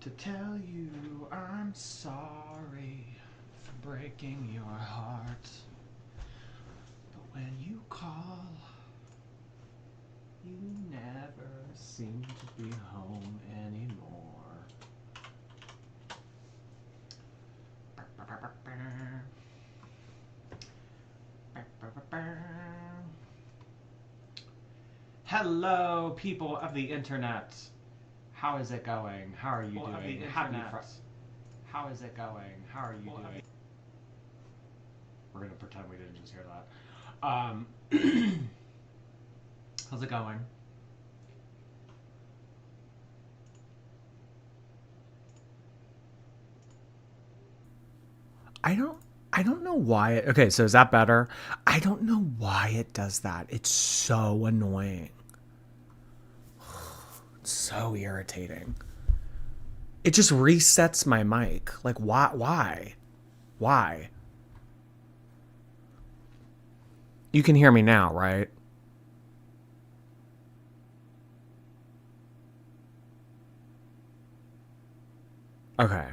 to tell you I'm sorry for breaking your heart. But when you call, you never seem to be home anymore. Hello, people of the internet. How is it going? How are you doing? How is it going? How are you doing? We're gonna pretend we didn't just hear that. How's it going? I don't know why it, okay, so is that better? I don't know why it does that. It's so annoying. It's so irritating. It just resets my mic. Like why? Why? You can hear me now, right? Okay.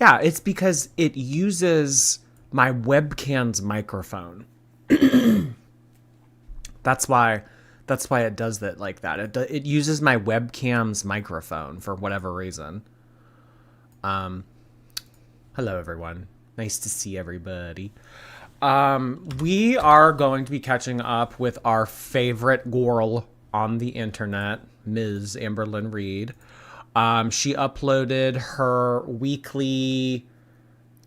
Yeah, it's because it uses my webcam's microphone. That's why it does that like that. It uses my webcam's microphone for whatever reason. Hello everyone. Nice to see everybody. We are going to be catching up with our favorite girl on the internet, Ms. Amberlynn Reed. She uploaded her weekly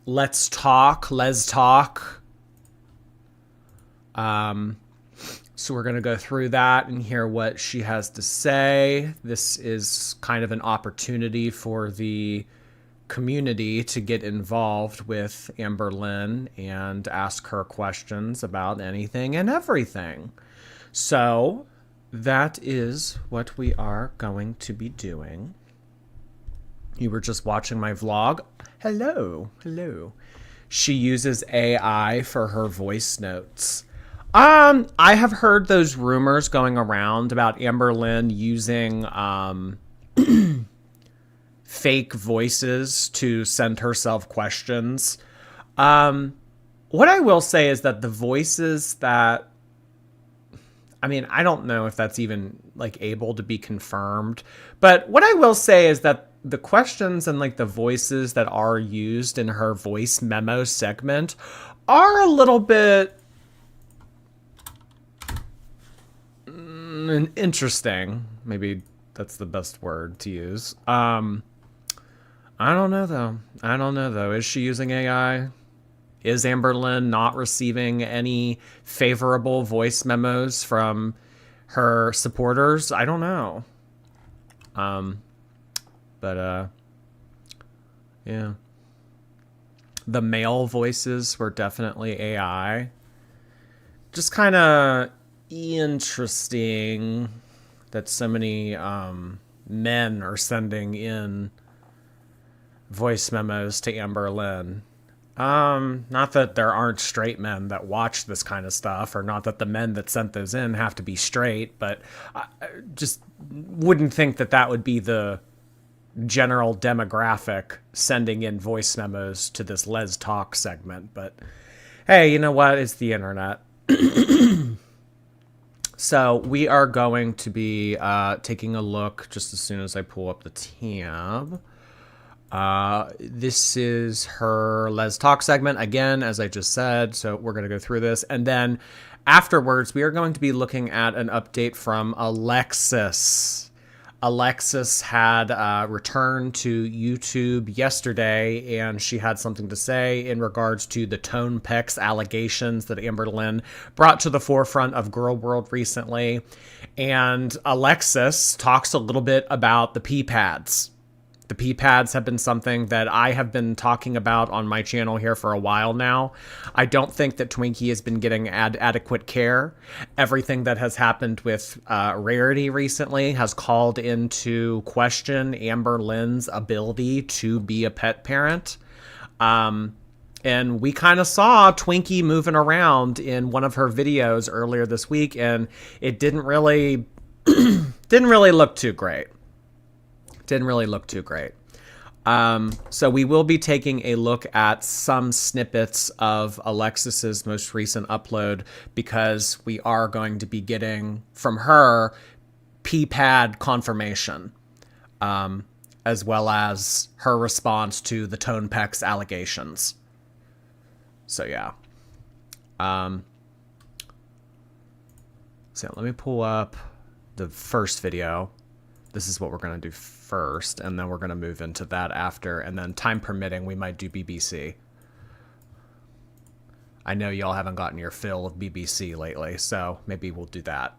Les Talk. So we're going to go through that and hear what she has to say. This is kind of an opportunity for the community to get involved with Amberlynn and ask her questions about anything and everything. So that is what we are going to be doing. You were just watching my vlog. Hello. She uses AI for her voice notes. I have heard those rumors going around about Amberlynn using fake voices to send herself questions. What I will say is that the voices that, I mean, I don't know if that's even like able to be confirmed, but what I will say is that the questions and like the voices that are used in her voice memo segment are a little bit interesting. Maybe that's the best word to use. I don't know though. Is she using AI? Is Amberlynn not receiving any favorable voice memos from her supporters? I don't know. But yeah. The male voices were definitely AI. Just kind of interesting that so many men are sending in voice memos to Amberlynn. Not that there aren't straight men that watch this kind of stuff, or not that the men that sent those in have to be straight, but I just wouldn't think that that would be the general demographic sending in voice memos to this Les Talk segment. But hey, you know what? It's the internet. So we are going to be taking a look just as soon as I pull up the tab. This is her Les Talk segment, again, as I just said, so we're going to go through this. And then afterwards, we are going to be looking at an update from Alexis. Alexis had returned to YouTube yesterday, and she had something to say in regards to the Tone Pecs allegations that Amberlynn brought to the forefront of Girl World recently. And Alexis talks a little bit about the pee pads. The pee pads have been something that I have been talking about on my channel here for a while now. I don't think that Twinkie has been getting adequate care. Everything that has happened with Rarity recently has called into question Amberlynn's ability to be a pet parent. And we kind of saw Twinkie moving around in one of her videos earlier this week, and it didn't really look too great. So we will be taking a look at some snippets of Alexis's most recent upload because we are going to be getting from her P-pad confirmation, as well as her response to the Tone Peck's allegations. So yeah. So let me pull up the first video. This is what we're going to do first, and then we're going to move into that after, and then time permitting, we might do BBC. I know y'all haven't gotten your fill of BBC lately, so maybe we'll do that.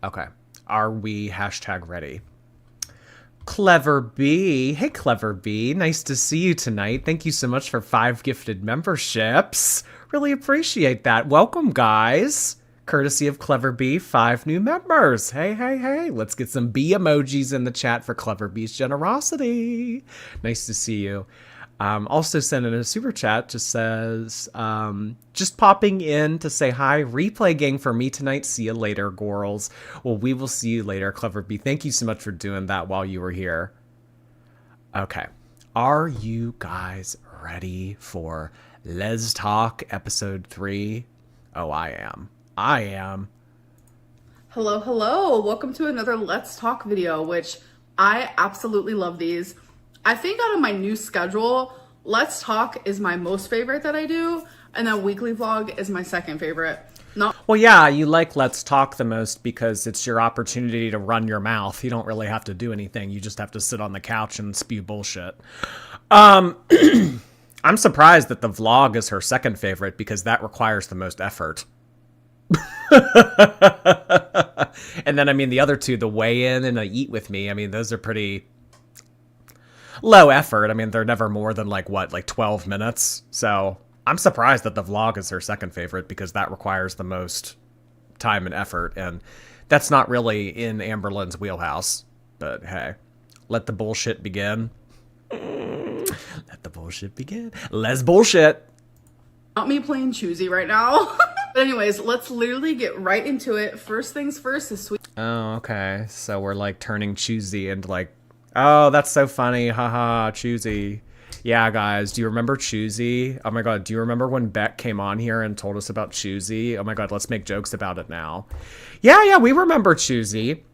Okay. Are we #ready? Clever Bee. Hey, Clever Bee. Nice to see you tonight. Thank you so much for 5 gifted memberships. Really appreciate that. Welcome, guys. Courtesy of Clever Bee, 5 new members. Hey, hey, hey. Let's get some bee emojis in the chat for Clever Bee's generosity. Nice to see you. Also sent in a super chat, just says, just popping in to say hi. Replay gang for me tonight. See you later, Gorals. Well, we will see you later, Clever Bee. Thank you so much for doing that while you were here. Okay. Are you guys ready for Let's Talk episode 3? Oh, I am. I am. Hello, hello. Welcome to another Let's Talk video, which I absolutely love these. I think out of my new schedule, Let's Talk is my most favorite that I do, and then weekly vlog is my second favorite. Well, yeah, you like Let's Talk the most because it's your opportunity to run your mouth. You don't really have to do anything. You just have to sit on the couch and spew bullshit. I'm surprised that the vlog is her second favorite because that requires the most effort. And then, I mean, the other two, the weigh-in and the eat with me, I mean, those are pretty low effort. I mean, they're never more than like 12 minutes. So I'm surprised that the vlog is her second favorite because that requires the most time and effort. And that's not really in Amberlynn's wheelhouse. But hey, let the bullshit begin. Let the bullshit begin. Let's bullshit. Not me playing choosy right now. But anyways, let's literally get right into it. First things first is sweet. Oh, okay. So we're like turning choosy into like, oh, that's so funny. Haha, choosy. Yeah, guys, do you remember Choosy? Oh my god, do you remember when Beck came on here and told us about Choosy? Oh my god, let's make jokes about it now. Yeah, we remember Choosy.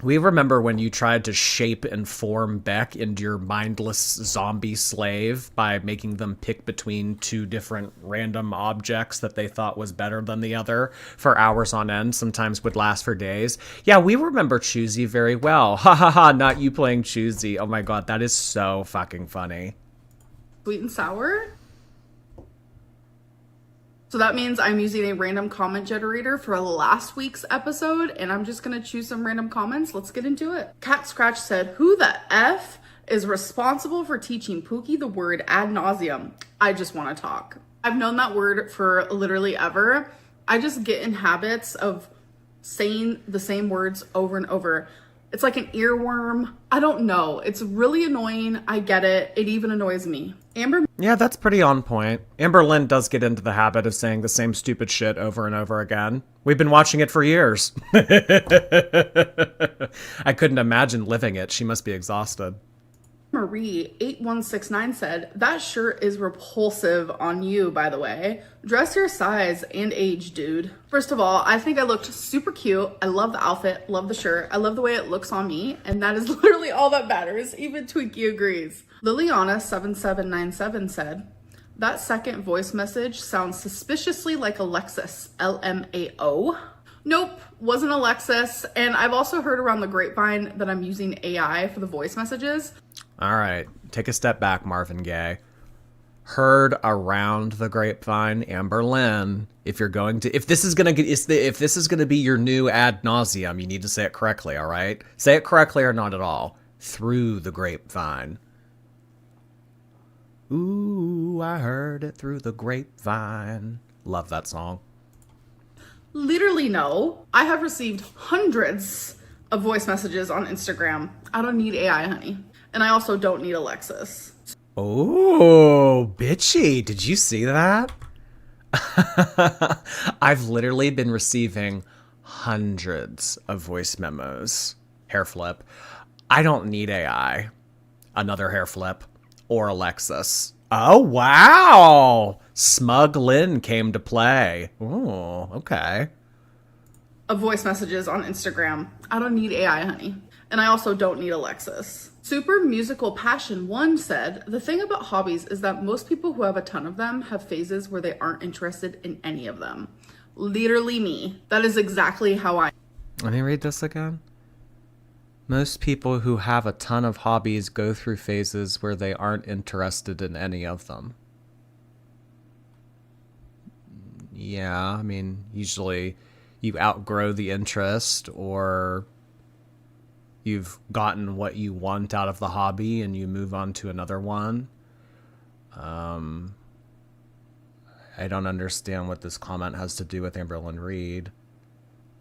We remember when you tried to shape and form Beck into your mindless zombie slave by making them pick between 2 different random objects that they thought was better than the other for hours on end, sometimes would last for days. Yeah, we remember Choosy very well. Ha ha ha, not you playing Choosy. Oh my god, that is so fucking funny. Sweet and sour. So that means I'm using a random comment generator for last week's episode, and I'm just gonna choose some random comments. Let's get into it. Cat Scratch said, who the F is responsible for teaching Pookie the word ad nauseum? I just wanna talk. I've known that word for literally ever. I just get in habits of saying the same words over and over. It's like an earworm. I don't know. It's really annoying. I get it. It even annoys me. Yeah, that's pretty on point. Amberlynn does get into the habit of saying the same stupid shit over and over again. We've been watching it for years. I couldn't imagine living it. She must be exhausted. Marie 8169 said, that shirt is repulsive on you, by the way. Dress your size and age, dude. First of all, I think I looked super cute. I love the outfit, love the shirt. I love the way it looks on me, and that is literally all that matters. Even Twinkie agrees. Liliana 7797 said, that second voice message sounds suspiciously like Alexis, LMAO. Nope, wasn't Alexis. And I've also heard around the grapevine that I'm using AI for the voice messages. All right, take a step back, Marvin Gaye. Heard around the grapevine, Amberlynn. If you're going to, if this is gonna be your new ad nauseum, you need to say it correctly. All right, say it correctly or not at all. Through the grapevine. Ooh, I heard it through the grapevine. Love that song. Literally no. I have received hundreds of voice messages on Instagram. I don't need AI, honey. And I also don't need Alexis. Oh, bitchy. Did you see that? I've literally been receiving hundreds of voice memos. Hair flip. I don't need AI. Another hair flip. Or Alexis. Oh, wow. Smug Lynn came to play. Oh, okay. Of voice messages on Instagram. I don't need AI, honey. And I also don't need Alexis. Super Musical Passion 1 said, the thing about hobbies is that most people who have a ton of them have phases where they aren't interested in any of them. Literally me. That is exactly how I... Let me read this again. Most people who have a ton of hobbies go through phases where they aren't interested in any of them. Yeah, I mean, usually you outgrow the interest, or you've gotten what you want out of the hobby and you move on to another one. I don't understand what this comment has to do with Amberlynn Reed.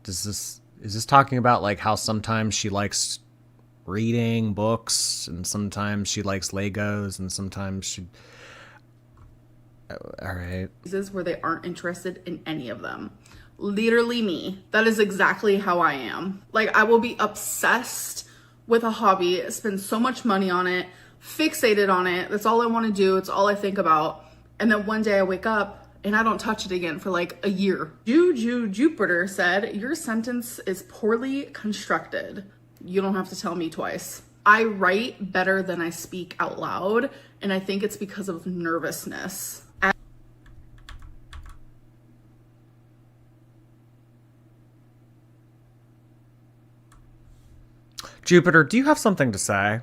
Is this talking about like how sometimes she likes reading books and sometimes she likes Legos and sometimes she... All right. Where they aren't interested in any of them. Literally me. That is exactly how I am. Like, I will be obsessed with a hobby, spend so much money on it, fixated on it. That's all I want to do. It's all I think about. And then one day I wake up and I don't touch it again for like a year. Juju Jupiter said, your sentence is poorly constructed. You don't have to tell me twice. I write better than I speak out loud, and I think it's because of nervousness. Jupiter, do you have something to say?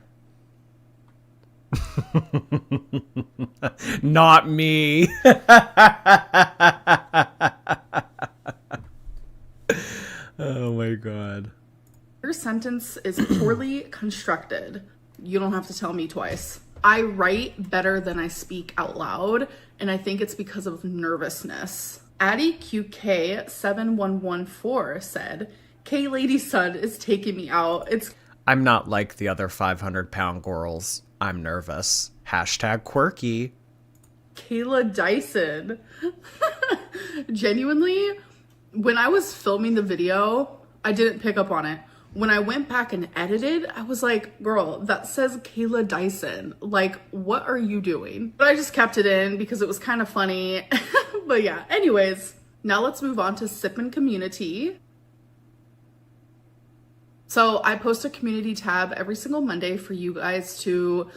Not me. Oh my god. Your sentence is poorly constructed. You don't have to tell me twice. I write better than I speak out loud, and I think it's because of nervousness. Addie QK7114 said, K Lady's son is taking me out. I'm not like the other 500-pound girls. I'm nervous. Hashtag quirky. Kayla Dyson. Genuinely, when I was filming the video, I didn't pick up on it. When I went back and edited, I was like, girl, that says Kayla Dyson. Like, what are you doing? But I just kept it in because it was kind of funny. But yeah, anyways, now let's move on to Sippin' Community. So I post a community tab every single Monday for you guys to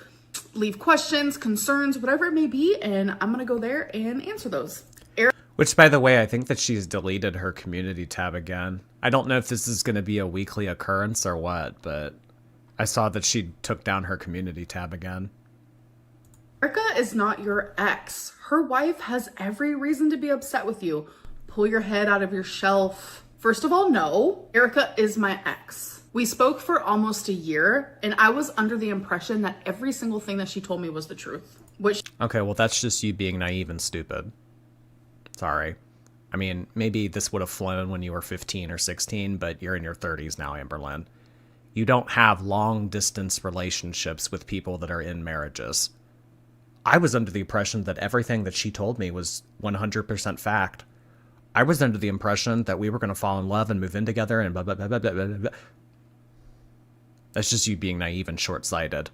leave questions, concerns, whatever it may be, and I'm gonna go there and answer those. Which, by the way, I think that she's deleted her community tab again. I don't know if this is going to be a weekly occurrence or what, but I saw that she took down her community tab again. Erica is not your ex. Her wife has every reason to be upset with you. Pull your head out of your shelf. First of all, no. Erica is my ex. We spoke for almost a year, and I was under the impression that every single thing that she told me was the truth. Okay, well, that's just you being naive and stupid. Sorry. I mean, maybe this would have flown when you were 15 or 16, but you're in your 30s now, Amberlynn. You don't have long-distance relationships with people that are in marriages. I was under the impression that everything that she told me was 100% fact. I was under the impression that we were going to fall in love and move in together and blah, blah, blah, blah, blah, blah, blah. That's just you being naive and short-sighted.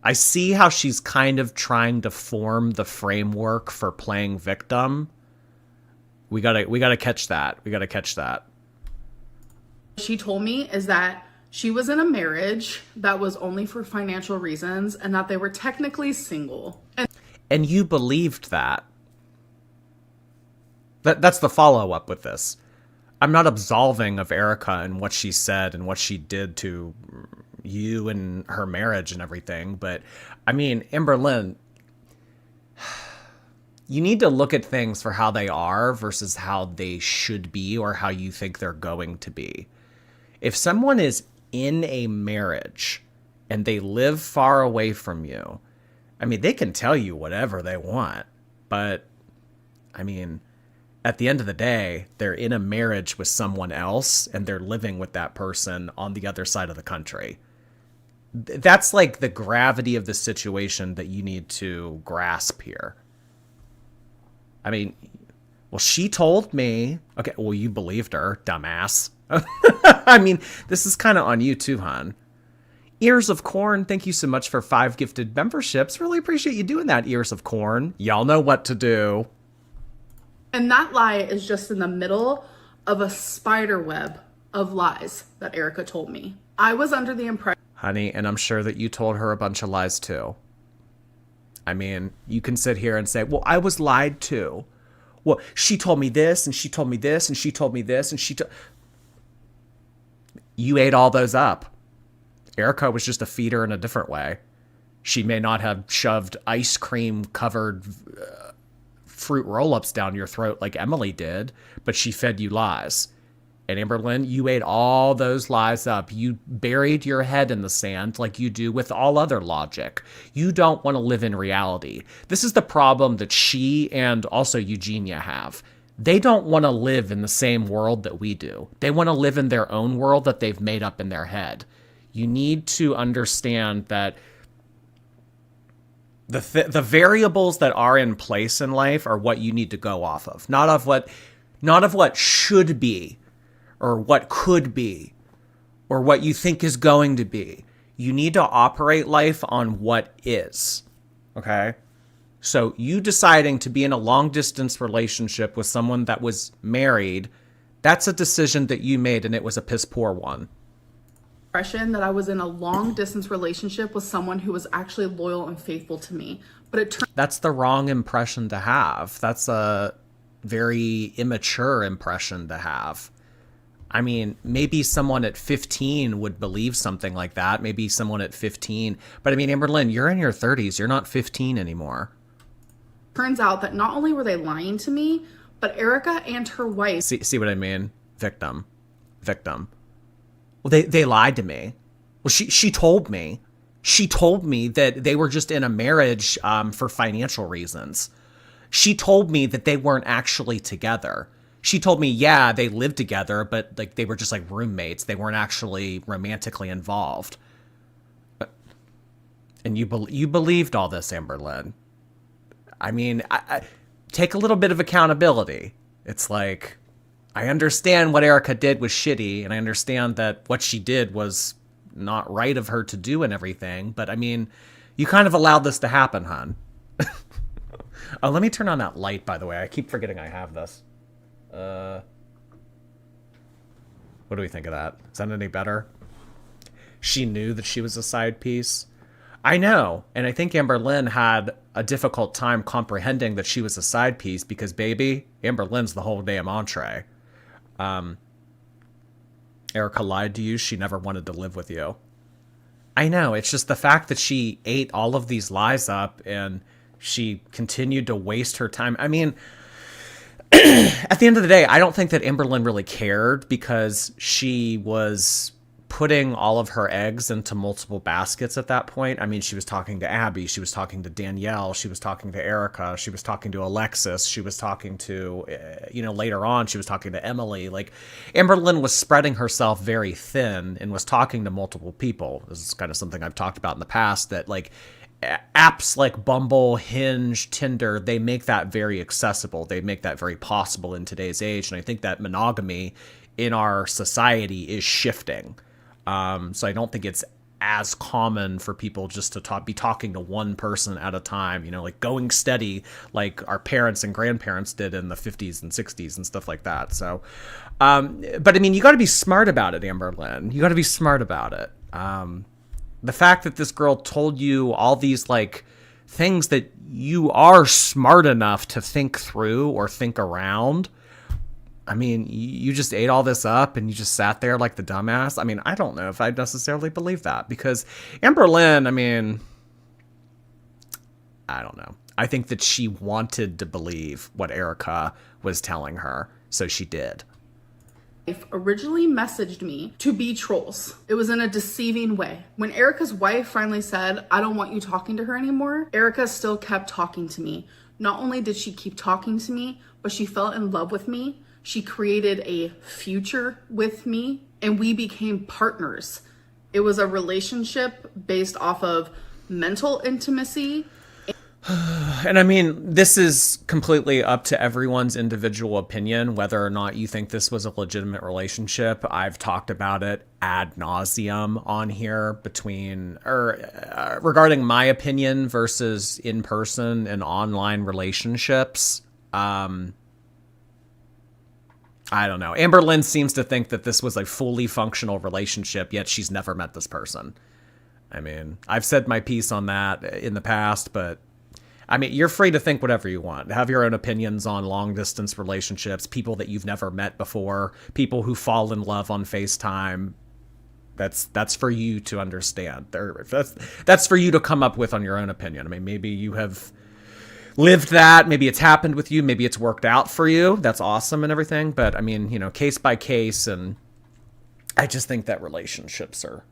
I see how she's kind of trying to form the framework for playing victim. We gotta catch that. We gotta catch that. She told me is that she was in a marriage that was only for financial reasons and that they were technically single. And you believed that. That's the follow-up with this. I'm not absolving of Erica and what she said and what she did to you and her marriage and everything, but I mean, Amberlynn, you need to look at things for how they are versus how they should be or how you think they're going to be. If someone is in a marriage and they live far away from you, I mean, they can tell you whatever they want, but I mean, at the end of the day, they're in a marriage with someone else and they're living with that person on the other side of the country. That's like the gravity of the situation that you need to grasp here. I mean, well, she told me. Okay, well, you believed her, dumbass. I mean, this is kind of on you too, hon. Ears of Corn, thank you so much for 5 gifted memberships. Really appreciate you doing that, Ears of Corn. Y'all know what to do. And that lie is just in the middle of a spider web of lies that Erica told me. I was under the impression... Honey, and I'm sure that you told her a bunch of lies too. I mean, you can sit here and say, well, I was lied to. Well, she told me this, and she told me this, and she told me this, and you ate all those up. Erica was just a feeder in a different way. She may not have shoved ice cream covered fruit roll-ups down your throat like Emily did, but she fed you lies. And Amberlynn, you ate all those lies up. You buried your head in the sand like you do with all other logic. You don't want to live in reality. This is the problem that she and also Eugenia have. They don't want to live in the same world that we do. They want to live in their own world that they've made up in their head. You need to understand that the variables that are in place in life are what you need to go off of, not of what should be or what could be or what you think is going to be. You need to operate life on what is. Okay? So you deciding to be in a long distance relationship with someone that was married, that's a decision that you made, and it was a piss poor one. That I was in a long distance relationship with someone who was actually loyal and faithful to me. But it turned... That's the wrong impression to have. That's a very immature impression to have. I mean, maybe someone at 15 would believe something like that. Maybe someone at 15. But I mean, Amberlynn, you're in your 30s. You're not 15 anymore. Turns out that not only were they lying to me, but Erica and her wife... See what I mean? Victim. Well, they lied to me. Well, she told me. She told me that they were just in a marriage for financial reasons. She told me that they weren't actually together. She told me, yeah, they lived together, but like they were just like roommates. They weren't actually romantically involved. And you believed all this, Amberlynn. I mean, I take a little bit of accountability. It's like... I understand what Erica did was shitty, and I understand that what she did was not right of her to do and everything, but I mean, you kind of allowed this to happen, hon. Oh, let me turn on that light, by the way. I keep forgetting I have this. What do we think of that? Is that any better? She knew that she was a side piece. I know, and I think Amberlynn had a difficult time comprehending that she was a side piece because, baby, Amberlynn's the whole damn entree. Erica lied to you. She never wanted to live with you. I know. It's just the fact that she ate all of these lies up and she continued to waste her time. I mean, at the end of the day, I don't think that Amberlynn really cared because she was putting all of her eggs into multiple baskets at that point. I mean, she was talking to Abby, she was talking to Danielle, she was talking to Erica, she was talking to Alexis, she was talking to, later on, she was talking to Emily. Like, Amberlynn was spreading herself very thin and was talking to multiple people. This is kind of something I've talked about in the past, that like apps like Bumble, Hinge, Tinder, they make that very accessible. They make that very possible in today's age. And I think that monogamy in our society is shifting. So I don't think it's as common for people just to be talking to one person at a time, like going steady like our parents and grandparents did in the 50s and 60s and stuff like that. So, but I mean, you got to be smart about it, Amberlynn. You got to be smart about it. The fact that this girl told you all these like things that you are smart enough to think through or think around. I mean, you just ate all this up and you just sat there like the dumbass. I mean, I don't know if I necessarily believe that because Amberlynn, I mean, I don't know. I think that she wanted to believe what Erica was telling her, so she did. Originally messaged me to be trolls. It was in a deceiving way. When Erica's wife finally said, I don't want you talking to her anymore, Erica still kept talking to me. Not only did she keep talking to me, but she fell in love with me. She created a future with me and we became partners. It was a relationship based off of mental intimacy. And I mean, this is completely up to everyone's individual opinion, whether or not you think this was a legitimate relationship. I've talked about it ad nauseum on here regarding my opinion versus in person and online relationships. I don't know. Amberlynn seems to think that this was a fully functional relationship, yet she's never met this person. I mean, I've said my piece on that in the past, but I mean, you're free to think whatever you want. Have your own opinions on long distance relationships, people that you've never met before, people who fall in love on FaceTime. That's for you to understand. That's for you to come up with on your own opinion. I mean, maybe you have lived that, maybe it's happened with you, maybe it's worked out for you. That's awesome and everything. But I mean, case by case, and I just think that relationships are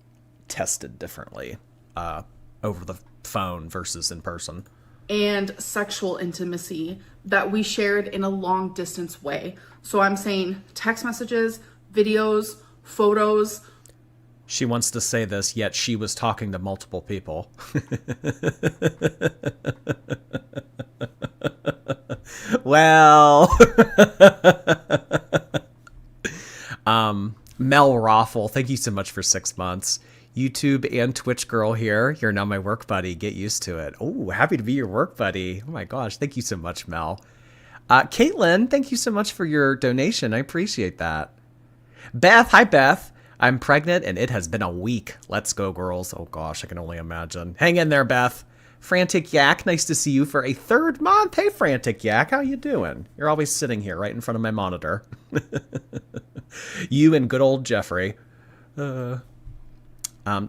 tested differently over the phone versus in person. And sexual intimacy that we shared in a long distance way. So I'm saying text messages, videos, photos. She wants to say this, yet she was talking to multiple people. Well, Mel Raffle, thank you so much for 6 months. YouTube and Twitch girl here. You're now my work buddy. Get used to it. Oh, happy to be your work buddy. Oh my gosh. Thank you so much, Mel. Caitlin, thank you so much for your donation. I appreciate that. Beth, hi Beth. I'm pregnant and it has been a week. Let's go, girls. Oh gosh, I can only imagine. Hang in there, Beth. Frantic Yak, nice to see you for a 3rd month. Hey, Frantic Yak, how you doing? You're always sitting here right in front of my monitor. You and good old Jeffrey.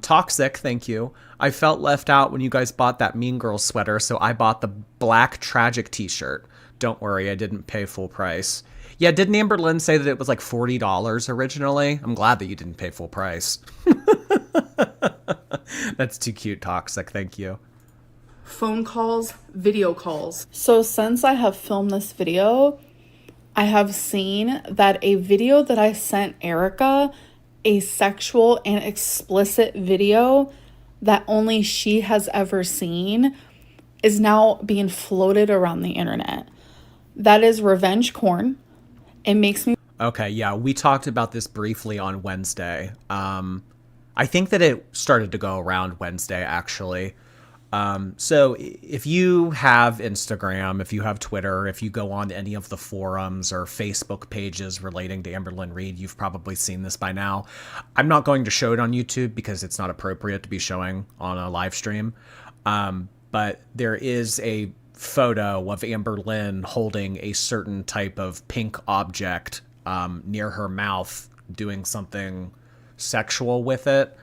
Toxic, thank you. I felt left out when you guys bought that Mean Girls sweater, so I bought the black tragic t-shirt. Don't worry, I didn't pay full price. Yeah, didn't Amberlynn say that it was like $40 originally? I'm glad that you didn't pay full price. That's too cute, Toxic, thank you. Phone calls, video calls. So since I have filmed this video, I have seen that a video that I sent Erica, a sexual and explicit video that only she has ever seen, is now being floated around the internet. That is revenge porn. It makes me... Okay, yeah, we talked about this briefly on Wednesday. I think that it started to go around Wednesday, actually. So if you have Instagram, if you have Twitter, if you go on any of the forums or Facebook pages relating to Amberlynn Reid, you've probably seen this by now. I'm not going to show it on YouTube because it's not appropriate to be showing on a live stream. But there is a photo of Amberlynn holding a certain type of pink object near her mouth, doing something sexual with it.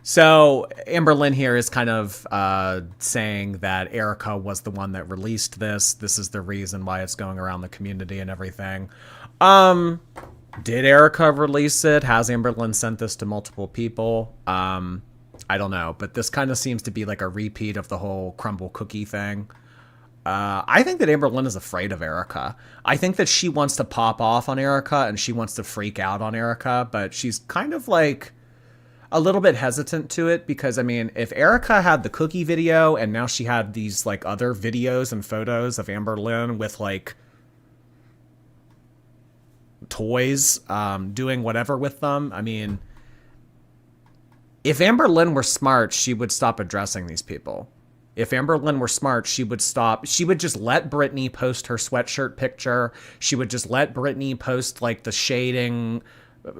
So Amberlynn here is kind of saying that Erica was the one that released this. This is the reason why it's going around the community and everything. Did Erica release it? Has Amberlynn sent this to multiple people? I don't know, but this kind of seems to be like a repeat of the whole crumble cookie thing. I think that Amberlynn is afraid of Erica. I think that she wants to pop off on Erica and she wants to freak out on Erica, but she's kind of like a little bit hesitant to it because, I mean, if Erica had the cookie video and now she had these like other videos and photos of Amberlynn with like toys, doing whatever with them, I mean, if Amberlynn were smart, she would stop addressing these people. If Amberlynn were smart, she would just let Britney post her sweatshirt picture. She would just let Britney post like the shading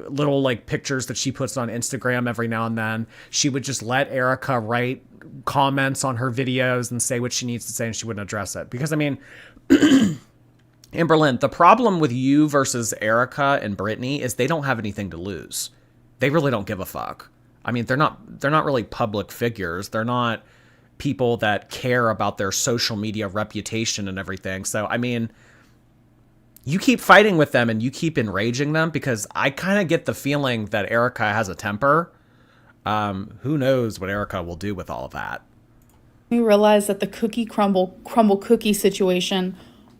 little like pictures that she puts on Instagram every now and then. She would just let Erica write comments on her videos and say what she needs to say, and she wouldn't address it. Because I mean, Amberlynn, the problem with you versus Erica and Britney is they don't have anything to lose. They really don't give a fuck. I mean, they're not really public figures. They're not people that care about their social media reputation and everything. So, I mean, you keep fighting with them and you keep enraging them because I kind of get the feeling that Erica has a temper. Who knows what Erica will do with all of that. We realized that the crumble cookie situation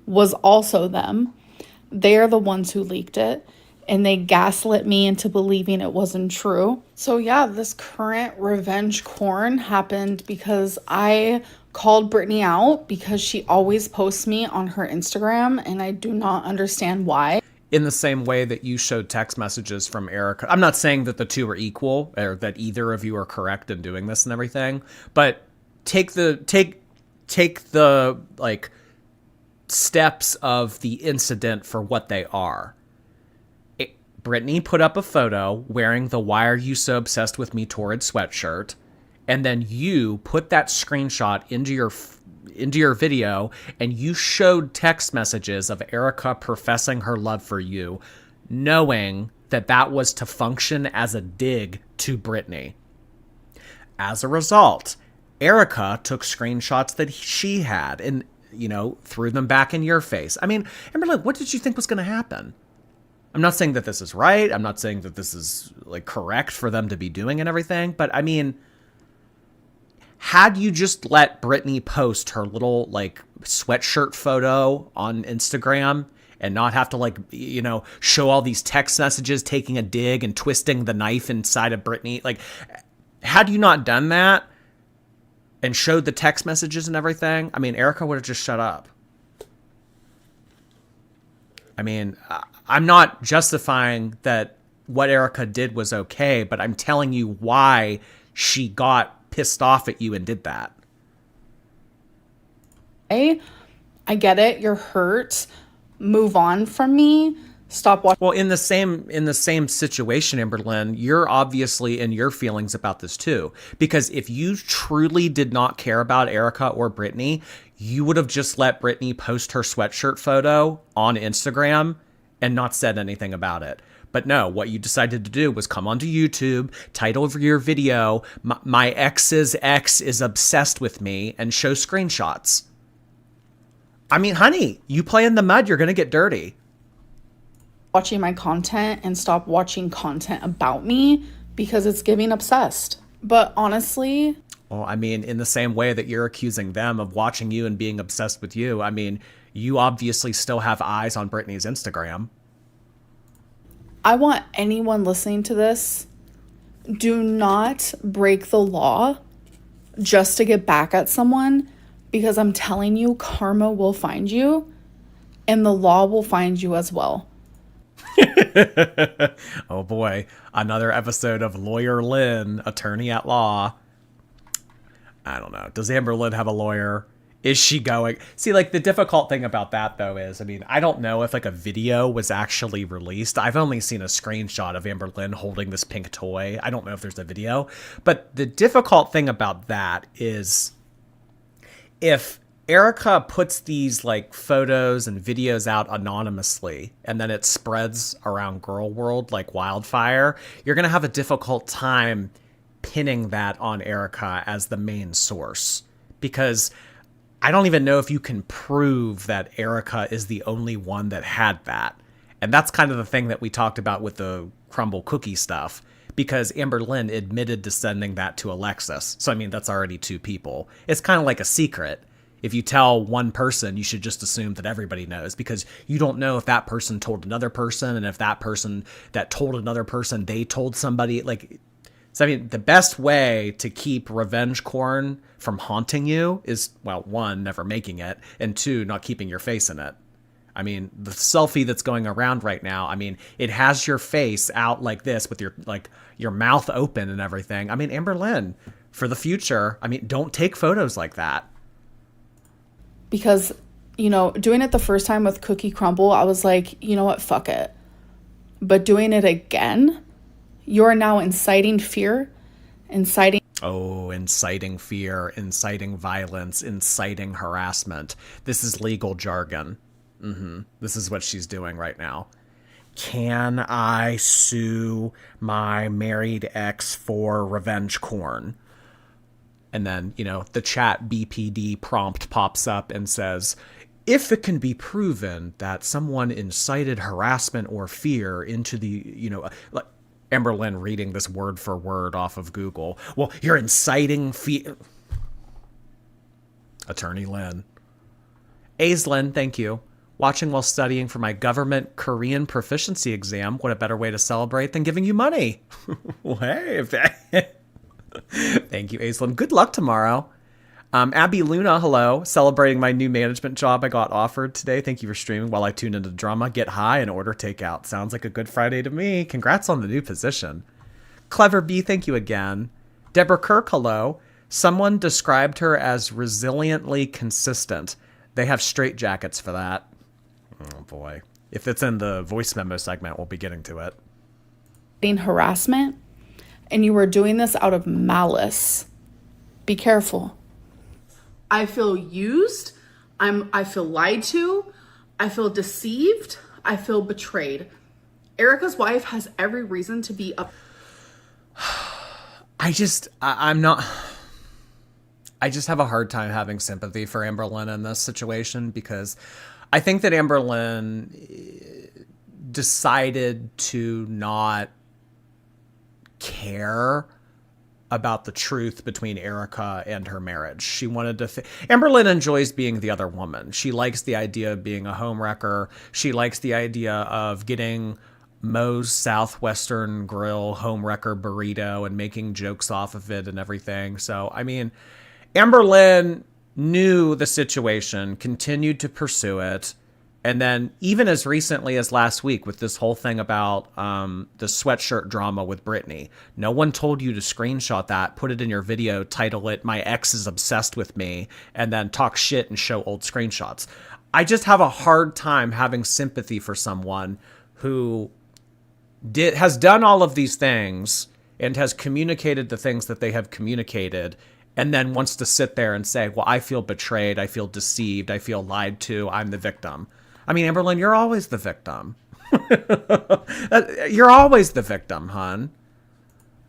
was also them. They're the ones who leaked it. and they gaslit me into believing it wasn't true. So yeah, this current revenge corn happened because I called Brittany out because she always posts me on her Instagram, and I do not understand why. In the same way that you showed text messages from Erica. I'm not saying that the two are equal or that either of you are correct in doing this and everything, but take the like steps of the incident for what they are. Brittany put up a photo wearing the "Why Are You So Obsessed With Me" torrid sweatshirt, and then you put that screenshot into your video, and you showed text messages of Erica professing her love for you, knowing that that was to function as a dig to Brittany. As a result, Erica took screenshots that she had and, threw them back in your face. I mean, Amberlynn, what did you think was going to happen? I'm not saying that this is right. I'm not saying that this is like correct for them to be doing and everything, but I mean, had you just let Brittany post her little like sweatshirt photo on Instagram and not have to show all these text messages taking a dig and twisting the knife inside of Brittany, like, had you not done that and showed the text messages and everything, I mean, Erica would have just shut up. I mean, I'm not justifying that what Erica did was okay, but I'm telling you why she got pissed off at you and did that. I get it. You're hurt. Move on from me. Stop watching. Well, in the same situation, Amberlynn, you're obviously in your feelings about this too. Because if you truly did not care about Erica or Brittany, you would have just let Brittany post her sweatshirt photo on Instagram and not said anything about it. But no, what you decided to do was come onto YouTube, title your video, "My ex's ex is obsessed with me," and show screenshots. I mean, honey, you play in the mud, you're going to get dirty. Watching my content and stop watching content about me because it's giving obsessed. But honestly... Well, I mean, in the same way that you're accusing them of watching you and being obsessed with you, I mean, you obviously still have eyes on Brittany's Instagram. I want anyone listening to this, do not break the law just to get back at someone, because I'm telling you, karma will find you and the law will find you as well. Oh boy, another episode of Lawyer Lynn, attorney at law. I don't know. Does Amberlynn have a lawyer? Is she going? See, like, the difficult thing about that, though, is, I mean, I don't know if, like, a video was actually released. I've only seen a screenshot of Amberlynn holding this pink toy. I don't know if there's a video. But the difficult thing about that is if Erica puts these, like, photos and videos out anonymously, and then it spreads around Girl World like wildfire, you're going to have a difficult time pinning that on Erica as the main source, because I don't even know if you can prove that Erica is the only one that had that. And that's kind of the thing that we talked about with the crumble cookie stuff, because Amberlynn admitted to sending that to Alexis. So, I mean, that's already two people. It's kind of like a secret. If you tell one person, you should just assume that everybody knows, because you don't know if that person told another person, and if that person that told another person, they told somebody. Like, so, I mean, the best way to keep revenge corn from haunting you is, well, one, never making it, and two, not keeping your face in it. I mean, the selfie that's going around right now, I mean, it has your face out like this with your mouth open and everything. I mean, Amberlynn, for the future, I mean, don't take photos like that. Because, doing it the first time with Cookie Crumble, I was like, you know what, fuck it. But doing it again, you're now inciting fear, inciting fear, inciting violence, inciting harassment. This is legal jargon. This is what she's doing right now. Can I sue my married ex for revenge corn? And then, the chat BPD prompt pops up and says, if it can be proven that someone incited harassment or fear into the, like Amberlynn reading this word for word off of Google. Well, you're inciting fear. Attorney Lynn. Aislinn, thank you. Watching while studying for my government Korean proficiency exam. What a better way to celebrate than giving you money. Well, hey, thank you, Aislinn. Good luck tomorrow. Abby Luna, hello. Celebrating my new management job I got offered today. Thank you for streaming while I tune into drama, get high, and order takeout. Sounds like a good Friday to me. Congrats on the new position. Clever B, thank you again. Deborah Kirk, hello. Someone described her as resiliently consistent. They have straitjackets for that. Oh, boy. If it's in the voice memo segment, we'll be getting to it. Harassment, and you were doing this out of malice. Be careful. I feel used. I feel lied to. I feel deceived. I feel betrayed. Erica's wife has every reason to be up. I just have a hard time having sympathy for Amberlynn in this situation, because I think that Amberlynn decided to not care about the truth between Erica and her marriage. She wanted to... Amberlynn enjoys being the other woman. She likes the idea of being a homewrecker. She likes the idea of getting Moe's Southwestern Grill homewrecker burrito and making jokes off of it and everything. So, I mean, Amberlynn knew the situation, continued to pursue it, and then even as recently as last week with this whole thing about the sweatshirt drama with Brittany, no one told you to screenshot that, put it in your video, title it, "My ex is obsessed with me," and then talk shit and show old screenshots. I just have a hard time having sympathy for someone who has done all of these things and has communicated the things that they have communicated, and then wants to sit there and say, well, I feel betrayed, I feel deceived, I feel lied to, I'm the victim. I mean, Amberlynn, you're always the victim. You're always the victim, hon.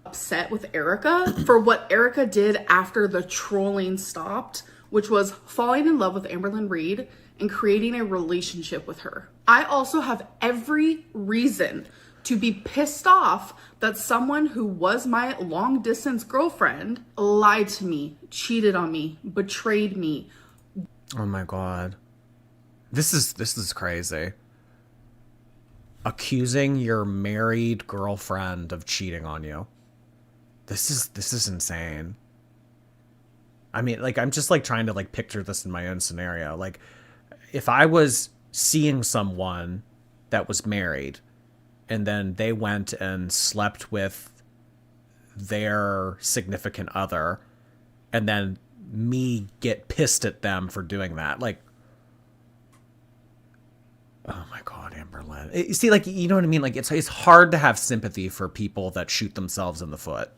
Upset with Erica for what Erica did after the trolling stopped, which was falling in love with Amberlynn Reid and creating a relationship with her. I also have every reason to be pissed off that someone who was my long distance girlfriend lied to me, cheated on me, betrayed me. Oh my God. This is crazy. Accusing your married girlfriend of cheating on you. This is insane. I mean, like, I'm just like trying to like picture this in my own scenario. Like, if I was seeing someone that was married and then they went and slept with their significant other, and then me get pissed at them for doing that, like, oh my God, Amberlynn. You see, like, you know what I mean? Like, it's hard to have sympathy for people that shoot themselves in the foot.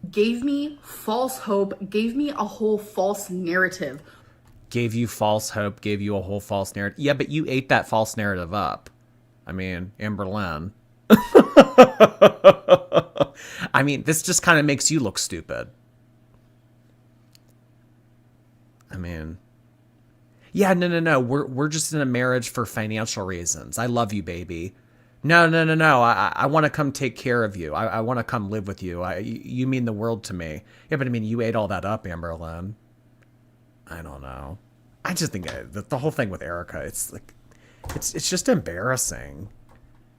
Gave me false hope, gave me a whole false narrative. Gave you false hope, gave you a whole false narrative. Yeah, but you ate that false narrative up. I mean, Amberlynn. I mean, this just kind of makes you look stupid. I mean... yeah, no. We're just in a marriage for financial reasons. I love you, baby. No. I want to come take care of you. I want to come live with you. You mean the world to me. Yeah, but I mean, you ate all that up, Amberlynn. I don't know. I just think the whole thing with Erica, it's like, it's just embarrassing.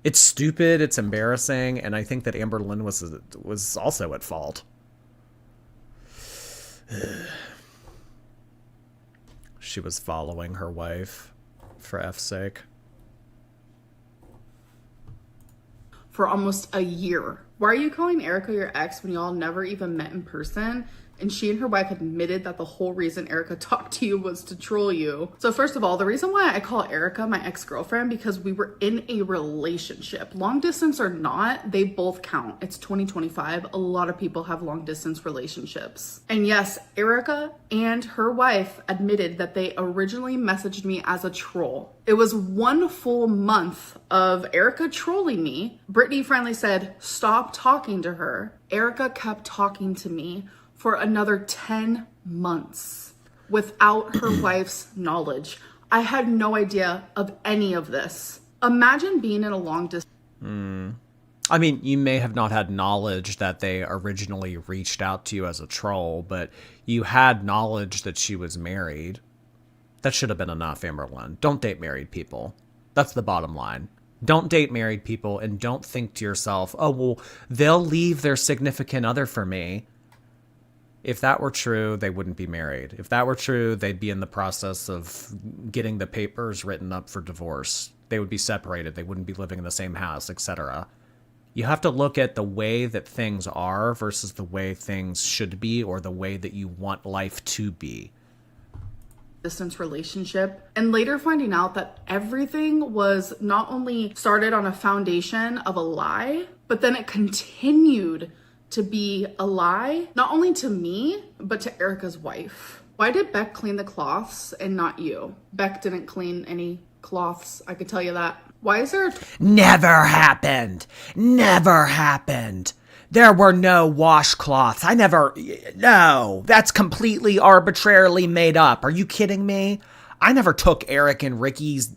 It's stupid. It's embarrassing, and I think that Amberlynn was also at fault. She was following her wife, for F's sake. For almost a year. Why are you calling Erica your ex when y'all never even met in person? And she and her wife admitted that the whole reason Erica talked to you was to troll you. So first of all, the reason why I call Erica my ex-girlfriend, because we were in a relationship. Long distance or not, they both count. It's 2025. A lot of people have long distance relationships. And yes, Erica and her wife admitted that they originally messaged me as a troll. It was 1 full month of Erica trolling me. Brittany finally said, stop talking to her. Erica kept talking to me for another 10 months without her wife's knowledge. I had no idea of any of this. Imagine being in a long distance. I mean, you may have not had knowledge that they originally reached out to you as a troll, but you had knowledge that she was married. That should have been enough, Amberlynn. Don't date married people. That's the bottom line. Don't date married people and don't think to yourself, oh, well, they'll leave their significant other for me. If that were true, they wouldn't be married. If that were true, they'd be in the process of getting the papers written up for divorce. They would be separated. They wouldn't be living in the same house, etc. You have to look at the way that things are versus the way things should be or the way that you want life to be. Distance relationship, and later finding out that everything was not only started on a foundation of a lie, but then it continued to be a lie, not only to me, but to Erica's wife. Why did Beck clean the cloths and not you? Beck didn't clean any cloths, I could tell you that. Why is there a... Never happened. Never happened. There were no washcloths. No, that's completely arbitrarily made up. Are you kidding me? I never took Eric and Ricky's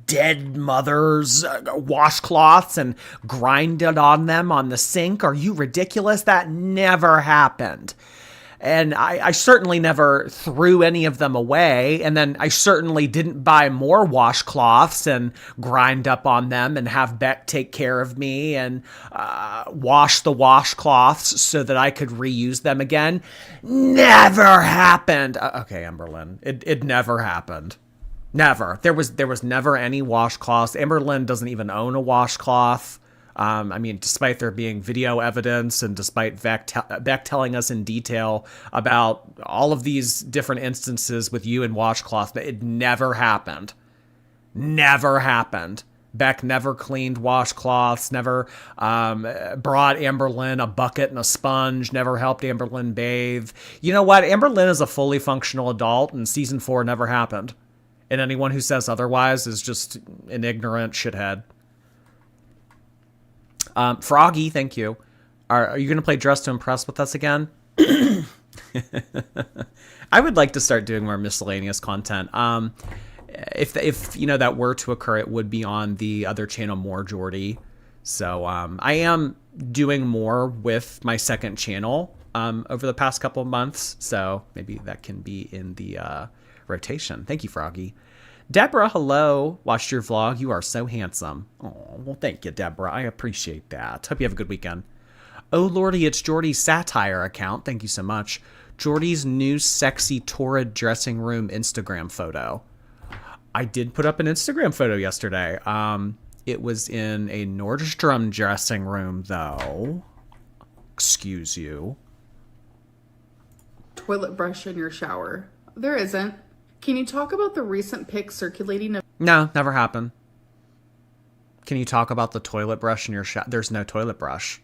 dead mother's washcloths and grinded on them on the sink. Are you ridiculous? That never happened. And I certainly never threw any of them away. And then I certainly didn't buy more washcloths and grind up on them and have Beck take care of me and wash the washcloths so that I could reuse them again. Never happened. Okay, Amberlynn, it never happened. Never. There was never any washcloths. Amberlynn doesn't even own a washcloth. I mean, despite there being video evidence and despite Beck telling us in detail about all of these different instances with you and washcloth, it never happened. Never happened. Beck never cleaned washcloths, never brought Amberlynn a bucket and a sponge, never helped Amberlynn bathe. You know what? Amberlynn is a fully functional adult, and season 4 never happened. And anyone who says otherwise is just an ignorant shithead. Froggy, thank you. Are you going to play Dress to Impress with us again? I would like to start doing more miscellaneous content. If you know that were to occur, it would be on the other channel, More Jordy. So I am doing more with my second channel over the past couple of months. So maybe that can be in the rotation. Thank you, Froggy. Deborah, hello. Watched your vlog. You are so handsome. Oh, well, thank you, Deborah. I appreciate that. Hope you have a good weekend. Oh, Lordy, it's Jordy's satire account. Thank you so much. Jordy's new sexy torrid dressing room Instagram photo. I did put up an Instagram photo yesterday. It was in a Nordstrom dressing room, though. Excuse you. Toilet brush in your shower? There isn't. Can you talk about the recent pic circulating of... No, never happened. Can you talk about the toilet brush in your shower? There's no toilet brush.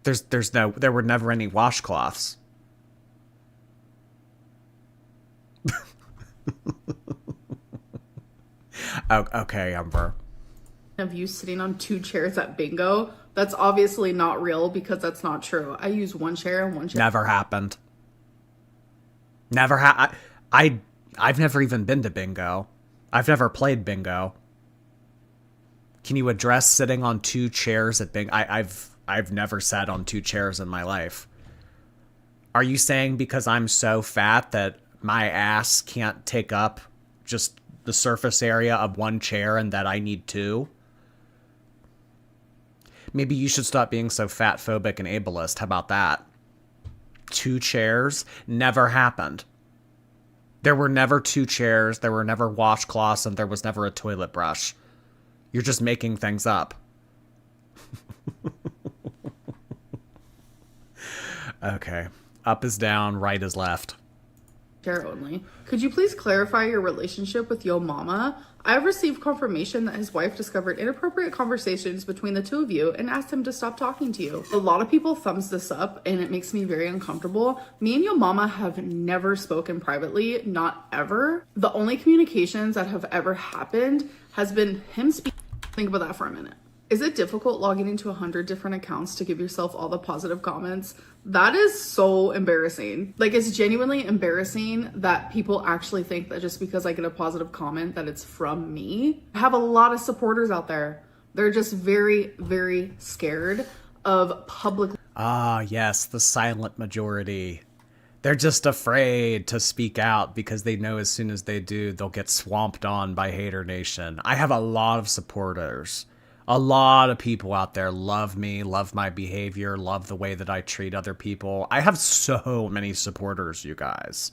There were never any washcloths. Oh, okay, Amber. Of you sitting on 2 chairs at bingo? That's obviously not real because that's not true. I use 1 chair and 1 chair. Never happened. I've never even been to bingo. I've never played bingo. Can you address sitting on 2 chairs at bingo? I've never sat on 2 chairs in my life. Are you saying because I'm so fat that my ass can't take up just the surface area of 1 chair and that I need 2? Maybe you should stop being so fat phobic and ableist. How about that? 2 chairs never happened. There were never 2 chairs. There were never washcloths, and there was never a toilet brush. You're just making things up. Okay. Up is down, right is left. Chair only. Could you please clarify your relationship with Yo Mama? I've received confirmation that his wife discovered inappropriate conversations between the 2 of you and asked him to stop talking to you. A lot of people thumbs this up and it makes me very uncomfortable. Me and Yo Mama have never spoken privately, not ever. The only communications that have ever happened has been him speaking. Think about that for a minute. Is it difficult logging into 100 different accounts to give yourself all the positive comments? That is so embarrassing. Like, it's genuinely embarrassing that people actually think that just because I get a positive comment that it's from me. I have a lot of supporters out there. They're just very, very scared of public. Ah, yes, the silent majority. They're just afraid to speak out because they know as soon as they do, they'll get swamped on by Hater Nation. I have a lot of supporters. A lot of people out there love me, love my behavior, love the way that I treat other people. I have so many supporters, you guys.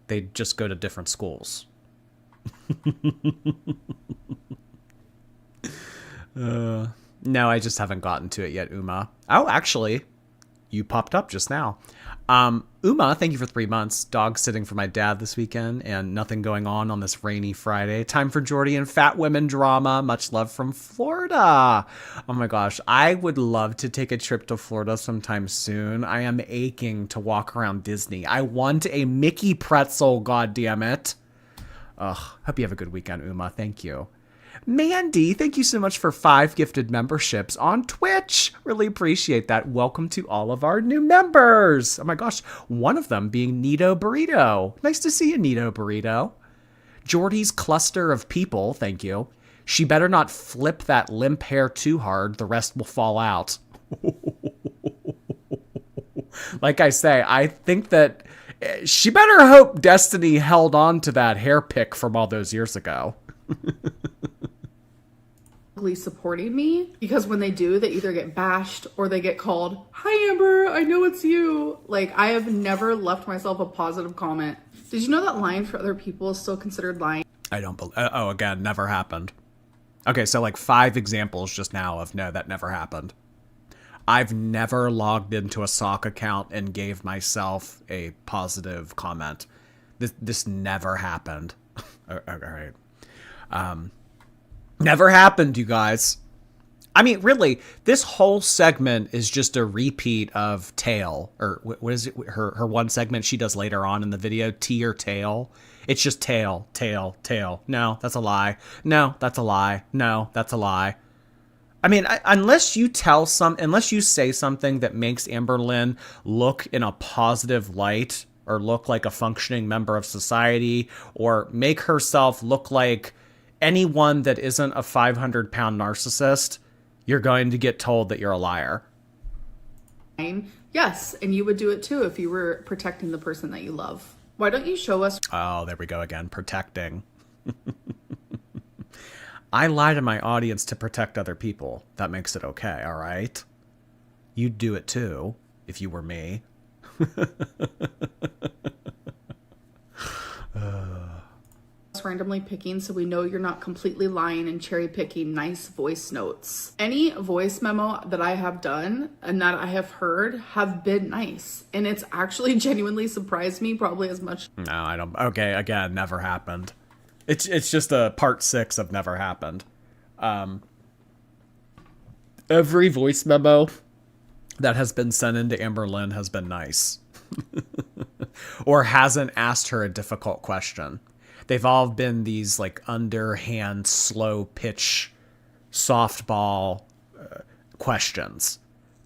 They just go to different schools. No, I just haven't gotten to it yet, Uma. Oh, actually, you popped up just now. Uma, thank you for 3 months. Dog sitting for my dad this weekend and nothing going on this rainy Friday. Time for Jordy and Fat Women drama. Much love from Florida. Oh my gosh, I would love to take a trip to Florida sometime soon. I am aching to walk around Disney. I want a Mickey pretzel, goddammit. Ugh, hope you have a good weekend, Uma. Thank you. Mandy, thank you so much for 5 gifted memberships on Twitch. Really appreciate that. Welcome to all of our new members. Oh my gosh, one of them being Nito Burrito. Nice to see you, Nito Burrito. Jordy's cluster of people, thank you. She better not flip that limp hair too hard. The rest will fall out. Like I say, I think that she better hope Destiny held on to that hair pick from all those years ago. Supporting me, because when they do, they either get bashed or they get called, "Hi Amber, I know it's you." Like, I have never left myself a positive comment. Did you know that lying for other people is still considered lying? I don't believe. Oh, again, never happened. Okay, so like 5 examples just now of no, that never happened. I've never logged into a sock account and gave myself a positive comment. This never happened. All right. Never happened, you guys. I mean, really, this whole segment is just a repeat of Tail, or what is it? Her one segment she does later on in the video, Tea or Tail. It's just tail, tail, tail. No, that's a lie. No, that's a lie. No, that's a lie. I mean, unless you say something that makes Amberlynn look in a positive light, or look like a functioning member of society, or make herself look like anyone that isn't a 500-pound narcissist, you're going to get told that you're a liar. Yes, and you would do it too if you were protecting the person that you love. Why don't you show us? Oh, there we go again. Protecting. I lie to my audience to protect other people. That makes it okay, all right? You'd do it too if you were me. Randomly picking so we know you're not completely lying and cherry picking nice voice notes. Any voice memo that I have done and that I have heard have been nice, and it's actually genuinely surprised me probably as much. No, I don't. Okay, again, never happened. It's just a part 6 of never happened. Every voice memo that has been sent into Amberlynn has been nice. Or hasn't asked her a difficult question. They've all been these like underhand, slow pitch, softball questions.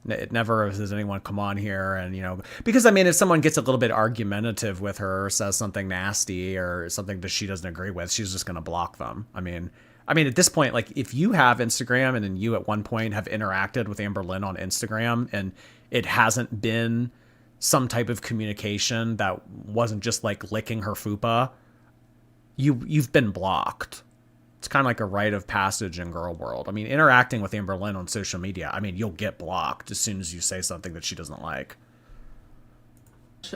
It never has anyone come on here and, you know, because I mean, if someone gets a little bit argumentative with her or says something nasty or something that she doesn't agree with, she's just going to block them. I mean, at this point, like if you have Instagram and then you at one point have interacted with Amberlynn on Instagram and it hasn't been some type of communication that wasn't just like licking her fupa, you've been blocked. It's kind of like a rite of passage in girl world. I mean, interacting with Amberlynn on social media, I mean, you'll get blocked as soon as you say something that she doesn't like.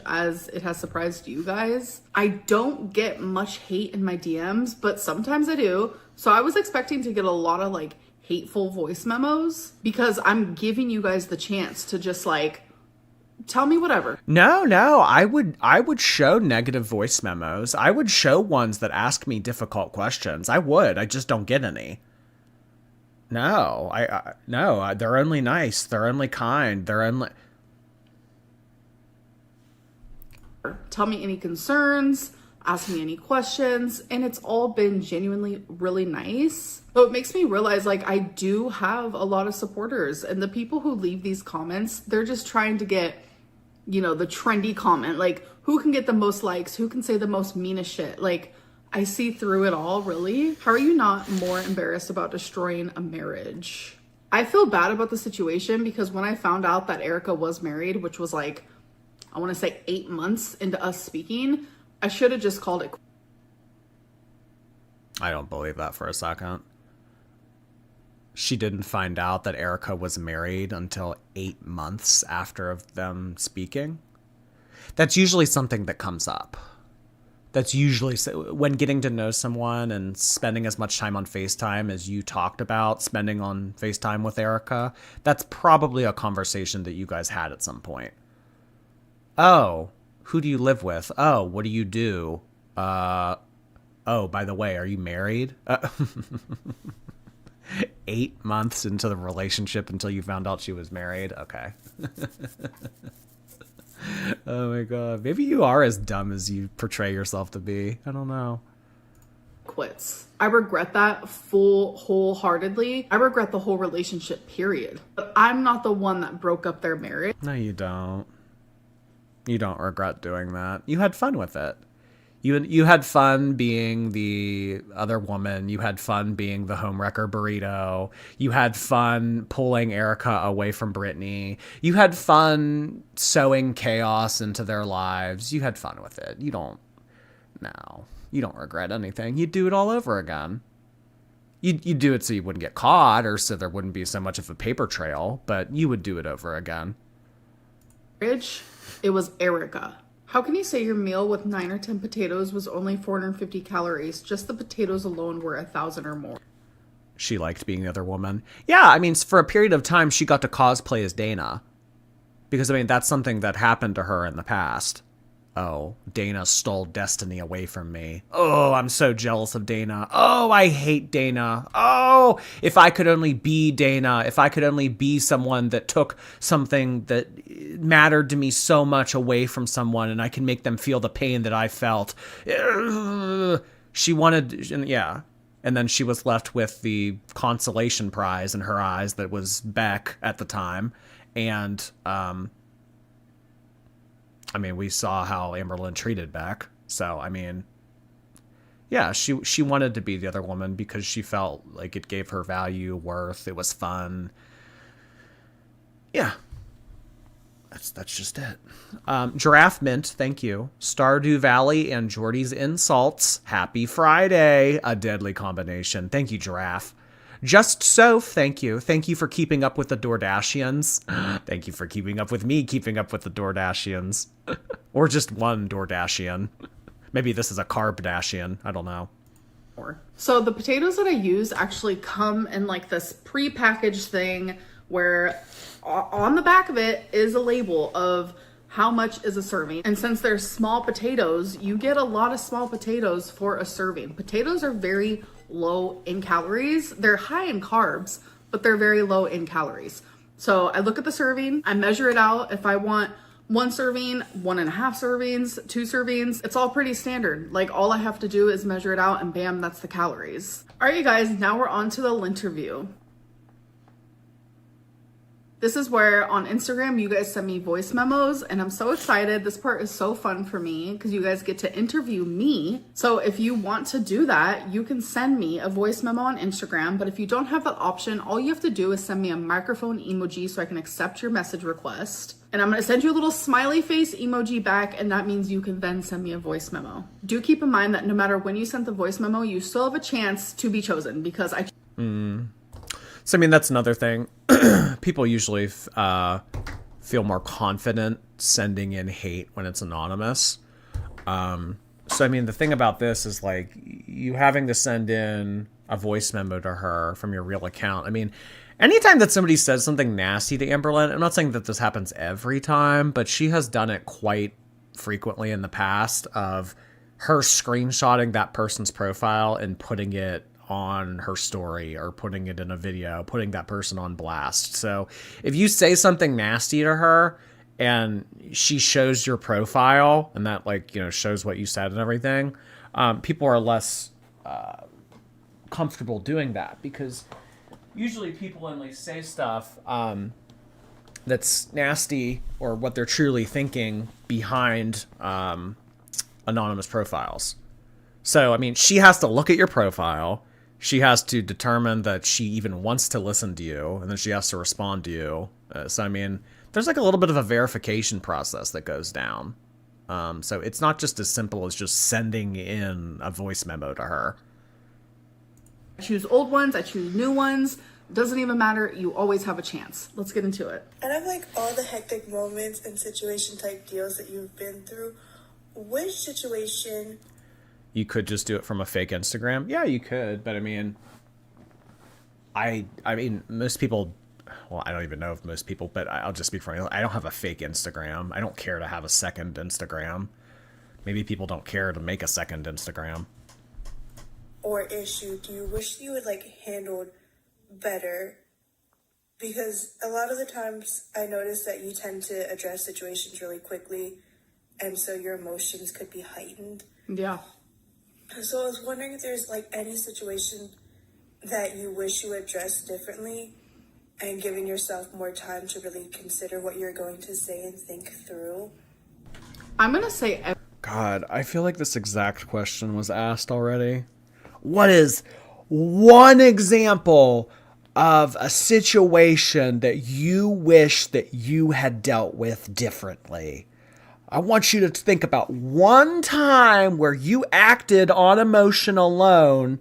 As it has surprised you guys, I don't get much hate in my DMs, but sometimes I do. So I was expecting to get a lot of like hateful voice memos because I'm giving you guys the chance to just like tell me whatever. No, I would show negative voice memos. I would show ones that ask me difficult questions. I would. I just don't get any. No, no, they're only nice. They're only kind. They're only... Tell me any concerns, ask me any questions, and it's all been genuinely really nice. But it makes me realize like I do have a lot of supporters, and the people who leave these comments, they're just trying to get, you know, the trendy comment, like who can get the most likes, who can say the most meanest shit. Like I see through it all, really. How are you not more embarrassed about destroying a marriage? I feel bad about the situation because when I found out that Erica was married, which was like I want to say 8 months into us speaking. I should have just called it. I don't believe that for a second. She didn't find out that Erica was married until 8 months after of them speaking. That's usually something that comes up. That's usually when getting to know someone and spending as much time on FaceTime as you talked about spending on FaceTime with Erica. That's probably a conversation that you guys had at some point. Oh, who do you live with? Oh, what do you do? Oh, by the way, are you married? 8 months into the relationship until you found out she was married? Okay. Oh my god. Maybe you are as dumb as you portray yourself to be. I don't know. Quits. I regret that wholeheartedly. I regret the whole relationship, period. But I'm not the one that broke up their marriage. No, you don't. You don't regret doing that. You had fun with it. You had fun being the other woman. You had fun being the homewrecker burrito. You had fun pulling Erica away from Brittany. You had fun sowing chaos into their lives. You had fun with it. You don't regret anything. You'd do it all over again. You'd do it so you wouldn't get caught or so there wouldn't be so much of a paper trail, but you would do it over again. It was Erica. How can you say your meal with 9 or 10 potatoes was only 450 calories? Just the potatoes alone were 1,000 or more. She liked being the other woman. Yeah, I mean, for a period of time, she got to cosplay as Dana. Because, I mean, that's something that happened to her in the past. Oh, Dana stole Destiny away from me. Oh, I'm so jealous of Dana. Oh, I hate Dana. Oh, if I could only be Dana. If I could only be someone that took something that mattered to me so much away from someone and I can make them feel the pain that I felt. She wanted, yeah. And then she was left with the consolation prize in her eyes that was Beck at the time. And, I mean, we saw how Amberlynn treated Beck. So, I mean, yeah, she wanted to be the other woman because she felt like it gave her value, worth, it was fun. Yeah. That's just it. Giraffe Mint, thank you. Stardew Valley and Jordy's Insults. Happy Friday. A deadly combination. Thank you, Giraffe. Just So, thank you. Thank you for keeping up with the Doordashians. Thank you for keeping up with me, keeping up with the Doordashians. Or just one Doordashian. Maybe this is a Carbdashian. I don't know. So the potatoes that I use actually come in like this pre-packaged thing where on the back of it is a label of how much is a serving. And since they're small potatoes, you get a lot of small potatoes for a serving. Potatoes are very low in calories. They're high in carbs, but they're very low in calories. So I look at the serving, I measure it out. If I want 1 serving, 1.5 servings, 2 servings, it's all pretty standard. Like all I have to do is measure it out and bam, that's the calories. All right, you guys, now we're on to the interview. This is where on Instagram, you guys send me voice memos and I'm so excited. This part is so fun for me because you guys get to interview me. So if you want to do that, you can send me a voice memo on Instagram. But if you don't have that option, all you have to do is send me a microphone emoji so I can accept your message request. And I'm going to send you a little smiley face emoji back, and that means you can then send me a voice memo. Do keep in mind that no matter when you sent the voice memo, you still have a chance to be chosen because I... So, I mean, that's another thing. People usually feel more confident sending in hate when it's anonymous. So, I mean, the thing about this is, like, you having to send in a voice memo to her from your real account. I mean, anytime that somebody says something nasty to Amberlynn, I'm not saying that this happens every time, but she has done it quite frequently in the past of her screenshotting that person's profile and putting it on her story or putting it in a video, putting that person on blast. So if you say something nasty to her and she shows your profile and that, like, you know, shows what you said and everything, people are less comfortable doing that because usually people only say stuff that's nasty or what they're truly thinking behind anonymous profiles. So, I mean, she has to look at your profile. She has to determine that she even wants to listen to you, and then she has to respond to you. So, I mean, there's like a little bit of a verification process that goes down. So it's not just as simple as just sending in a voice memo to her. I choose old ones, I choose new ones. Doesn't even matter. You always have a chance. Let's get into it. Out of like all the hectic moments and situation type deals that you've been through, which situation? You could just do it from a fake Instagram. Yeah, you could. But I mean, I mean, most people, well, I don't even know if most people, but I'll just speak for me. I don't have a fake Instagram. I don't care to have a second Instagram. Maybe people don't care to make a second Instagram. Or issue do you wish you would like handled better? Because a lot of the times I notice that you tend to address situations really quickly, and so your emotions could be heightened. Yeah. So I was wondering if there's like any situation that you wish you addressed differently, and giving yourself more time to really consider what you're going to say and think through. I'm going to say... God, I feel like this exact question was asked already. What is one example of a situation that you wish that you had dealt with differently? I want you to think about one time where you acted on emotion alone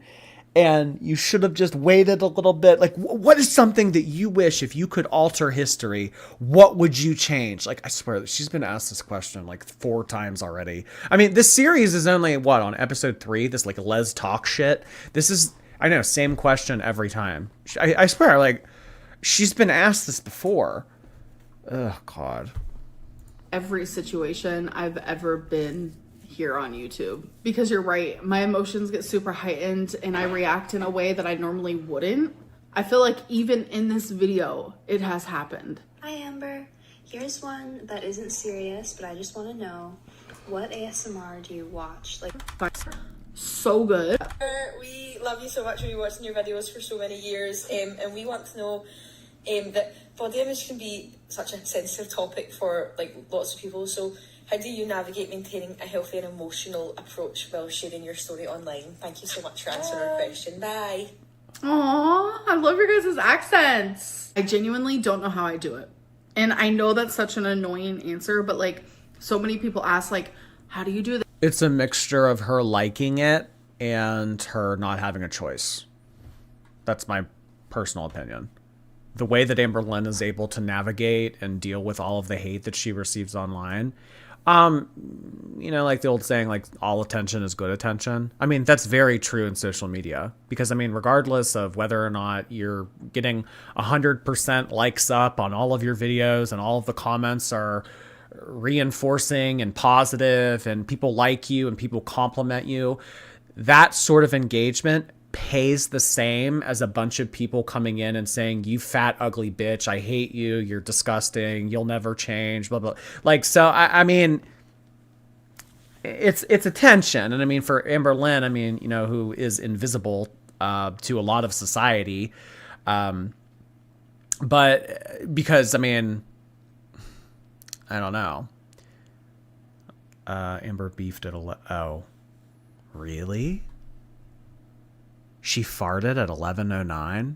and you should have just waited a little bit. Like, what is something that you wish, if you could alter history, what would you change? Like, I swear that she's been asked this question like 4 times already. I mean, this series is only, what, on episode 3? This, like, Les talk shit. This is, I know, same question every time. I swear, like, she's been asked this before. Oh, God. Every situation I've ever been here on YouTube, because you're right, my emotions get super heightened and I react in a way that I normally wouldn't. I feel like even in this video it has happened. Hi Amber, here's one that isn't serious, but I just want to know, what ASMR do you watch? Like, so good. We love you so much. We've been watching your videos for so many years, and we want to know that body image can be such a sensitive topic for like lots of people. So how do you navigate maintaining a healthy and emotional approach while sharing your story online? Thank you so much for answering our question. Bye. Aww, I love your guys' accents. I genuinely don't know how I do it. And I know that's such an annoying answer, but like so many people ask, like, how do you do that? It's a mixture of her liking it and her not having a choice. That's my personal opinion. The way that Amberlynn is able to navigate and deal with all of the hate that she receives online, you know, like the old saying, like, all attention is good attention. I mean, that's very true in social media, because I mean, regardless of whether or not you're getting 100% likes up on all of your videos and all of the comments are reinforcing and positive and people like you and people compliment you, that sort of engagement pays the same as a bunch of people coming in and saying, you fat ugly bitch, I hate you, you're disgusting, you'll never change, blah blah. Like, so I mean, it's attention. And I mean, for Amberlynn, I mean, you know, who is invisible to a lot of society, but because I mean, I don't know, Amber beefed at oh really? She farted at 11:09?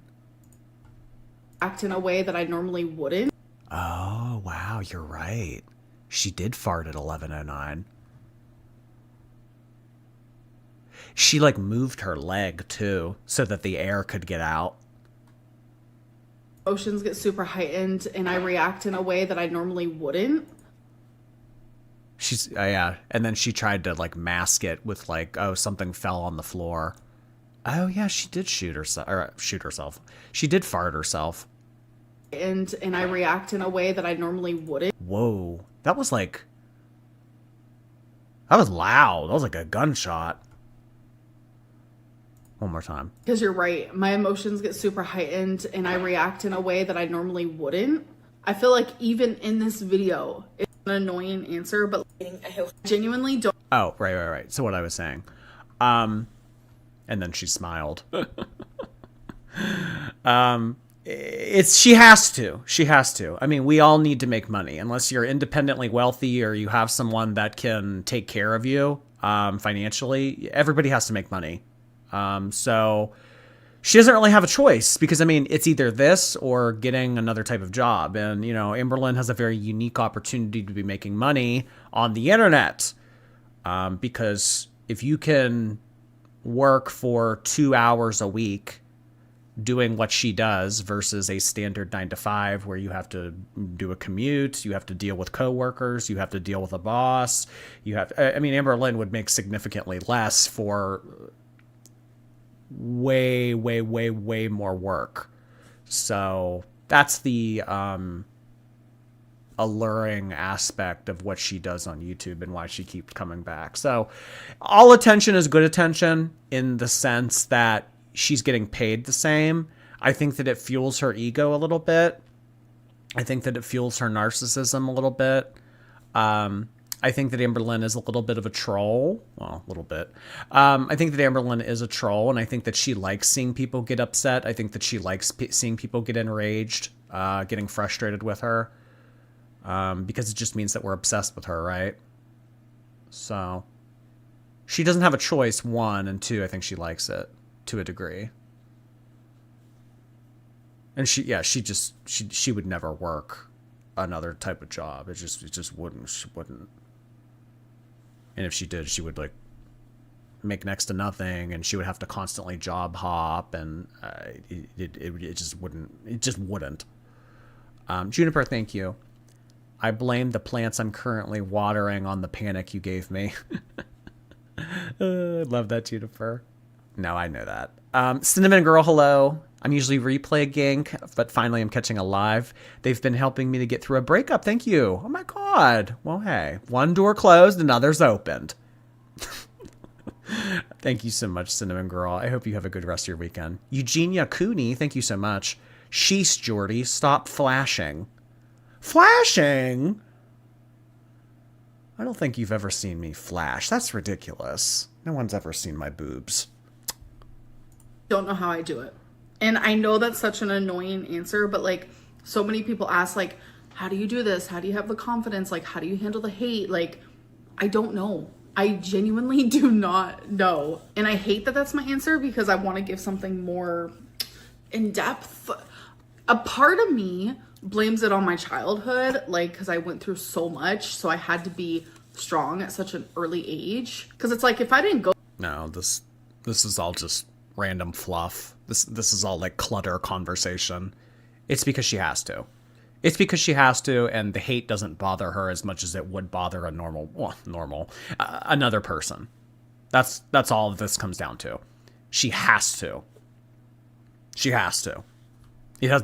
Act in a way that I normally wouldn't. Oh, wow, you're right. She did fart at 11:09. She, like, moved her leg, too, so that the air could get out. Emotions get super heightened and I react in a way that I normally wouldn't. She's, yeah, and then she tried to, like, mask it with, like, oh, something fell on the floor. Oh, yeah, she did shoot herself. She did fart herself. And I react in a way that I normally wouldn't. Whoa. That was like... That was loud. That was like a gunshot. One more time. Because you're right. My emotions get super heightened and I react in a way that I normally wouldn't. I feel like even in this video, it's an annoying answer, but I genuinely don't. Oh, right. So what I was saying. And then she smiled. She has to. I mean, we all need to make money. Unless you're independently wealthy or you have someone that can take care of you financially, everybody has to make money. So she doesn't really have a choice because, I mean, it's either this or getting another type of job. And, you know, Amberlynn has a very unique opportunity to be making money on the internet. Because if you can work for 2 hours a week doing what she does versus a standard 9 to 5 where you have to do a commute, you have to deal with coworkers, you have to deal with a boss, Amberlynn would make significantly less for way more work. So that's the alluring aspect of what she does on YouTube and why she keeps coming back. So all attention is good attention in the sense that she's getting paid the same. I think that it fuels her ego a little bit. I think that it fuels her narcissism a little bit. I think that Amberlynn is a little bit of a troll. Well, a little bit. I think that Amberlynn is a troll, and I think that she likes seeing people get upset. I think that she likes seeing people get enraged, getting frustrated with her, because it just means that we're obsessed with her, right? So she doesn't have a choice, one, and two, I think she likes it to a degree. And she would never work another type of job. It just wouldn't. She wouldn't. And if she did, she would like make next to nothing, and she would have to constantly job hop, and it just wouldn't. It just wouldn't. Juniper, thank you. I blame the plants I'm currently watering on the panic you gave me. I love that, Juniper. No, I know that. Cinnamon Girl, hello. I'm usually replay gank, but finally I'm catching a live. They've been helping me to get through a breakup. Thank you. Oh my God. Well, hey, one door closed, another's opened. Thank you so much, Cinnamon Girl. I hope you have a good rest of your weekend. Eugenia Cooney, thank you so much. Sheesh, Jordy, stop flashing. Flashing? I don't think you've ever seen me flash. That's ridiculous. No one's ever seen my boobs. Don't know how I do it. And I know that's such an annoying answer, but like so many people ask like, how do you do this? How do you have the confidence? Like, how do you handle the hate? Like, I don't know. I genuinely do not know. And I hate that that's my answer because I want to give something more in depth. A part of me blames it on my childhood, like, because I went through so much. So I had to be strong at such an early age. Because it's like, if I didn't go. No, this is all just random fluff. This is all like clutter conversation. It's because she has to. It's because she has to, and the hate doesn't bother her as much as it would bother a another person. That's all this comes down to. She has to. She has to. It has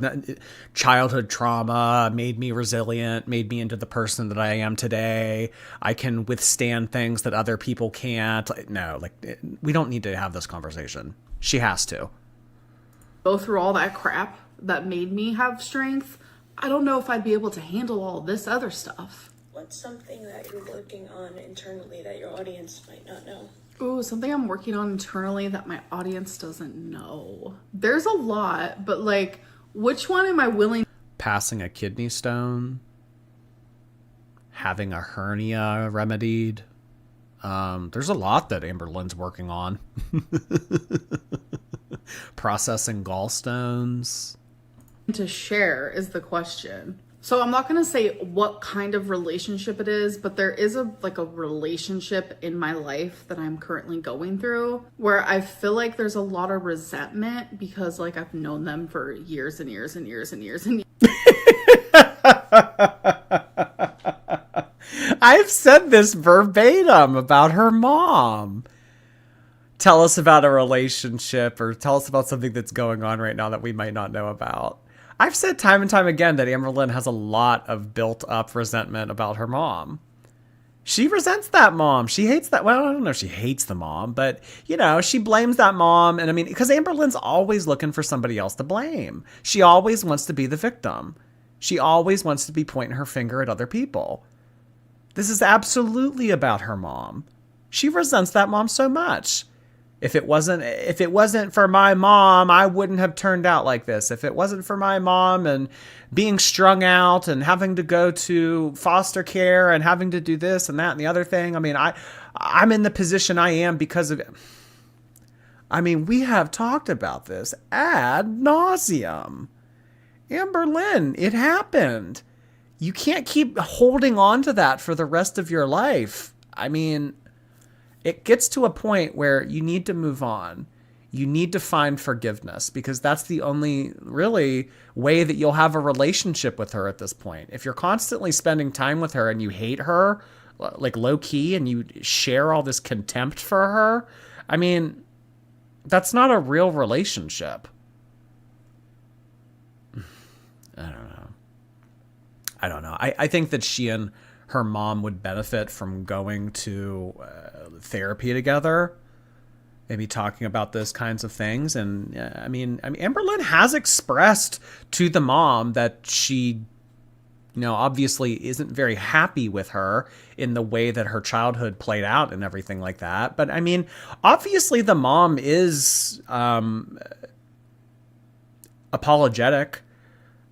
childhood trauma made me resilient, made me into the person that I am today. I can withstand things that other people can't. No, like, we don't need to have this conversation. She has to. Go through all that crap that made me have strength. I don't know if I'd be able to handle all this other stuff. What's something that you're working on internally that your audience might not know? Ooh, something I'm working on internally that my audience doesn't know. There's a lot, but like, which one am I willing? Passing a kidney stone, having a hernia remedied. There's a lot that Amberlynn's working on. Processing gallstones. To share is the question. So I'm not going to say what kind of relationship it is, but there is a relationship in my life that I'm currently going through where I feel like there's a lot of resentment because like I've known them for years and years and years and years and years. I've said this verbatim about her mom. Tell us about a relationship or tell us about something that's going on right now that we might not know about. I've said time and time again that Amberlynn has a lot of built up resentment about her mom. She resents that mom. She hates that. Well, I don't know if she hates the mom, but, you know, she blames that mom. And I mean, because Amberlynn's always looking for somebody else to blame. She always wants to be the victim. She always wants to be pointing her finger at other people. This is absolutely about her mom. She resents that mom so much. If it wasn't for my mom, I wouldn't have turned out like this. If it wasn't for my mom and being strung out and having to go to foster care and having to do this and that and the other thing. I mean, I'm in the position I am because of it. I mean, we have talked about this ad nauseum. Amberlynn, it happened. You can't keep holding on to that for the rest of your life. I mean, it gets to a point where you need to move on. You need to find forgiveness, because that's the only really way that you'll have a relationship with her at this point. If you're constantly spending time with her and you hate her, like low key, and you share all this contempt for her, I mean, that's not a real relationship. I don't know. I think that she and her mom would benefit from going to therapy together, maybe talking about those kinds of things. And I mean, Amberlynn has expressed to the mom that she, obviously isn't very happy with her in the way that her childhood played out and everything like that. But I mean, obviously the mom is apologetic.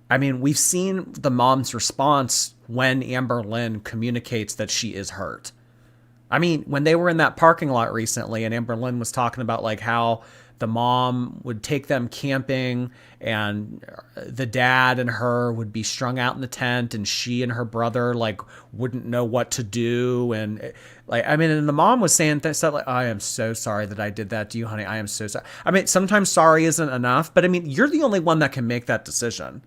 I mean, we've seen the mom's response when Amberlynn communicates that she is hurt. I mean, when they were in that parking lot recently and Amberlynn was talking about like how the mom would take them camping and the dad and her would be strung out in the tent and she and her brother like wouldn't know what to do. And like, I mean, and the mom was saying stuff like, I am so sorry that I did that to you, honey. I am so sorry. I mean, sometimes sorry isn't enough, but I mean, you're the only one that can make that decision.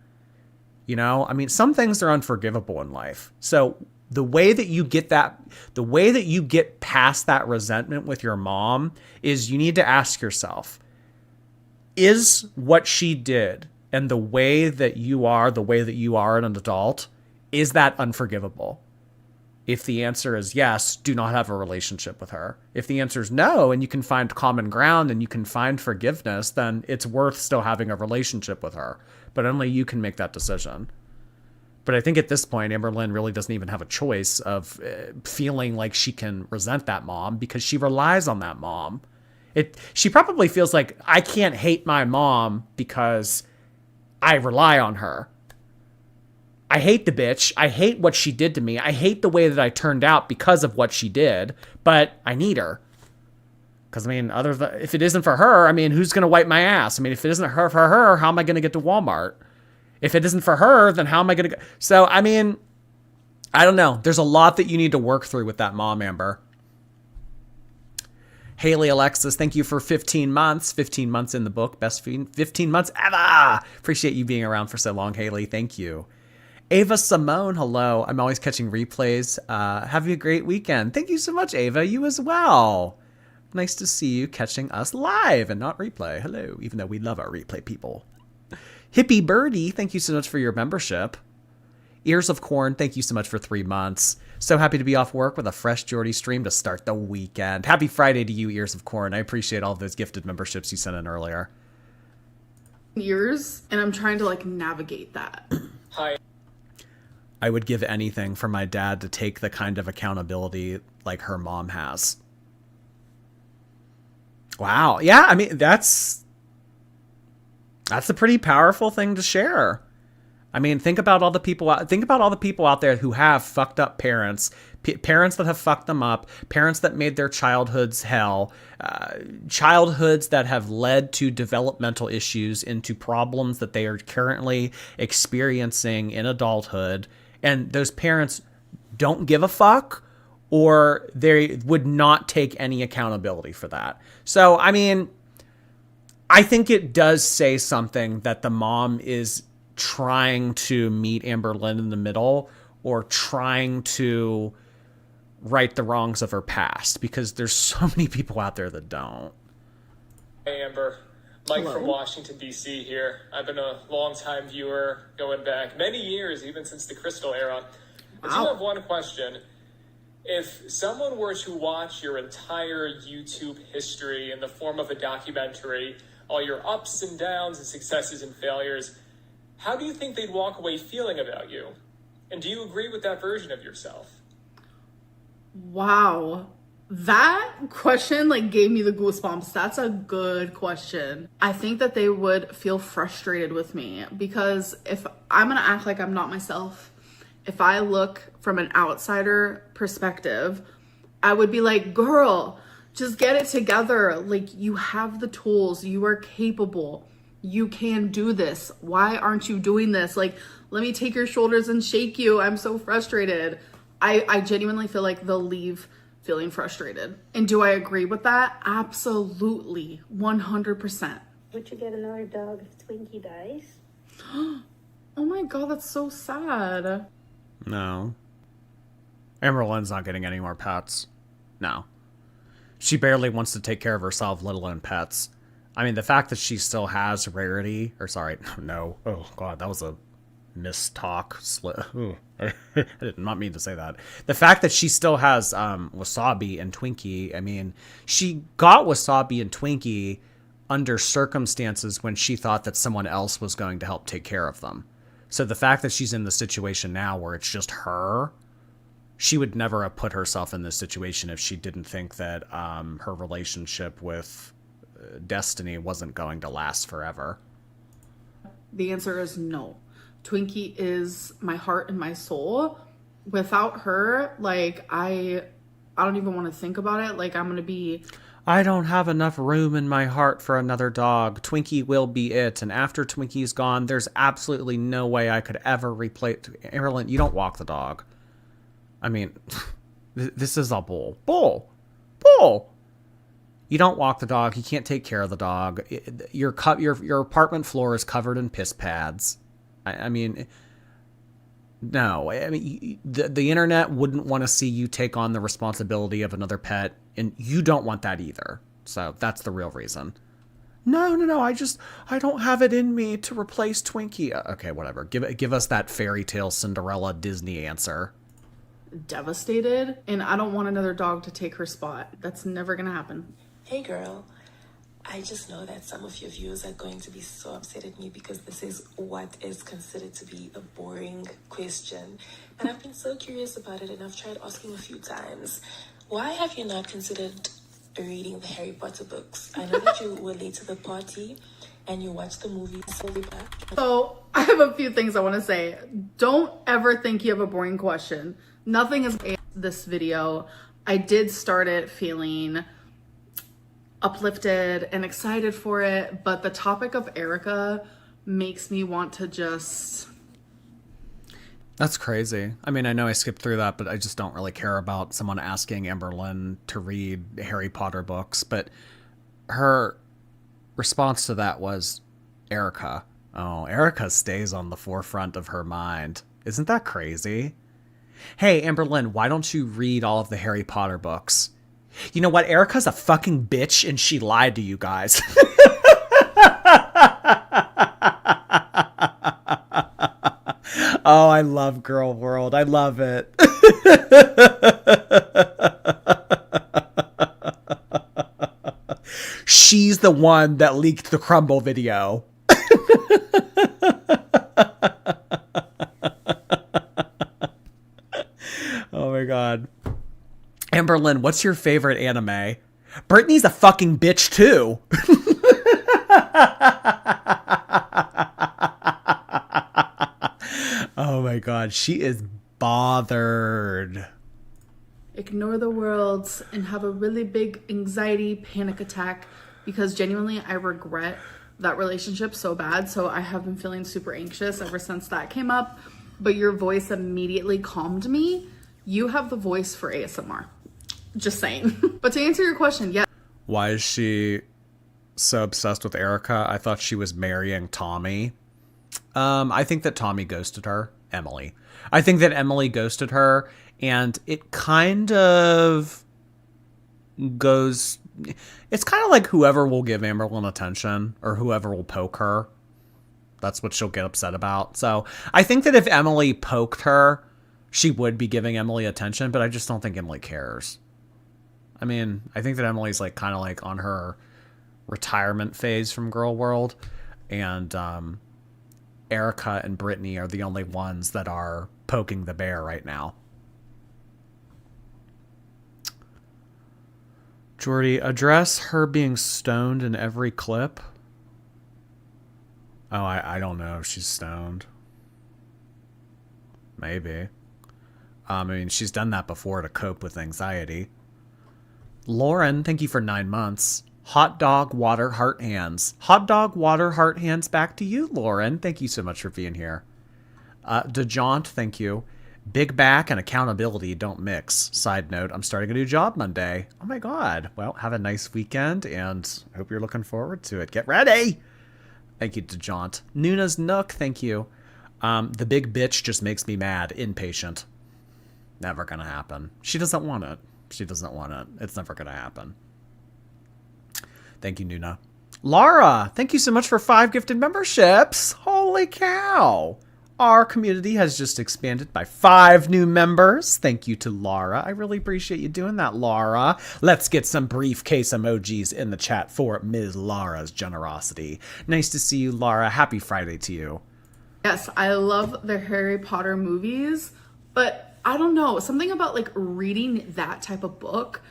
I mean, some things are unforgivable in life. So the way that you get past that resentment with your mom is you need to ask yourself, is what she did and the way that you are an adult, is that unforgivable? If the answer is yes, do not have a relationship with her. If the answer is no, and you can find common ground and you can find forgiveness, then it's worth still having a relationship with her. But only you can make that decision. But I think at this point, Amberlynn really doesn't even have a choice of feeling like she can resent that mom, because she relies on that mom. She probably feels like, I can't hate my mom because I rely on her. I hate the bitch. I hate what she did to me. I hate the way that I turned out because of what she did, but I need her. Because, I mean, if it isn't for her, I mean, who's going to wipe my ass? I mean, if it isn't for her, how am I going to get to Walmart? If it isn't for her, then how am I going to go? So, I mean, I don't know. There's a lot that you need to work through with that mom, Amber. Haley Alexis, thank you for 15 months. 15 months in the book. Best 15 months ever. Appreciate you being around for so long, Haley. Thank you. Ava Simone, hello. I'm always catching replays. Have a great weekend. Thank you so much, Ava. You as well. Nice to see you catching us live and not replay. Hello, even though we love our replay people. Hippie Birdie, thank you so much for your membership. Ears of Corn, thank you so much for 3 months. So happy to be off work with a fresh Geordie stream to start the weekend. Happy Friday to you, Ears of Corn. I appreciate all of those gifted memberships you sent in earlier. Years, and I'm trying to like navigate that. Hi. I would give anything for my dad to take the kind of accountability like her mom has. Wow. Yeah, I mean, that's a pretty powerful thing to share. I mean, think about all the people out there who have fucked up parents, parents that have fucked them up, parents that made their childhoods hell, childhoods that have led to developmental issues into problems that they are currently experiencing in adulthood. And those parents don't give a fuck, or they would not take any accountability for that. So, I mean, I think it does say something that the mom is trying to meet Amberlynn in the middle, or trying to right the wrongs of her past, because there's so many people out there that don't. Hey, Amber. Mike Hello. from Washington, D.C. here. I've been a long-time viewer going back many years, even since the Crystal era. I do have one question. If someone were to watch your entire YouTube history in the form of a documentary, all your ups and downs and successes and failures, how do you think they'd walk away feeling about you? And do you agree with that version of yourself? Wow. That question like gave me the goosebumps. That's a good question. I think that they would feel frustrated with me, because if I'm gonna act like I'm not myself, if I look from an outsider perspective, I would be like, girl, Just get it together. Like, you have the tools. You are capable. You can do this. Why aren't you doing this? Like, let me take your shoulders and shake you. I'm so frustrated. I genuinely feel like they'll leave feeling frustrated. And do I agree with that? Absolutely. 100%. Would you get another dog if Twinkie dies? Oh my God, that's so sad. No. Amberlynn's not getting any more pets. No. She barely wants to take care of herself, let alone pets. I mean, the fact that she still has Rarity, or sorry, no. Oh God, that was a mistalk. I did not mean to say that. The fact that she still has Wasabi and Twinkie, I mean, she got Wasabi and Twinkie under circumstances when she thought that someone else was going to help take care of them. So the fact that she's in the situation now where it's just her, she would never have put herself in this situation if she didn't think that her relationship with Destiny wasn't going to last forever. The answer is no. Twinkie is my heart and my soul. Without her, like, I don't even want to think about it. Like, I'm going to be... I don't have enough room in my heart for another dog. Twinkie will be it. And after Twinkie's gone, there's absolutely no way I could ever replace... Amberlynn, you don't walk the dog. I mean, this is a bull. Bull! You don't walk the dog. You can't take care of the dog. Your apartment floor is covered in piss pads. I mean, no. I mean, the internet wouldn't want to see you take on the responsibility of another pet, and you don't want that either. So that's the real reason. No. I don't have it in me to replace Twinkie. Okay, whatever. Give us that fairy tale Cinderella Disney answer. Devastated, and I don't want another dog to take her spot. That's never gonna happen. Hey girl, I just know that some of your viewers are going to be so upset at me because this is what is considered to be a boring question. And I've been so curious about it, and I've tried asking a few times. Why have you not considered reading the Harry Potter books? I know that you were late to the party and you watched the movie. So I have a few things I want to say. Don't ever think you have a boring question. Nothing is this video. I did start it feeling uplifted and excited for it, but the topic of Erica makes me want to just... That's crazy. I mean, I know I skipped through that, but I just don't really care about someone asking Amberlynn to read Harry Potter books. But her response to that was Erica. Oh, Erica stays on the forefront of her mind. Isn't that crazy? Hey, Amberlynn, why don't you read all of the Harry Potter books? You know what? Erica's a fucking bitch, and she lied to you guys. Oh, I love Girl World. I love it. She's the one that leaked the Crumble video. Oh my god. Amberlynn, what's your favorite anime? Brittany's a fucking bitch too. Oh my god, she is bothered. Ignore the world and have a really big anxiety panic attack because genuinely I regret that relationship so bad. So I have been feeling super anxious ever since that came up, but your voice immediately calmed me. You have the voice for ASMR. Just saying. But to answer your question, yeah. Why is she so obsessed with Erica? I thought she was marrying Tommy. I think that Tommy ghosted her. Emily. I think that Emily ghosted her, and it kind of goes... It's kind of like whoever will give Amberlynn attention, or whoever will poke her. That's what she'll get upset about. So I think that if Emily poked her, she would be giving Emily attention, but I just don't think Emily cares. I mean, I think that Emily's like kind of like on her retirement phase from Girl World, and Erica and Brittany are the only ones that are poking the bear right now. Jordy, address her being stoned in every clip. Oh, I don't know if she's stoned. Maybe. I mean, she's done that before to cope with anxiety. Lauren, thank you for 9 months. Hot dog, water, heart, hands. Hot dog, water, heart, hands. Back to you, Lauren. Thank you so much for being here. DeJaunt, thank you. Big back and accountability don't mix. Side note, I'm starting a new job Monday. Oh my God. Well, have a nice weekend and hope you're looking forward to it. Get ready. Thank you, DeJaunt. Nuna's Nook, thank you. The big bitch just makes me mad. Impatient. Never gonna happen. She doesn't want it. She doesn't want it. It's never gonna happen. Thank you, Nuna. Laura, thank you so much for 5 gifted memberships. Holy cow. Our community has just expanded by 5 new members. Thank you to Laura. I really appreciate you doing that, Laura. Let's get some briefcase emojis in the chat for Ms. Laura's generosity. Nice to see you, Laura. Happy Friday to you. Yes, I love the Harry Potter movies, but I don't know. Something about like reading that type of book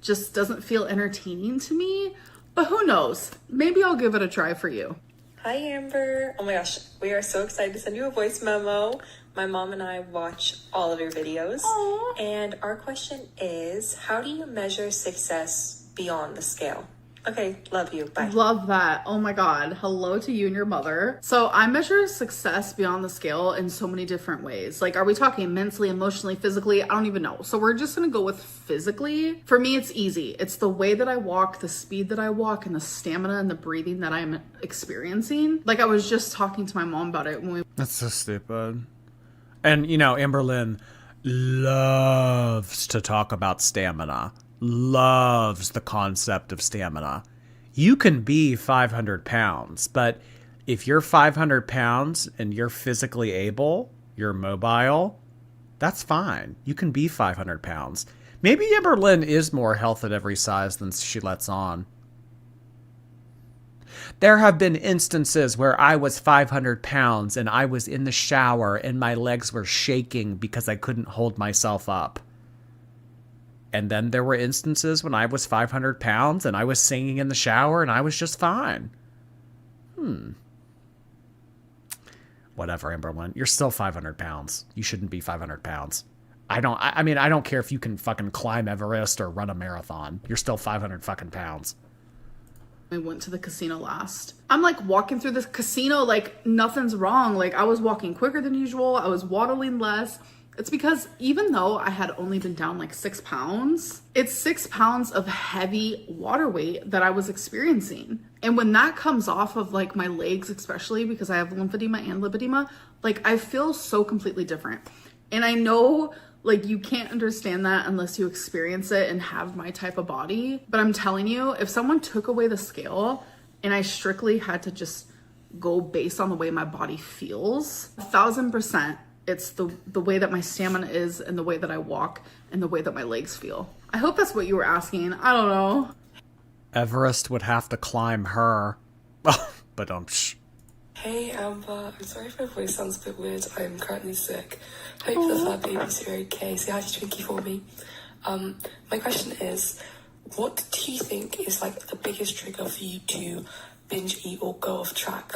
just doesn't feel entertaining to me. But who knows? Maybe I'll give it a try for you. Hi, Amber. Oh my gosh, we are so excited to send you a voice memo. My mom and I watch all of your videos. Aww. And our question is, how do you measure success beyond the scale? Okay, love you. Bye. Love that. Oh my God. Hello to you and your mother. So I measure success beyond the scale in so many different ways. Like, are we talking mentally, emotionally, physically? I don't even know. So we're just going to go with physically. For me, it's easy. It's the way that I walk, the speed that I walk, and the stamina and the breathing that I'm experiencing. Like, I was just talking to my mom about it when we... That's so stupid. And, you know, Amberlynn loves to talk about stamina. Loves the concept of stamina. You can be 500 pounds, but if you're 500 pounds and you're physically able, you're mobile, that's fine. You can be 500 pounds. Maybe Amberlynn is more health at every size than she lets on. There have been instances where I was 500 pounds and I was in the shower and my legs were shaking because I couldn't hold myself up. And then there were instances when I was 500 pounds and I was singing in the shower and I was just fine. Whatever, Amberlynn. You're still 500 pounds. You shouldn't be 500 pounds. I don't care if you can fucking climb Everest or run a marathon. You're still 500 fucking pounds. We went to the casino last. I'm like walking through this casino like nothing's wrong. Like I was walking quicker than usual. I was waddling less. It's because even though I had only been down like 6 pounds, it's 6 pounds of heavy water weight that I was experiencing. And when that comes off of like my legs, especially because I have lymphedema and lipedema, like I feel so completely different. And I know like you can't understand that unless you experience it and have my type of body. But I'm telling you, if someone took away the scale and I strictly had to just go based on the way my body feels, 1000%. It's the way that my stamina is and the way that I walk and the way that my legs feel. I hope that's what you were asking. I don't know. Everest would have to climb her. But Hey Amber, I'm sorry if my voice sounds a bit weird. I'm currently sick. Hope the fur babies are okay. Say hi to Twinkie for me. My question is, what do you think is like the biggest trigger for you to binge eat or go off track?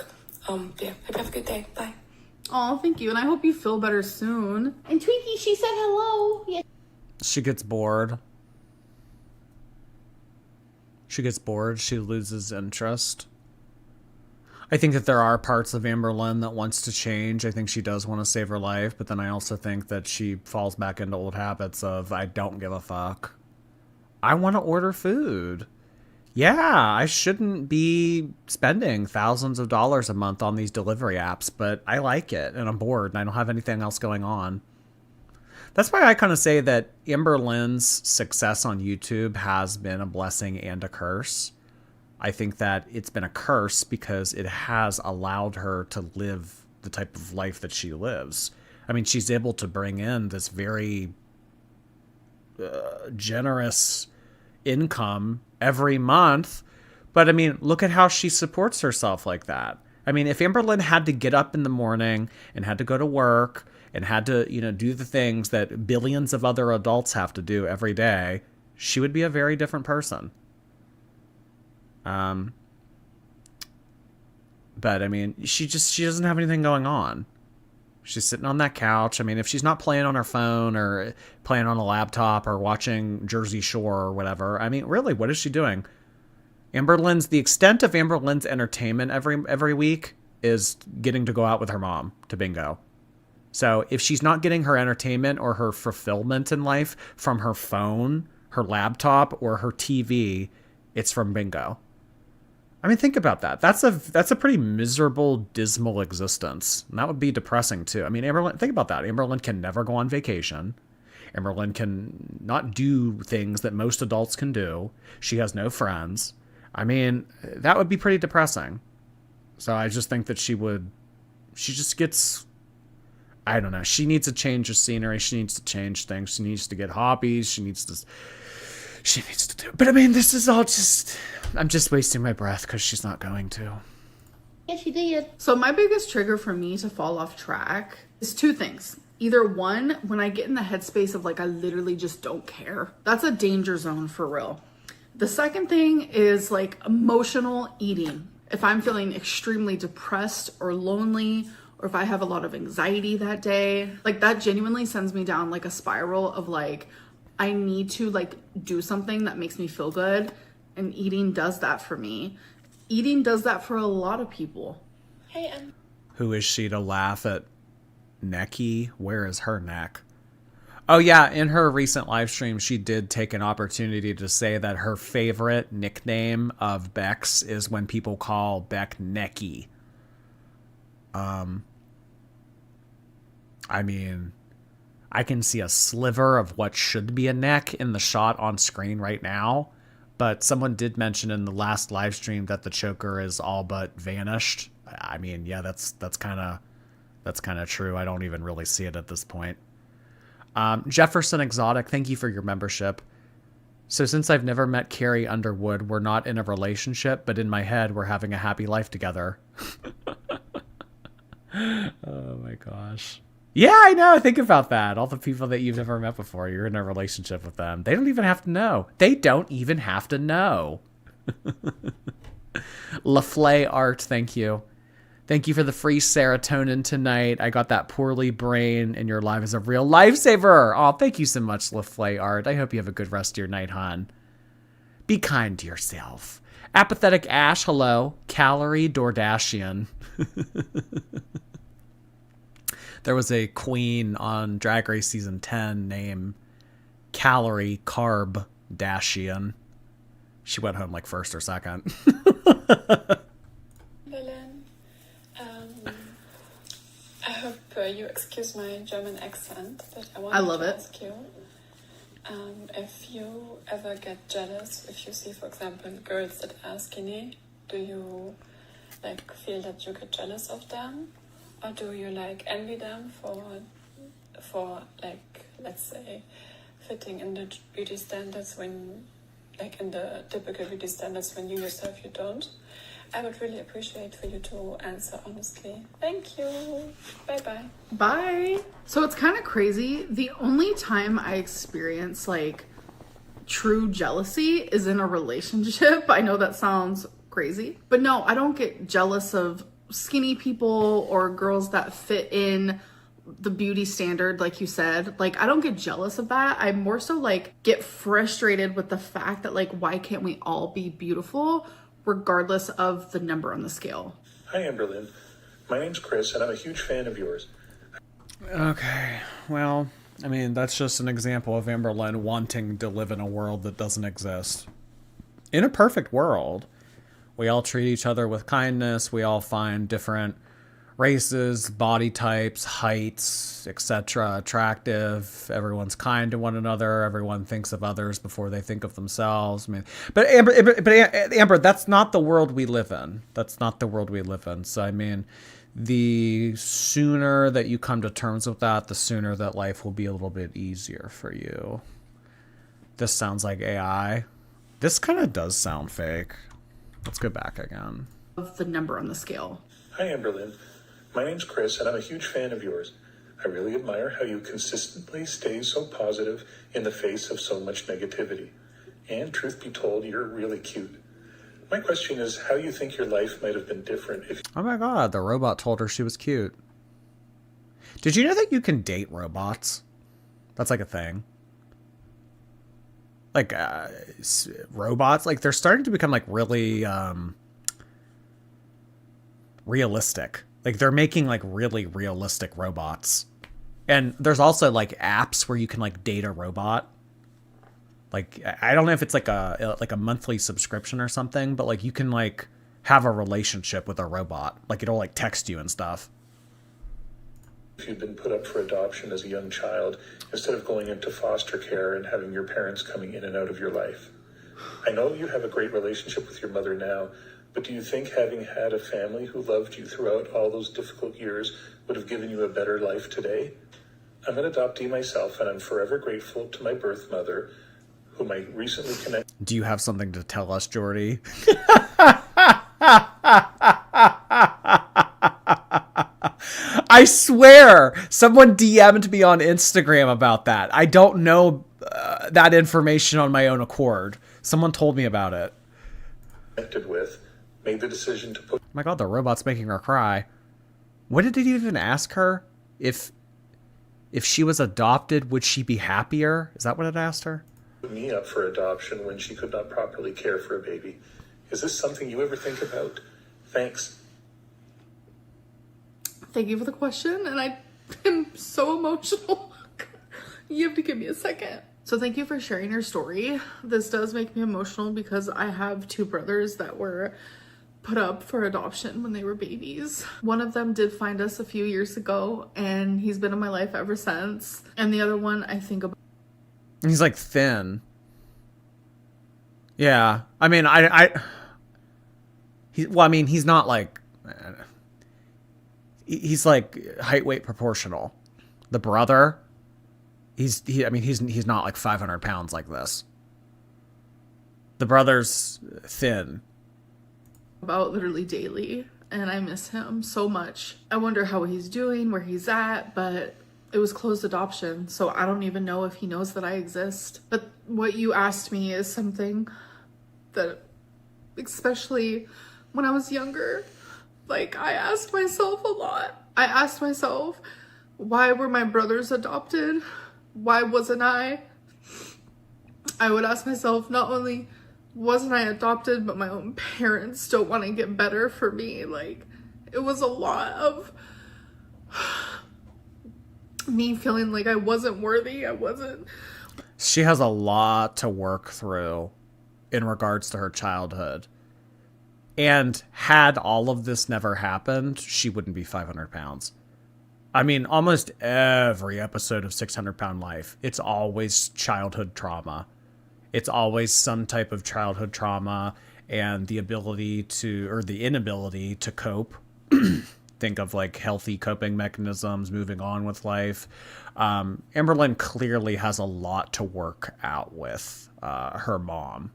Yeah, hope you have a good day. Bye. Oh, thank you. And I hope you feel better soon. And Twinkie, she said hello. Yeah. she gets bored. She gets bored. She loses interest. I think that there are parts of Amberlynn that wants to change. I think she does want to save her life, but then I also think that she falls back into old habits of, I don't give a fuck. I want to order food. Yeah, I shouldn't be spending thousands of dollars a month on these delivery apps, but I like it, and I'm bored, and I don't have anything else going on. That's why I kind of say that Amberlynn's success on YouTube has been a blessing and a curse. I think that it's been a curse because it has allowed her to live the type of life that she lives. I mean, she's able to bring in this very generous income every month. But I mean, look at how she supports herself like that. I mean, if Amberlynn had to get up in the morning and had to go to work and had to, you know, do the things that billions of other adults have to do every day, she would be a very different person. But I mean, she doesn't have anything going on. She's sitting on that couch. I mean, if she's not playing on her phone or playing on a laptop or watching Jersey Shore or whatever, I mean, really, what is she doing? The extent of Amberlynn's entertainment every week is getting to go out with her mom to bingo. So if she's not getting her entertainment or her fulfillment in life from her phone, her laptop, or her TV, it's from bingo. I mean, think about that. That's a pretty miserable, dismal existence. And that would be depressing too. I mean, think about that. Amberlynn can never go on vacation. Amberlynn can not do things that most adults can do. She has no friends. I mean, that would be pretty depressing. So I just think that she just gets, I don't know. She needs a change of scenery. She needs to change things. She needs to get hobbies. She needs to do it. But I mean, this is all just, I'm just wasting my breath because she's not going to. Yeah, she did. So my biggest trigger for me to fall off track is two things. Either one, when I get in the headspace of like, I literally just don't care. That's a danger zone for real. The second thing is like emotional eating. If I'm feeling extremely depressed or lonely, or if I have a lot of anxiety that day, like that genuinely sends me down like a spiral of like, I need to like do something that makes me feel good. And eating does that for me. Eating does that for a lot of people. Hey, Who is she to laugh at Necky? Where is her neck? Oh yeah, in her recent live stream, she did take an opportunity to say that her favorite nickname of Bex is when people call Beck Necky. I mean, I can see a sliver of what should be a neck in the shot on screen right now, but someone did mention in the last live stream that the choker is all but vanished. I mean, yeah, that's kind of true. I don't even really see it at this point. Jefferson Exotic, thank you for your membership. So since I've never met Carrie Underwood, we're not in a relationship, but in my head, we're having a happy life together. Oh my gosh. Yeah, I know. Think about that. All the people that you've never met before, you're in a relationship with them. They don't even have to know. They don't even have to know. LaFlay Art, thank you. Thank you for the free serotonin tonight. I got that poorly brain, and your live is a real lifesaver. Oh, thank you so much, LaFlay Art. I hope you have a good rest of your night, hon. Be kind to yourself. Apathetic Ash, hello. Calorie Dordashian. There was a queen on Drag Race Season 10 named Calorie Carb Dashian. She went home like first or second. Amberlynn, I hope you excuse my German accent, but I love to it. ask you if you ever get jealous if you see, for example, girls that are skinny. Do you like feel that you get jealous of them, or do you like envy them for like, let's say, fitting in the beauty standards when, like in the typical beauty standards when you yourself you don't? I would really appreciate for you to answer honestly. Thank you. Bye-bye. Bye. So it's kind of crazy. The only time I experience like true jealousy is in a relationship. I know that sounds crazy, but no, I don't get jealous of skinny people or girls that fit in the beauty standard, like you said. Like, I don't get jealous of that. I more so like get frustrated with the fact that like, why can't we all be beautiful regardless of the number on the scale? Hi, Amberlynn. My name's Chris, and I'm a huge fan of yours. Okay, well, I mean, that's just an example of Amberlynn wanting to live in a world that doesn't exist. In a perfect world, we all treat each other with kindness. We all find different races, body types, heights, etc. attractive. Everyone's kind to one another. Everyone thinks of others before they think of themselves. I mean, but Amber, that's not the world we live in. That's not the world we live in. So I mean, the sooner that you come to terms with that, the sooner that life will be a little bit easier for you. This sounds like AI. This kind of does sound fake. Let's go back again. Of the number on the scale. Hi, Amberlynn. My name's Chris, and I'm a huge fan of yours. I really admire how you consistently stay so positive in the face of so much negativity. And truth be told, you're really cute. My question is how you think your life might have been different if... Oh my god, the robot told her she was cute. Did you know that you can date robots? That's like a thing. Like robots, like they're starting to become like really realistic. Like they're making like really realistic robots. And there's also like apps where you can like date a robot. Like I don't know if it's like a monthly subscription or something, but like you can like have a relationship with a robot. Like it'll like text you and stuff. If you'd been put up for adoption as a young child, instead of going into foster care and having your parents coming in and out of your life. I know you have a great relationship with your mother now, but do you think having had a family who loved you throughout all those difficult years would have given you a better life today? I'm an adoptee myself, and I'm forever grateful to my birth mother, whom I recently connected. Do you have something to tell us, Jordy? I swear, someone DM'd me on Instagram about that. I don't know that information on my own accord. Someone told me about it. With, made the decision to put. Oh my God, the robot's making her cry. What did it even ask her? If she was adopted, would she be happier? Is that what it asked her? Me up for adoption when she could not properly care for a baby. Is this something you ever think about? Thanks. Thank you for the question, and I am so emotional. You have to give me a second. So thank you for sharing your story. This does make me emotional because I have two brothers that were put up for adoption when they were babies. One of them did find us a few years ago, and he's been in my life ever since. And the other one, I think about. He's like thin. Yeah, I mean, he's not like. He's like height weight proportional. The brother, he's not like 500 pounds like this. The brother's thin. About literally daily, and I miss him so much. I wonder how he's doing, where he's at, but it was closed adoption, so I don't even know if he knows that I exist. But what you asked me is something that, especially when I was younger, like I asked myself a lot. I asked myself, why were my brothers adopted? Why wasn't I? I would ask myself, not only wasn't I adopted, but my own parents don't want to get better for me. Like, it was a lot of me feeling like I wasn't worthy. She has a lot to work through in regards to her childhood. And had all of this never happened, she wouldn't be 500 pounds. I mean, almost every episode of 600 Pound Life, it's always childhood trauma. It's always some type of childhood trauma and the ability to, or the inability to cope. Think of like healthy coping mechanisms, moving on with life. Amberlynn clearly has a lot to work out with her mom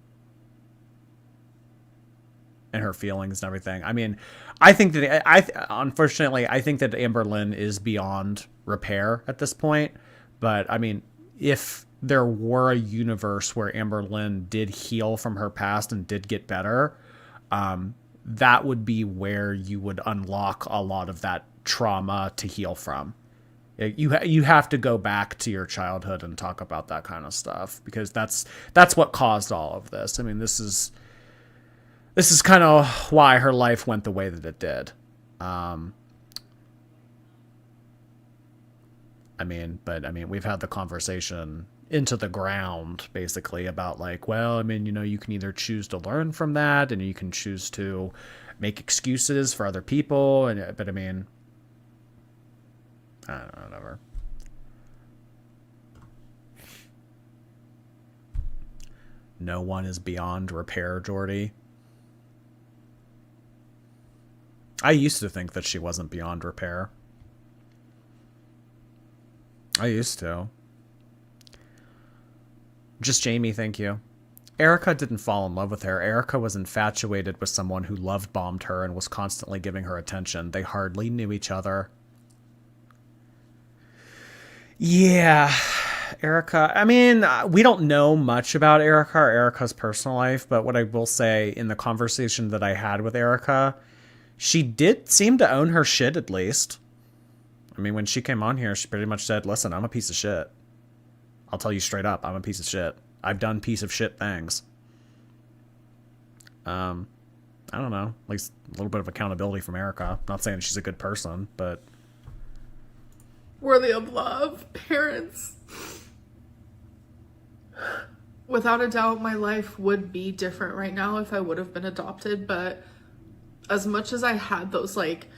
and her feelings and everything. I mean, I think that unfortunately, I think that Amberlynn is beyond repair at this point. But I mean, if there were a universe where Amberlynn did heal from her past and did get better, that would be where you would unlock a lot of that trauma to heal from. You have to go back to your childhood and talk about that kind of stuff, because that's what caused all of this. I mean, this is kind of why her life went the way that it did. We've had the conversation into the ground, basically, about like, well, I mean, you can either choose to learn from that, and you can choose to make excuses for other people, but I mean, I don't know, whatever. No one is beyond repair, Jordy. I used to think that she wasn't beyond repair. I used to. Just Jamie, thank you. Erica didn't fall in love with her. Erica was infatuated with someone who love-bombed her and was constantly giving her attention. They hardly knew each other. Yeah, Erica. I mean, we don't know much about Erica or Erica's personal life, but what I will say, in the conversation that I had with Erica, she did seem to own her shit, at least. I mean, when she came on here, she pretty much said, listen, I'm a piece of shit. I'll tell you straight up, I'm a piece of shit. I've done piece of shit things. I don't know, at least a little bit of accountability from Erica. Not saying she's a good person, but... Worthy of love, parents. Without a doubt, my life would be different right now if I would have been adopted, but as much as I had those, like,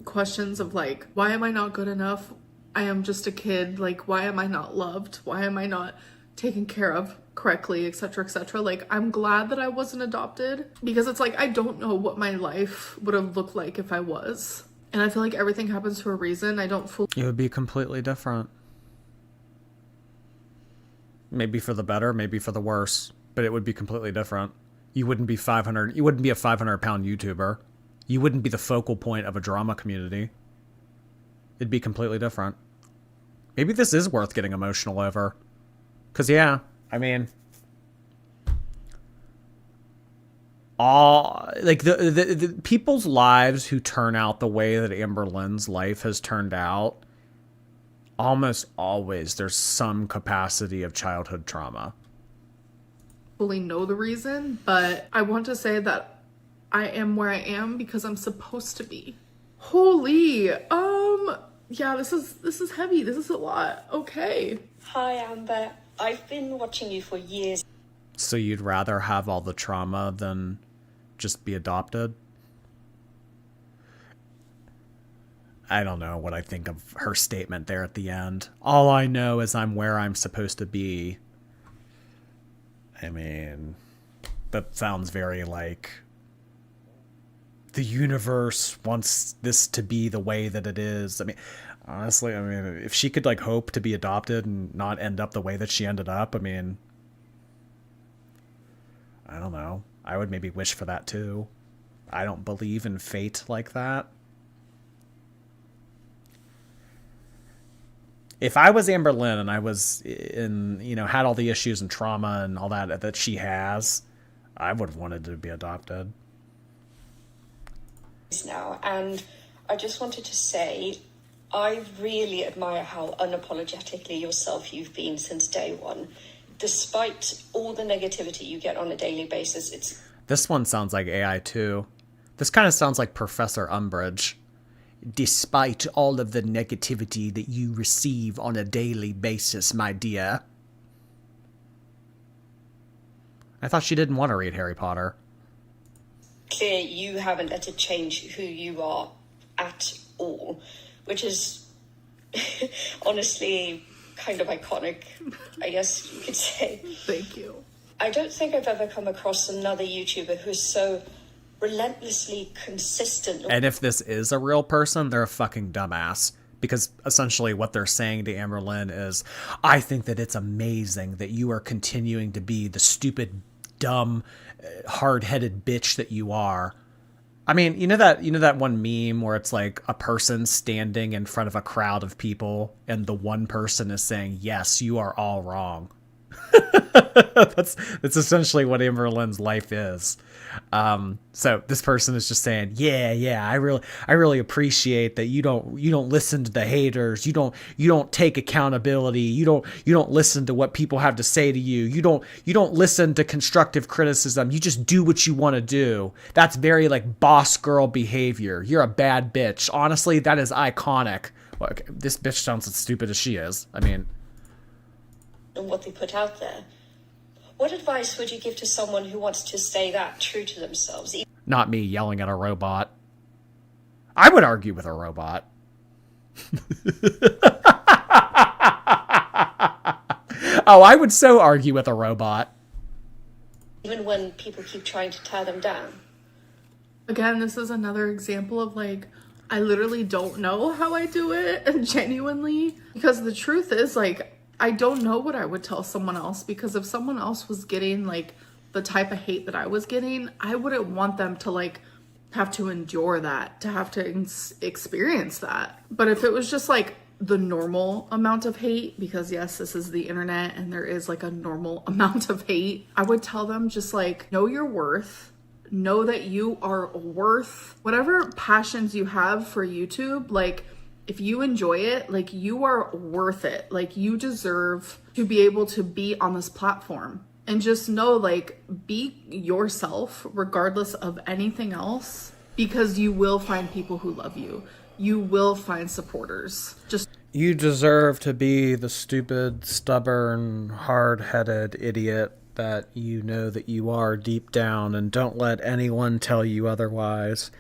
questions of, like, why am I not good enough? I am just a kid. Like, why am I not loved? Why am I not taken care of correctly, etc., etc.? Like, I'm glad that I wasn't adopted, because it's like, I don't know what my life would have looked like if I was. And I feel like everything happens for a reason. I don't fully... It would be completely different. Maybe for the better, maybe for the worse, but it would be completely different. You wouldn't be 500, you wouldn't be a 500-pound YouTuber. You wouldn't be the focal point of a drama community. It'd be completely different. Maybe this is worth getting emotional over. Because, yeah, I mean... the people's lives who turn out the way that Amberlynn's life has turned out, almost always there's some capacity of childhood trauma. Fully know the reason, but I want to say that I am where I am because I'm supposed to be. Holy, yeah, this is heavy. This is a lot. Okay. Hi, Amber. I've been watching you for years. So you'd rather have all the trauma than just be adopted? I don't know what I think of her statement there at the end. All I know is I'm where I'm supposed to be. I mean, that sounds very like the universe wants this to be the way that it is. I mean, honestly, I mean, if she could like hope to be adopted and not end up the way that she ended up, I mean, I don't know. I would maybe wish for that too. I don't believe in fate like that. If I was Amberlynn and I was in, you know, had all the issues and trauma and all that she has, I would have wanted to be adopted. Now, and I just wanted to say, I really admire how unapologetically yourself you've been since day one. Despite all the negativity you get on a daily basis, This one sounds like AI too. This kind of sounds like Professor Umbridge. Despite all of the negativity that you receive on a daily basis, my dear. I thought she didn't want to read Harry Potter. clear you haven't let it change who you are at all, which is honestly kind of iconic, I guess you could say. Thank you. I don't think I've ever come across another YouTuber who's so relentlessly consistent. And if this is a real person, they're a fucking dumbass. Because essentially what they're saying to Amberlynn is, I think that it's amazing that you are continuing to be the stupid, dumb, hard-headed bitch that you are. I mean, you know that one meme where it's like a person standing in front of a crowd of people and the one person is saying, yes, you are all wrong. That's essentially what Amberlynn's life is. So this person is just saying, yeah, I really appreciate that you don't listen to the haters. You don't take accountability. You don't listen to what people have to say to you. You don't listen to constructive criticism. You just do what you want to do. That's very like boss girl behavior. You're a bad bitch. Honestly, that is iconic. Look, this bitch sounds as stupid as she is. I mean, and what they put out there. What advice would you give to someone who wants to stay that true to themselves? Not me yelling at a robot. I would argue with a robot. Oh, I would so argue with a robot. Even when people keep trying to tear them down. Again, this is another example of like, I literally don't know how I do it, genuinely. Because the truth is, like, I don't know what I would tell someone else, because if someone else was getting like the type of hate that I was getting, I wouldn't want them to like have to endure that, to have to experience that. But if it was just like the normal amount of hate, because yes, this is the internet and there is like a normal amount of hate, I would tell them just like, know your worth, know that you are worth whatever passions you have for YouTube. Like, If you enjoy it, like, you are worth it. Like, you deserve to be able to be on this platform. And just know, like, be yourself regardless of anything else, because you will find people who love you. You will find supporters. Just You deserve to be the stupid, stubborn, hard-headed idiot that you know that you are deep down, and don't let anyone tell you otherwise.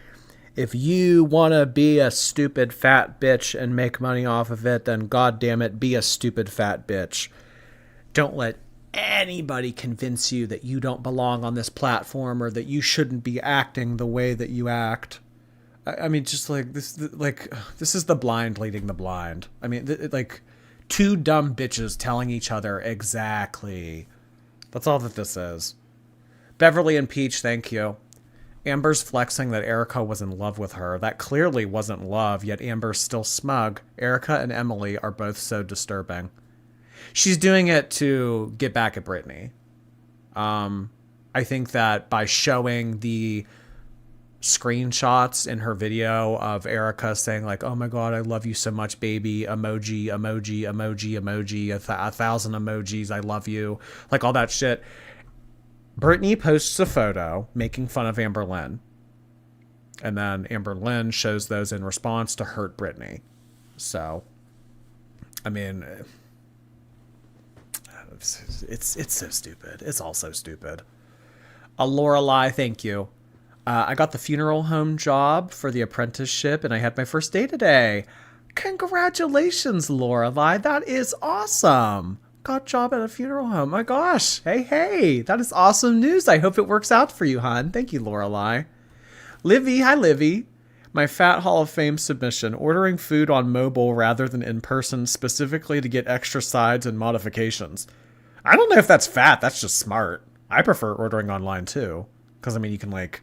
If you want to be a stupid fat bitch and make money off of it, then goddamn it, be a stupid fat bitch. Don't let anybody convince you that you don't belong on this platform or that you shouldn't be acting the way that you act. I mean, just like this is the blind leading the blind. I mean, like, two dumb bitches telling each other exactly. That's all that this is. Beverly and Peach, thank you. Amber's flexing that Erica was in love with her. That clearly wasn't love, yet Amber's still smug. Erica and Emily are both so disturbing. She's doing it to get back at Brittany. I think that by showing the screenshots in her video of Erica saying, like, oh my god, I love you so much, baby, emoji, emoji, emoji, emoji, 1,000 emojis, I love you, like all that shit. Brittany posts a photo making fun of Amberlynn, and then Amberlynn shows those in response to hurt Brittany. So, I mean, it's so stupid. It's all so stupid. Lorelai, thank you. I got the funeral home job for the apprenticeship, and I had my first day today. Congratulations, Lorelai. That is awesome. Got a job at a funeral home. My gosh. Hey. That is awesome news. I hope it works out for you, hon. Thank you, Lorelai. Livy. Hi, Livy. My Fat Hall of Fame submission. Ordering food on mobile rather than in person, specifically to get extra sides and modifications. I don't know if that's fat. That's just smart. I prefer ordering online, too. Because, I mean, you can, like,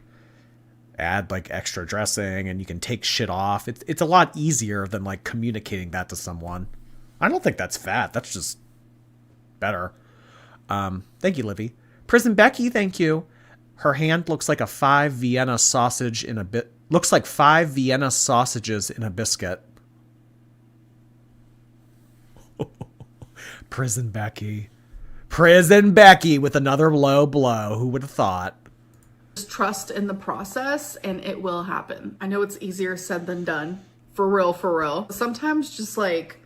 add, like, extra dressing and you can take shit off. It's a lot easier than, like, communicating that to someone. I don't think that's fat. That's just better. Thank you, Livy. Prison Becky, thank you. Her hand looks like a 5 Vienna sausage in a bit. Looks like 5 Vienna sausages in a biscuit. Prison Becky. Prison Becky with another low blow. Who would have thought? just trust in the process and it will happen. I know it's easier said than done. For real, for real. Sometimes just like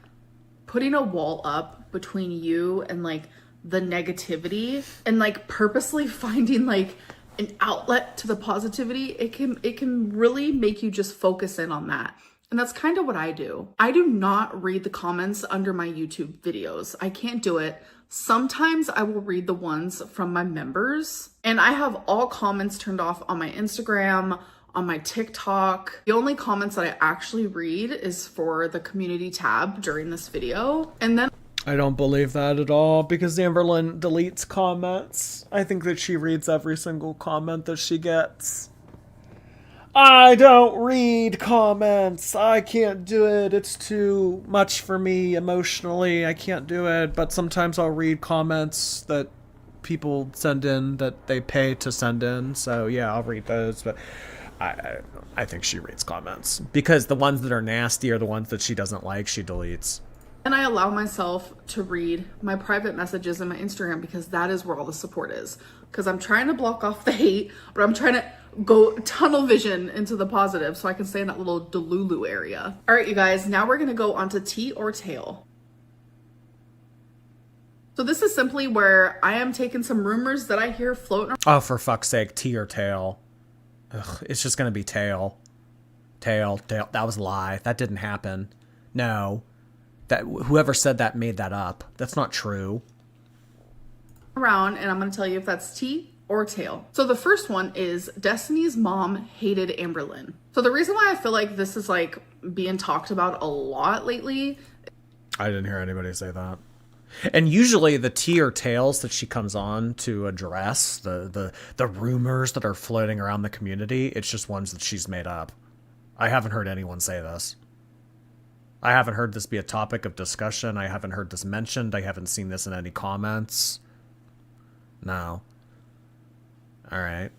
putting a wall up between you and like the negativity and like purposely finding like an outlet to the positivity, it can really make you just focus in on that. And that's kind of what I do. I do not read the comments under my YouTube videos. I can't do it. Sometimes I will read the ones from my members, and I have all comments turned off on my Instagram, on my TikTok. The only comments that I actually read is for the community tab during this video. And then I don't believe that at all, because Amberlynn deletes comments. I think that she reads every single comment that she gets. I don't read comments. I can't do it. It's too much for me emotionally. I can't do it. But sometimes I'll read comments that people send in that they pay to send in. So yeah, I'll read those. But I think she reads comments, because the ones that are nasty are the ones that she doesn't like, she deletes. And I allow myself to read my private messages in my Instagram, because that is where all the support is. Because I'm trying to block off the hate, but I'm trying to go tunnel vision into the positive so I can stay in that little Delulu area. All right, you guys, now we're going to go on to tea or tail. So this is simply where I am taking some rumors that I hear floating around. Oh, for fuck's sake, tea or tail. Ugh, it's just going to be tail. Tail. That was a lie. That didn't happen. No. That whoever said that made that up. That's not true. Around, and I'm going to tell you if that's tea or tail. So the first one is Destiny's mom hated Amberlynn. So the reason why I feel like this is like being talked about a lot lately. I didn't hear anybody say that. And usually the tea or tails that she comes on to address, the rumors that are floating around the community, it's just ones that she's made up. I haven't heard anyone say this. I haven't heard this be a topic of discussion. I haven't heard this mentioned. I haven't seen this in any comments. No. All right.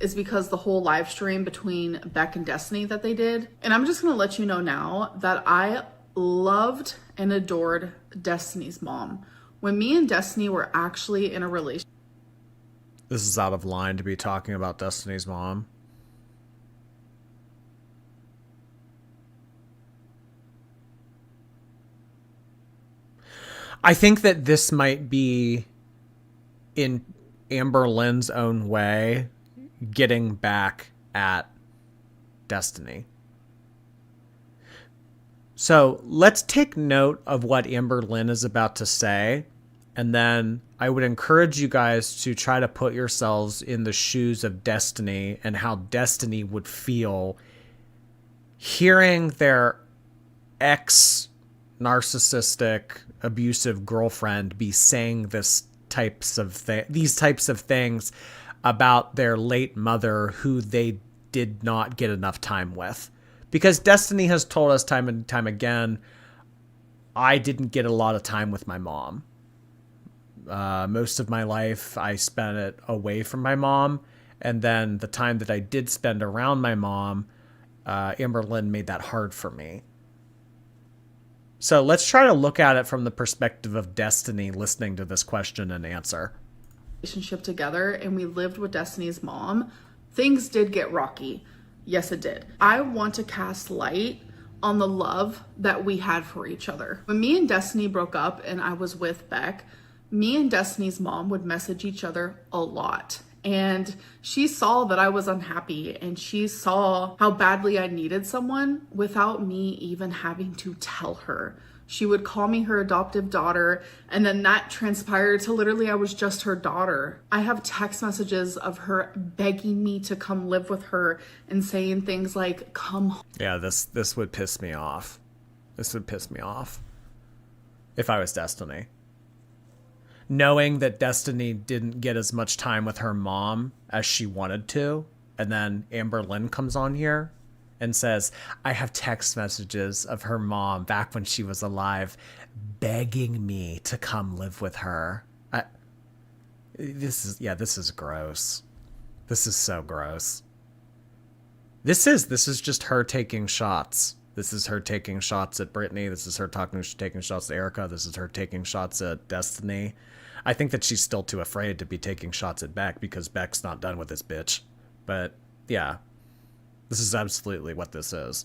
is because the whole live stream between Beck and Destiny that they did. And I'm just gonna let you know now that I loved and adored Destiny's mom. When me and Destiny were actually in a relationship. This is out of line to be talking about Destiny's mom. I think that this might be, in Amberlynn's own way, getting back at Destiny. So let's take note of what Amberlynn is about to say, and then I would encourage you guys to try to put yourselves in the shoes of Destiny and how Destiny would feel hearing their ex-narcissistic, abusive girlfriend be saying these types of things about their late mother who they did not get enough time with. Because Destiny has told us time and time again, I didn't get a lot of time with my mom. Most of my life, I spent it away from my mom. And then the time that I did spend around my mom, Amberlynn made that hard for me. So let's try to look at it from the perspective of Destiny listening to this question and answer. Relationship together and we lived with Destiny's mom, things did get rocky. Yes, it did. I want to cast light on the love that we had for each other. When me and Destiny broke up and I was with Beck, me and Destiny's mom would message each other a lot. And she saw that I was unhappy and she saw how badly I needed someone without me even having to tell her. She would call me her adoptive daughter, and then that transpired to literally I was just her daughter. I have text messages of her begging me to come live with her and saying things like, come home. Yeah, this would piss me off. This would piss me off if I was Destiny. Knowing that Destiny didn't get as much time with her mom as she wanted to, and then Amberlynn comes on here and says, I have text messages of her mom back when she was alive begging me to come live with her. This is gross. This is so gross. This is just her taking shots. This is her taking shots at Brittany. This is her taking shots at Erica. This is her taking shots at Destiny. I think that she's still too afraid to be taking shots at Beck because Beck's not done with this bitch. But yeah, this is absolutely what this is.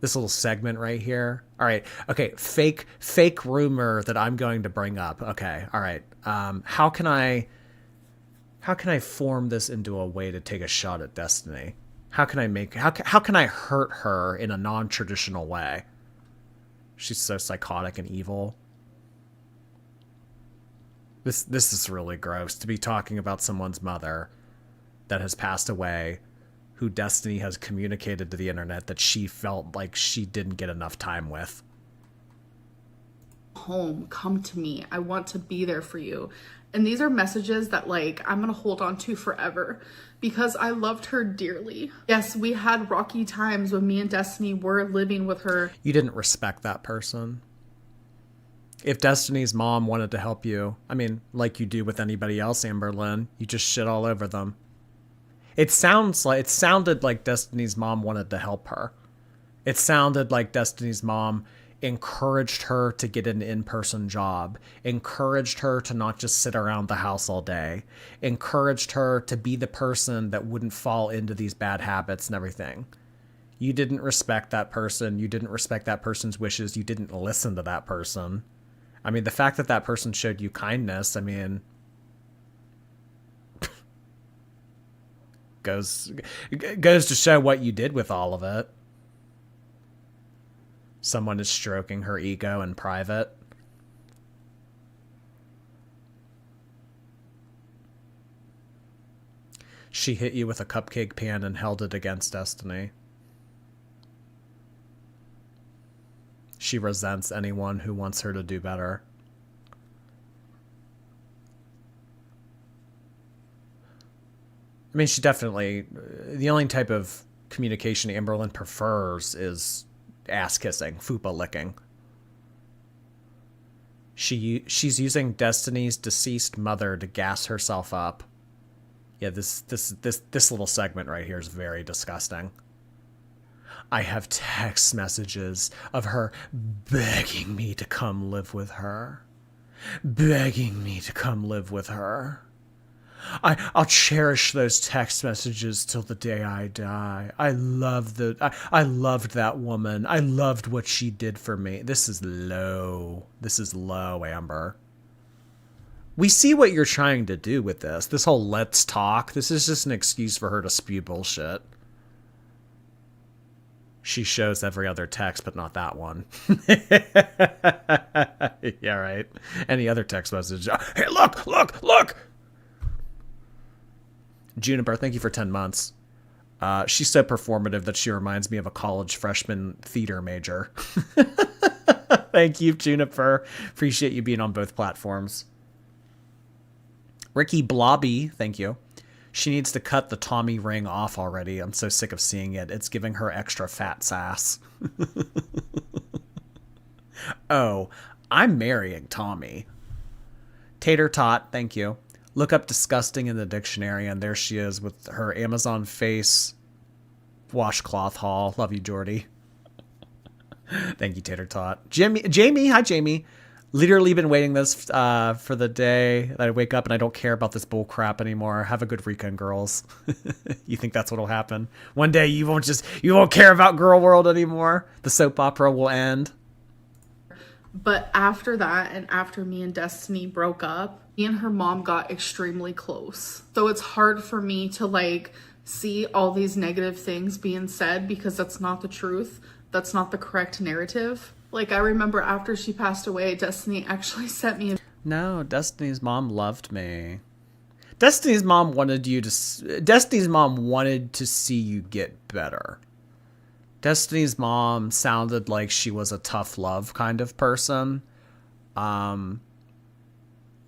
This little segment right here. All right. Okay. Fake rumor that I'm going to bring up. Okay. All right. How can I form this into a way to take a shot at Destiny? How can I hurt her in a non-traditional way? She's so psychotic and evil. This is really gross to be talking about someone's mother that has passed away, who Destiny has communicated to the internet that she felt like she didn't get enough time with. Home, come to me. I want to be there for you. And these are messages that I'm going to hold on to forever because I loved her dearly. Yes, we had rocky times when me and Destiny were living with her. You didn't respect that person. If Destiny's mom wanted to help you, I mean, like you do with anybody else, Amberlynn, you just shit all over them. It sounded like Destiny's mom wanted to help her. It sounded like Destiny's mom encouraged her to get an in-person job, encouraged her to not just sit around the house all day, encouraged her to be the person that wouldn't fall into these bad habits and everything. You didn't respect that person. You didn't respect that person's wishes. You didn't listen to that person. I mean, the fact that that person showed you kindness, I mean, goes to show what you did with all of it. Someone is stroking her ego in private. She hit you with a cupcake pan and held it against Destiny. She resents anyone who wants her to do better. I mean, she definitely... The only type of communication Amberlynn prefers is ass kissing, fupa licking. She's using Destiny's deceased mother to gas herself up Yeah, this little segment right here is very disgusting. I have text messages of her begging me to come live with her. Begging me to come live with her. I'll cherish those text messages till the day I die. I loved that woman. I loved what she did for me. This is low. This is low, Amber. We see what you're trying to do with this. This whole let's talk. This is just an excuse for her to spew bullshit. She shows every other text, but not that one. Yeah, right. Any other text message. Hey, look! Juniper, thank you for 10 months. She's so performative that she reminds me of a college freshman theater major. Thank you, Juniper. Appreciate you being on both platforms. Ricky Blobby, thank you. She needs to cut the Tommy ring off already. I'm so sick of seeing it. It's giving her extra fat sass. Oh, I'm marrying Tommy. Tater Tot, thank you. Look up disgusting in the dictionary, and there she is with her Amazon face washcloth haul. Love you, Jordy. Thank you, Tater Tot. Jamie, hi, Jamie. Literally been waiting this for the day that I wake up and I don't care about this bull crap anymore. Have a good weekend, girls. You think that's what'll happen? One day you won't care about Girl World anymore. The soap opera will end. But after that, and after me and Destiny broke up, me and her mom got extremely close. So it's hard for me to like see all these negative things being said because that's not the truth. That's not the correct narrative. Like, I remember after she passed away, Destiny actually sent me... No, Destiny's mom loved me. Destiny's mom wanted to see you get better. Destiny's mom sounded like she was a tough love kind of person.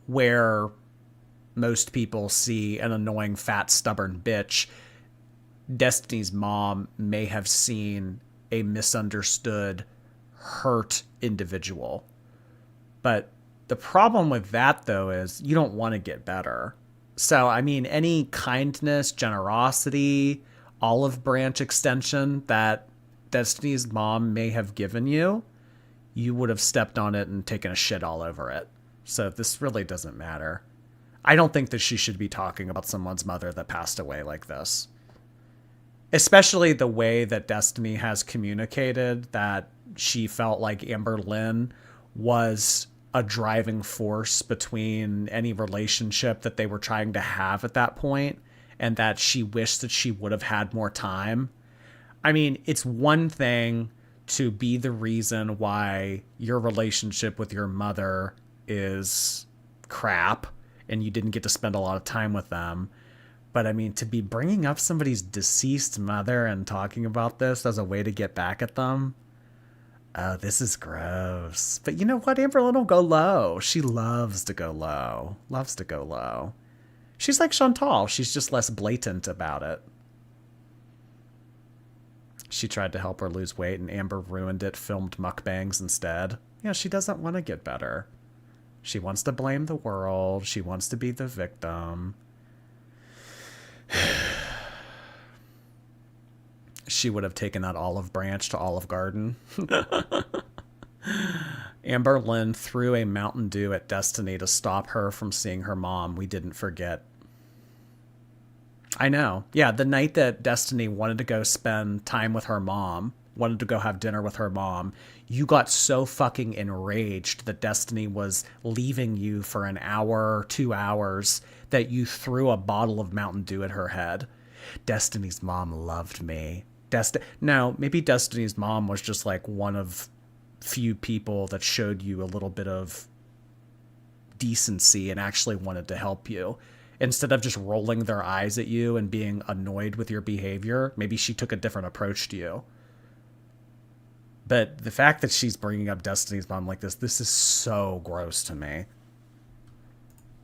Where most people see an annoying, fat, stubborn bitch, Destiny's mom may have seen a misunderstood, hurt individual. But the problem with that, though, is you don't want to get better. So, I mean, any kindness, generosity, olive branch extension that Destiny's mom may have given you, you would have stepped on it and taken a shit all over it. So this really doesn't matter. I don't think that she should be talking about someone's mother that passed away like this. Especially the way that Destiny has communicated that she felt like Amberlynn was a driving force between any relationship that they were trying to have at that point, and that she wished that she would have had more time. I mean, it's one thing to be the reason why your relationship with your mother is crap and you didn't get to spend a lot of time with them. But I mean, to be bringing up somebody's deceased mother and talking about this as a way to get back at them, oh, this is gross. But you know what? Amberlynn will go low. She loves to go low. Loves to go low. She's like Chantal. She's just less blatant about it. She tried to help her lose weight and Amber ruined it, filmed mukbangs instead. Yeah, she doesn't want to get better. She wants to blame the world. She wants to be the victim. She would have taken that olive branch to Olive Garden. Amberlynn threw a Mountain Dew at Destiny to stop her from seeing her mom. We didn't forget. I know. Yeah, the night that Destiny wanted to go spend time with her mom, wanted to go have dinner with her mom, you got so fucking enraged that Destiny was leaving you for an hour, 2 hours, that you threw a bottle of Mountain Dew at her head. Destiny's mom loved me. Now, maybe Destiny's mom was just like one of few people that showed you a little bit of decency and actually wanted to help you. Instead of just rolling their eyes at you and being annoyed with your behavior, maybe she took a different approach to you. But the fact that she's bringing up Destiny's mom like this is so gross to me.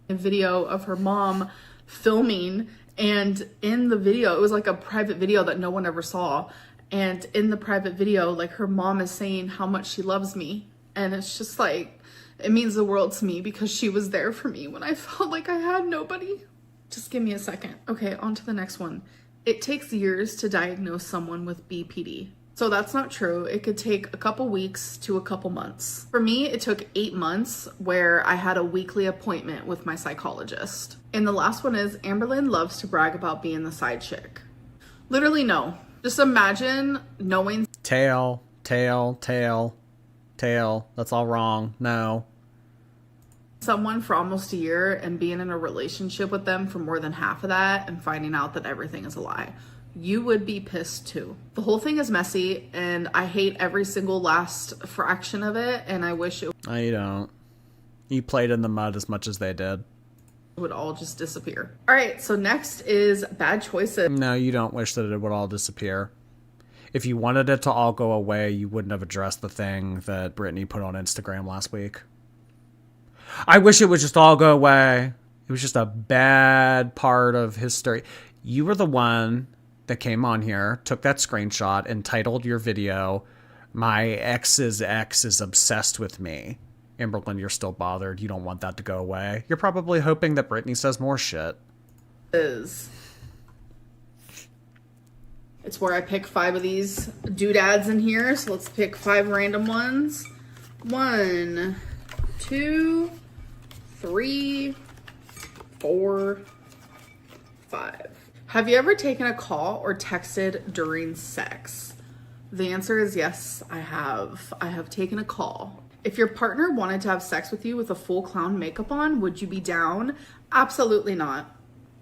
A video of her mom filming, and in the video, it was like a private video that no one ever saw. And in the private video, like, her mom is saying how much she loves me. And it's just like, it means the world to me because she was there for me when I felt like I had nobody. Just give me a second. Okay, on to the next one. It takes years to diagnose someone with BPD. So that's not true. It could take a couple weeks to a couple months. For me, it took 8 months where I had a weekly appointment with my psychologist. And the last one is Amberlynn loves to brag about being the side chick. Literally, no. Just imagine knowing Tail. That's all wrong. No. someone for almost a year and being in a relationship with them for more than half of that and finding out that everything is a lie. You would be pissed too. The whole thing is messy and I hate every single last fraction of it, and I wish it No, you don't. You played in the mud as much as they did. would all just disappear. All right, so next is bad choices. No, you don't wish that it would all disappear. If you wanted it to all go away, you wouldn't have addressed the thing that Brittany put on Instagram last week. I wish it would just all go away. It was just a bad part of history. You were the one that came on here, took that screenshot, and titled your video, "My ex's ex is obsessed with me." Amberlynn, you're still bothered. You don't want that to go away. You're probably hoping that Brittany says more shit. It's where I pick 5 of these doodads in here. So let's pick 5 random ones. 1, 2, 3, 4, 5. Have you ever taken a call or texted during sex? The answer is yes, I have. I have taken a call. If your partner wanted to have sex with you with a full clown makeup on, would you be down? Absolutely not.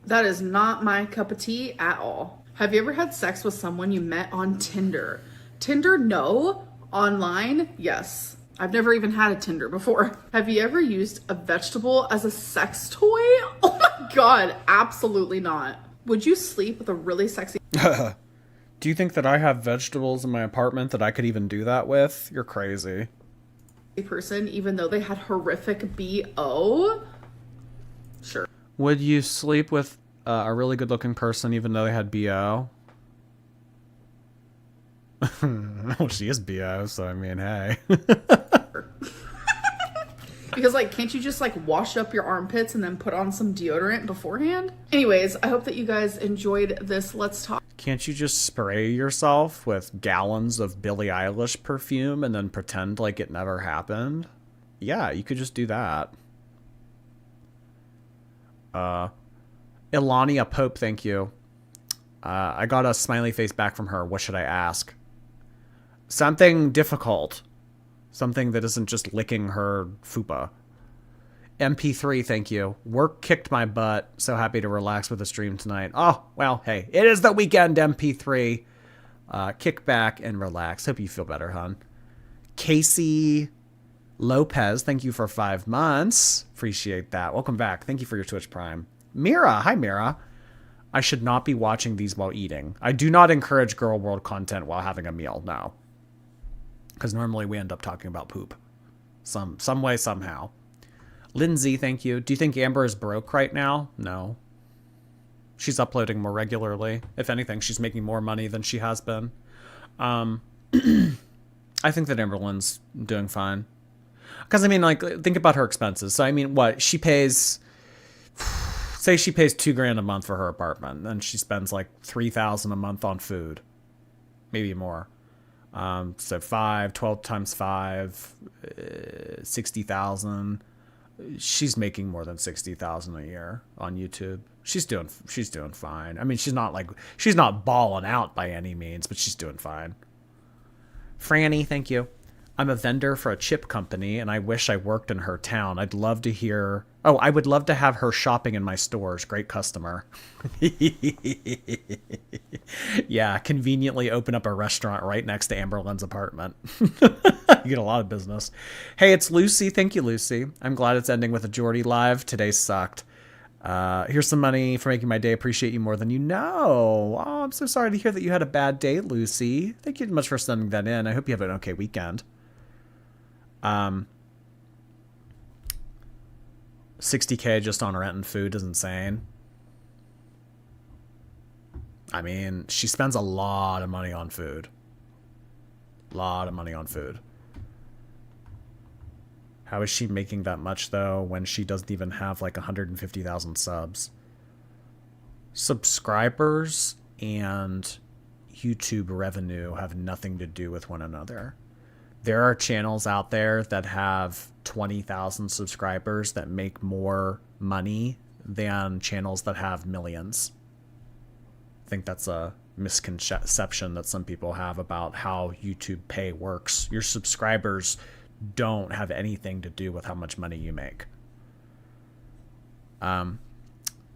That is not my cup of tea at all. Have you ever had sex with someone you met on Tinder? Tinder, no. Online, yes. I've never even had a Tinder before. Have you ever used a vegetable as a sex toy? Oh my God, absolutely not. Would you sleep with a really sexy Do you think that I have vegetables in my apartment that I could even do that with? You're crazy. person even though they had horrific BO? Sure. Would you sleep with a really good looking person even though they had BO? Well, she is BO, so I mean, hey. Because, like, can't you just, like, wash up your armpits and then put on some deodorant beforehand? Anyways, I hope that you guys enjoyed this Let's Talk. Can't you just spray yourself with gallons of Billie Eilish perfume and then pretend like it never happened? Yeah, you could just do that. Ilania Pope, thank you. I got a smiley face back from her. What should I ask? Something difficult. Something that isn't just licking her fupa. MP3, thank you. Work kicked my butt. So happy to relax with the stream tonight. Oh, well, hey, it is the weekend, MP3. Kick back and relax. Hope you feel better, hon. Casey Lopez, thank you for 5 months. Appreciate that. Welcome back. Thank you for your Twitch Prime. Mira, hi Mira. I should not be watching these while eating. I do not encourage girl world content while having a meal, no. Because normally we end up talking about poop. Some way, somehow. Lindsay, thank you. Do you think Amber is broke right now? No. She's uploading more regularly. If anything, she's making more money than she has been. I think that Amberlynn's doing fine. Because, I mean, like, think about her expenses. So, I mean, what? She pays... Say she pays $2,000 a month for her apartment. And she spends, like, $3,000 a month on food. Maybe more. So 12 times 5, 60,000. She's making more than 60,000 a year on YouTube. She's doing fine. I mean, she's not balling out by any means, but she's doing fine. Franny, thank you. I'm a vendor for a chip company, and I wish I worked in her town. I would love to have her shopping in my stores. Great customer. Yeah, conveniently open up a restaurant right next to Amberlynn's apartment. You get a lot of business. Hey, it's Lucy. Thank you, Lucy. I'm glad it's ending with a Geordie live. Today sucked. Here's some money for making my day. Appreciate you more than you know. Oh, I'm so sorry to hear that you had a bad day, Lucy. Thank you much for sending that in. I hope you have an okay weekend. 60K just on rent and food is insane. I mean, she spends a lot of money on food. How is she making that much, though, when she doesn't even have, like, 150,000 subs? subscribers and YouTube revenue have nothing to do with one another. There are channels out there that have 20,000 subscribers that make more money than channels that have millions. I think that's a misconception that some people have about how YouTube pay works. Your subscribers don't have anything to do with how much money you make.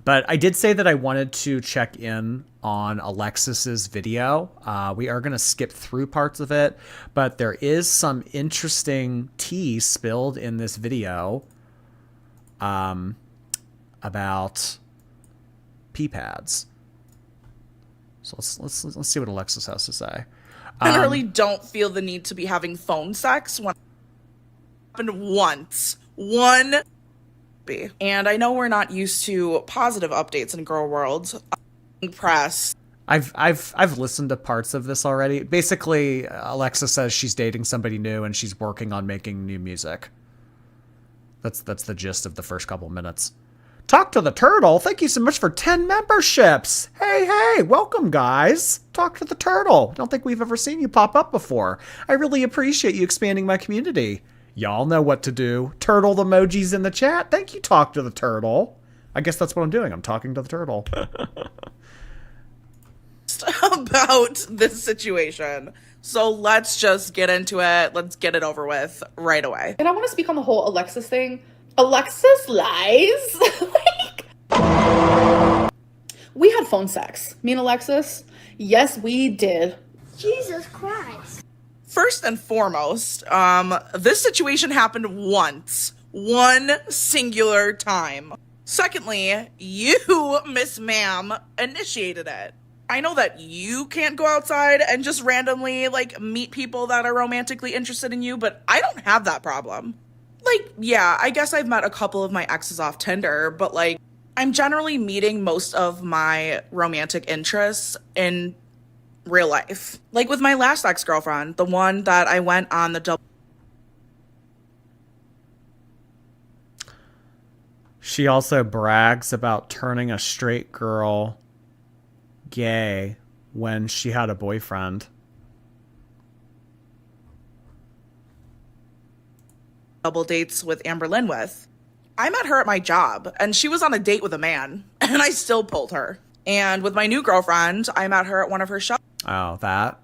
But I did say that I wanted to check in on Alexis's video. We are going to skip through parts of it, but there is some interesting tea spilled in this video about pee pads. So let's see what Alexis has to say. I really don't feel the need to be having phone sex when it happened once. And I know we're not used to positive updates in girl world. Press. I've listened to parts of this already. Basically, Alexa says she's dating somebody new and she's working on making new music. That's the gist of the first couple minutes. Talk to the Turtle. Thank you so much for 10 memberships. Hey, welcome, guys. Talk to the Turtle. Don't think we've ever seen you pop up before. I really appreciate you expanding my community. Y'all know what to do. Turtle emojis in the chat. Thank you, Talk to the Turtle. I guess that's what I'm doing. I'm talking to the Turtle. About this situation. So let's just get into it. Let's get it over with right away. And I want to speak on the whole Alexis thing. Alexis lies. We had phone sex. Me and Alexis. Yes, we did. Jesus Christ. First and foremost, this situation happened once. One singular time. Secondly, you, Miss Ma'am, initiated it. I know that you can't go outside and just randomly, meet people that are romantically interested in you, but I don't have that problem. Yeah, I guess I've met a couple of my exes off Tinder, but, I'm generally meeting most of my romantic interests in real life. With my last ex-girlfriend, the one that I went on the double. She also brags about turning a straight girl gay when she had a boyfriend. Double dates with Amberlynn with. I met her at my job, and she was on a date with a man, and I still pulled her. And with my new girlfriend, I met her at one of her shows. Oh, that?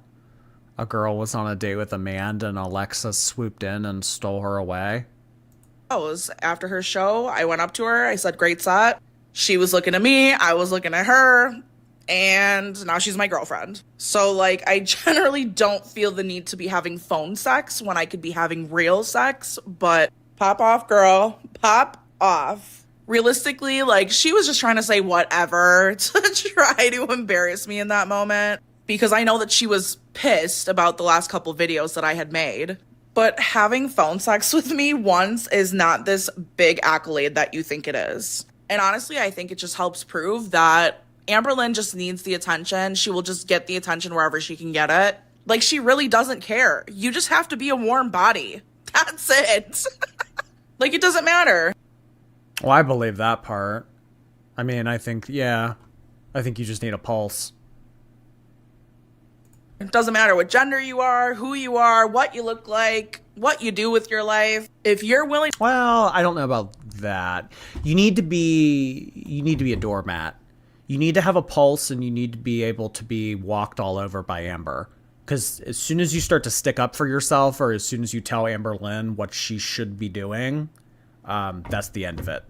A girl was on a date with a man, and Alexa swooped in and stole her away? After her show, I went up to her, I said, "Great set." She was looking at me, I was looking at her, and now she's my girlfriend. So, I generally don't feel the need to be having phone sex when I could be having real sex, but pop off, girl. Pop off. Realistically, she was just trying to say whatever to try to embarrass me in that moment, because I know that she was pissed about the last couple videos that I had made. But having phone sex with me once is not this big accolade that you think it is. And honestly, I think it just helps prove that Amberlynn just needs the attention. She will just get the attention wherever she can get it. She really doesn't care. You just have to be a warm body. That's it. It doesn't matter. Well, I believe that part. I mean, I think you just need a pulse. It doesn't matter what gender you are, who you are, what you look like, what you do with your life. If you're willing... Well, I don't know about that. You need to be a doormat. You need to have a pulse, and you need to be able to be walked all over by Amber. Because as soon as you start to stick up for yourself, or as soon as you tell Amberlynn what she should be doing, that's the end of it.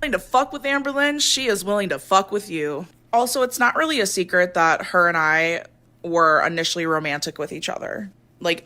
Willing to fuck with Amberlynn, she is willing to fuck with you. Also, it's not really a secret that her and I were initially romantic with each other.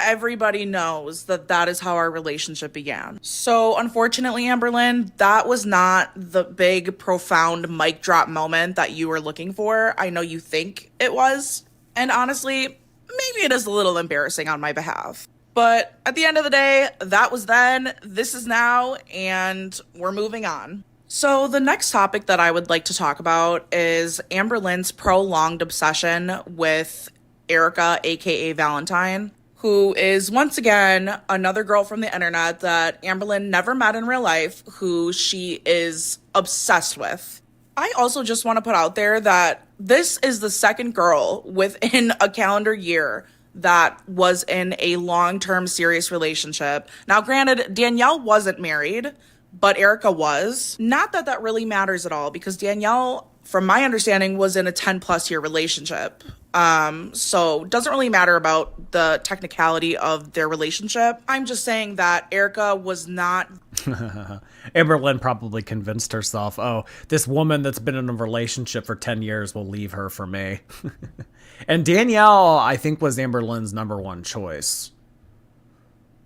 Everybody knows that is how our relationship began. So, unfortunately, Amberlynn, that was not the big, profound mic drop moment that you were looking for. I know you think it was. And honestly, maybe it is a little embarrassing on my behalf. But at the end of the day, that was then, this is now, and we're moving on. So the next topic that I would like to talk about is Amberlynn's prolonged obsession with Erica, aka Valentine, who is once again another girl from the internet that Amberlynn never met in real life, who she is obsessed with. I also just want to put out there that this is the second girl within a calendar year that was in a long-term serious relationship. Now, granted, Danielle wasn't married, but Erica was. Not that that really matters at all, because Danielle, from my understanding, was in a 10+ year relationship. So it doesn't really matter about the technicality of their relationship. I'm just saying that Erica was not. Amberlynn probably convinced herself, oh, this woman that's been in a relationship for 10 years will leave her for me. And Danielle, I think, was Amberlynn's number one choice.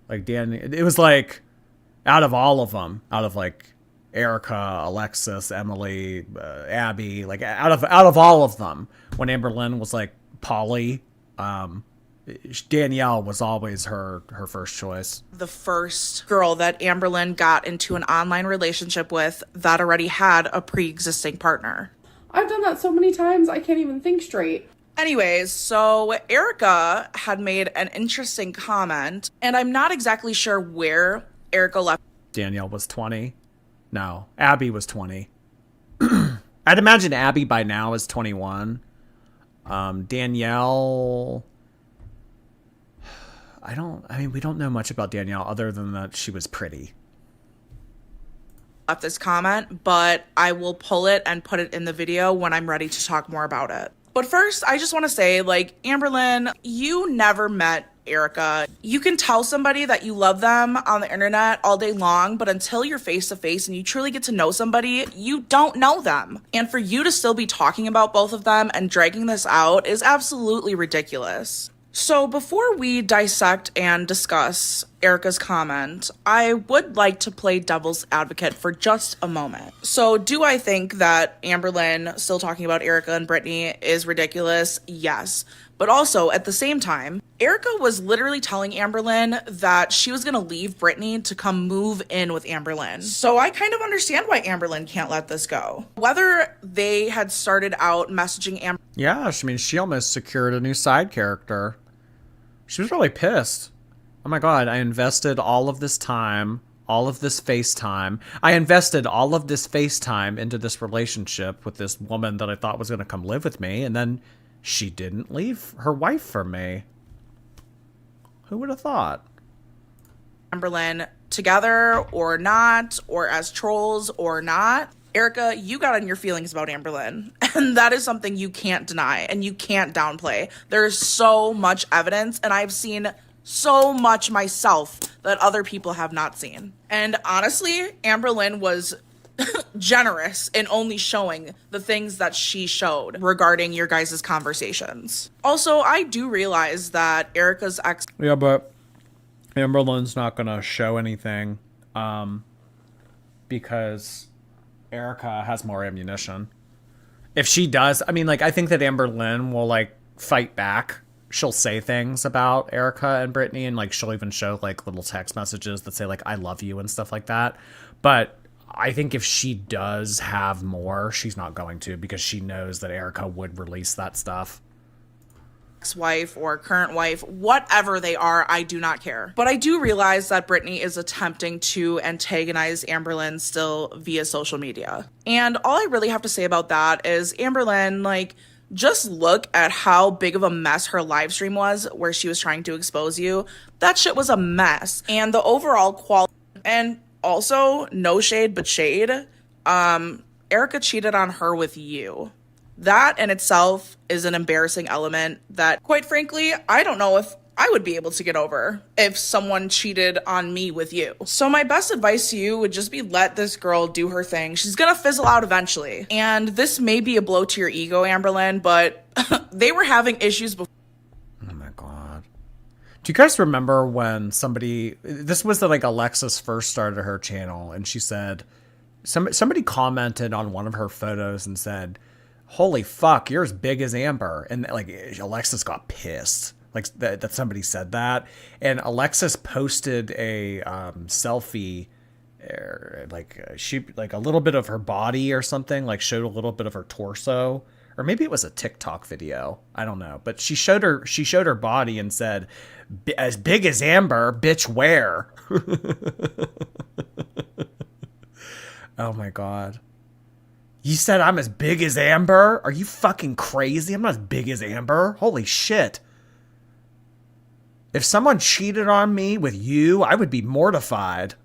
Like, it was like, out of all of them, out of like Erica, Alexis, Emily, Abby, like out of all of them, when Amberlynn was like Polly, Danielle was always her first choice. The first girl that Amberlynn got into an online relationship with that already had a pre-existing partner. I've done that so many times, I can't even think straight. Anyways, so Erica had made an interesting comment, and I'm not exactly sure where Erica left. Danielle was 20. No, Abby was 20. I'd imagine Abby by now is 21. Danielle, we don't know much about Danielle other than that she was pretty. Left this comment, but I will pull it and put it in the video when I'm ready to talk more about it. But first, I just want to say, like, Amberlynn, you never met Erica. You can tell somebody that you love them on the internet all day long, but until you're face to face and you truly get to know somebody, you don't know them. And for you to still be talking about both of them and dragging this out is absolutely ridiculous. So before we dissect and discuss Erica's comment, I would like to play devil's advocate for just a moment. So do I think that Amberlynn still talking about Erica and Brittany is ridiculous? Yes. But also, at the same time, Erica was literally telling Amberlynn that she was going to leave Brittany to come move in with Amberlynn. So I kind of understand why Amberlynn can't let this go. Whether they had started out messaging Amberlynn. Yeah, she almost secured a new side character. She was really pissed. Oh my god, I invested all of this time, all of this FaceTime. I invested all of this FaceTime into this relationship with this woman that I thought was going to come live with me, and then she didn't leave her wife for me. Who would have thought? Amberlynn together or not, or as trolls or not. Erica, you got on your feelings about Amberlynn, and that is something you can't deny and you can't downplay. There's so much evidence, and I've seen so much myself that other people have not seen. And honestly, Amberlynn was generous in only showing the things that she showed regarding your guys' conversations. Also, I do realize that Erica's ex... Yeah, but Amberlynn's not going to show anything because Erica has more ammunition. If she does, I think that Amberlynn will, fight back. She'll say things about Erica and Brittany, and, she'll even show, little text messages that say, I love you and stuff like that. But I think if she does have more, she's not going to, because she knows that Erica would release that stuff. Ex-wife or current wife, whatever they are, I do not care. But I do realize that Brittany is attempting to antagonize Amberlynn still via social media. And all I really have to say about that is Amberlynn, just look at how big of a mess her live stream was where she was trying to expose you. That shit was a mess. And the overall quality, and also no shade but shade, Erica cheated on her with you. That in itself is an embarrassing element that, quite frankly, I don't know if I would be able to get over if someone cheated on me with you. So my best advice to you would just be let this girl do her thing. She's gonna fizzle out eventually. And this may be a blow to your ego, Amberlynn, but they were having issues before. Oh my god. Do you guys remember when this was Alexis first started her channel, and she said, somebody commented on one of her photos and said, holy fuck, you're as big as Amber. And Alexis got pissed. That somebody said that. And Alexis posted a selfie, a little bit of her body or something, showed a little bit of her torso. Or maybe it was a TikTok video. I don't know. But she showed her body and said, as big as Amber, bitch, where? Oh my god. You said I'm as big as Amber? Are you fucking crazy? I'm not as big as Amber. Holy shit. If someone cheated on me with you, I would be mortified.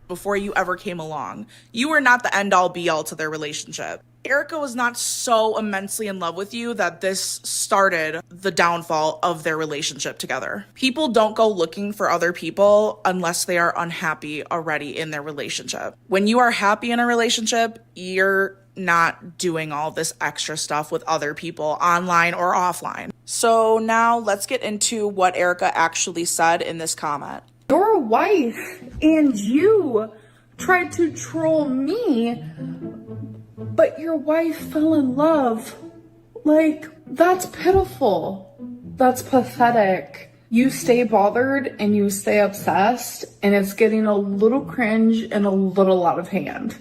Before you ever came along. You were not the end-all be-all to their relationship. Erica was not so immensely in love with you that this started the downfall of their relationship together. People don't go looking for other people unless they are unhappy already in their relationship. When you are happy in a relationship, you're not doing all this extra stuff with other people online or offline. So now let's get into what Erica actually said in this comment. Your wife and you tried to troll me, but your wife fell in love. Like, that's pitiful. That's pathetic. You stay bothered and you stay obsessed, and it's getting a little cringe and a little out of hand.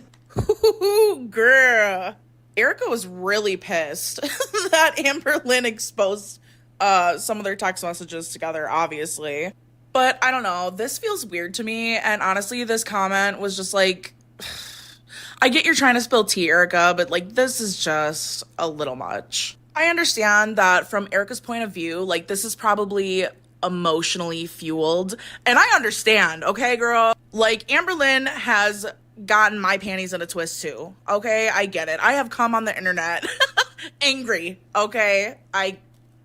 Girl. Erica was really pissed that Amberlynn exposed some of their text messages together, obviously. But I don't know, this feels weird to me, and honestly, this comment was just like, I get you're trying to spill tea, Erica, but like, this is just a little much. I understand that from Erica's point of view, like, this is probably emotionally fueled, and I understand, okay, girl? Like, Amberlynn has gotten my panties in a twist too, okay? I get it. I have come on the internet angry, okay? I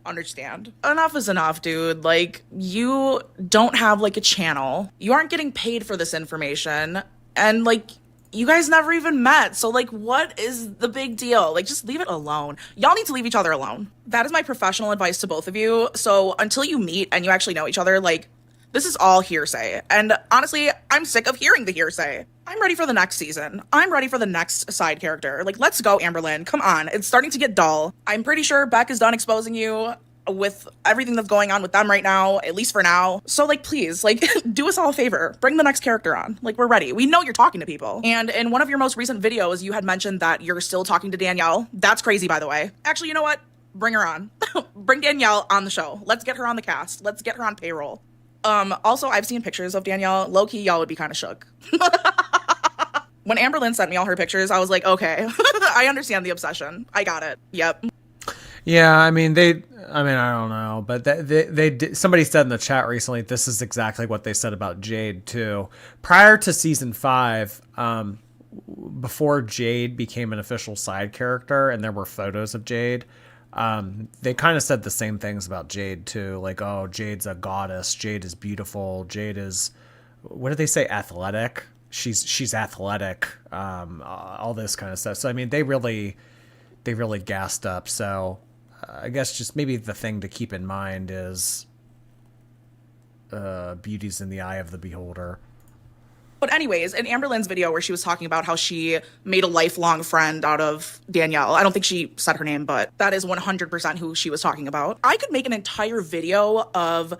understand. Enough is enough, dude. Like, you don't have like a channel. You aren't getting paid for this information. And like, you guys never even met. So like, what is the big deal? Like, just leave it alone. Y'all need to leave each other alone. That is my professional advice to both of you. So until you meet and you actually know each other, like, this is all hearsay. And honestly, I'm sick of hearing the hearsay. I'm ready for the next season. I'm ready for the next side character. Like, let's go, Amberlynn. Come on. It's starting to get dull. I'm pretty sure Beck is done exposing you with everything that's going on with them right now, at least for now. So, like, please, like, do us all a favor. Bring the next character on. Like, we're ready. We know you're talking to people. And in one of your most recent videos, you had mentioned that you're still talking to Danielle. That's crazy, by the way. Actually, you know what? Bring her on. Bring Danielle on the show. Let's get her on the cast. Let's get her on payroll. Also, I've seen pictures of Danielle. Low-key, y'all would be kind of shook. When Amberlynn sent me all her pictures, I was like, okay, I understand the obsession. I got it. Yep. Yeah, I mean, I don't know, but somebody said in the chat recently, this is exactly what they said about Jade too. Prior to season 5, before Jade became an official side character and there were photos of Jade, they kind of said the same things about Jade too. Like, oh, Jade's a goddess. Jade is beautiful. Jade is, what did they say? Athletic. She's athletic. All this kind of stuff. So, I mean, they really gassed up. So I guess just maybe the thing to keep in mind is beauty's in the eye of the beholder. But anyways, in Amberlynn's video where she was talking about how she made a lifelong friend out of Danielle, I don't think she said her name, but that is 100% who she was talking about. I could make an entire video of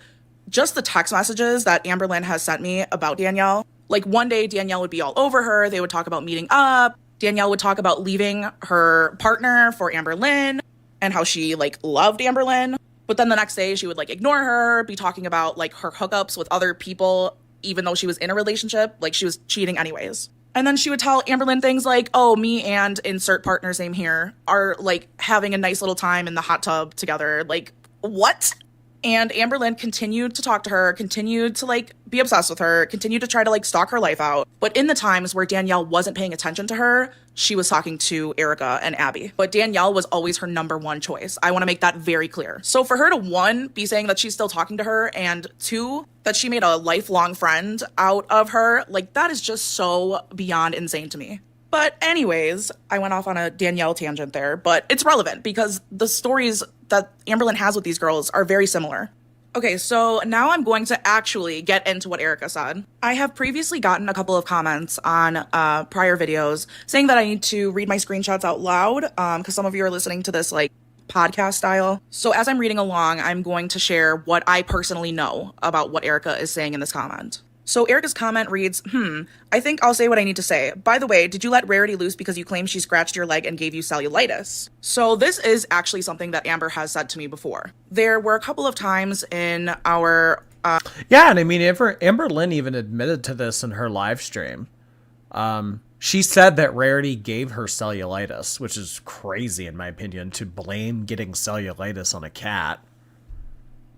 just the text messages that Amberlynn has sent me about Danielle. Like, one day Danielle would be all over her. They would talk about meeting up. Danielle would talk about leaving her partner for Amberlynn and how she, like, loved Amberlynn. But then the next day she would, like, ignore her, be talking about, like, her hookups with other people, even though she was in a relationship. Like, she was cheating anyways. And then she would tell Amberlynn things like, oh, me and insert partner's name here are, like, having a nice little time in the hot tub together. Like, what? And Amberlynn continued to talk to her, continued to, like, be obsessed with her, continued to try to, like, stalk her life out. But in the times where Danielle wasn't paying attention to her, she was talking to Erica and Abby. But Danielle was always her number one choice. I want to make that very clear. So for her to, 1, be saying that she's still talking to her, and 2, that she made a lifelong friend out of her, like, that is just so beyond insane to me. But anyways, I went off on a Danielle tangent there, but it's relevant because the stories that Amberlynn has with these girls are very similar. Okay, so now I'm going to actually get into what Erica said. I have previously gotten a couple of comments on prior videos saying that I need to read my screenshots out loud because some of you are listening to this, like, podcast style. So as I'm reading along, I'm going to share what I personally know about what Erica is saying in this comment. So Erica's comment reads, I think I'll say what I need to say. By the way, did you let Rarity loose because you claim she scratched your leg and gave you cellulitis? So this is actually something that Amber has said to me before. There were a couple of times in our... Yeah, and I mean, Amberlynn even admitted to this in her live stream. She said that Rarity gave her cellulitis, which is crazy in my opinion, to blame getting cellulitis on a cat.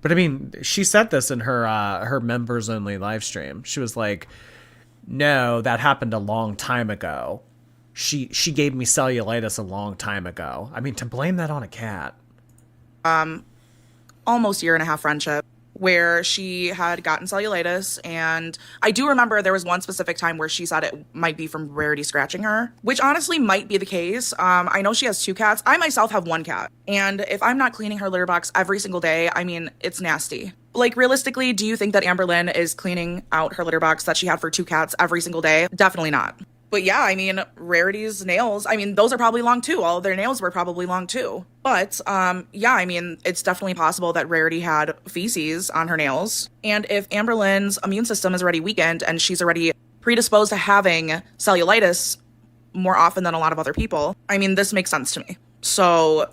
But I mean, she said this in her members only live stream. She was like, "No, that happened a long time ago. She gave me cellulitis a long time ago." I mean, to blame that on a cat. Almost year and a half friendship where she had gotten cellulitis, and I do remember there was one specific time where she said it might be from Rarity scratching her, which honestly might be the case. I know she has 2 cats. I myself have 1 cat, and if I'm not cleaning her litter box every single day, I mean, it's nasty. Like, realistically, do you think that Amberlynn is cleaning out her litter box that she had for 2 cats every single day? Definitely not. But yeah, I mean, Rarity's nails, I mean, those are probably long too. All of their nails were probably long too. But yeah, I mean, it's definitely possible that Rarity had feces on her nails. And if Amberlynn's immune system is already weakened and she's already predisposed to having cellulitis more often than a lot of other people, I mean, this makes sense to me. So.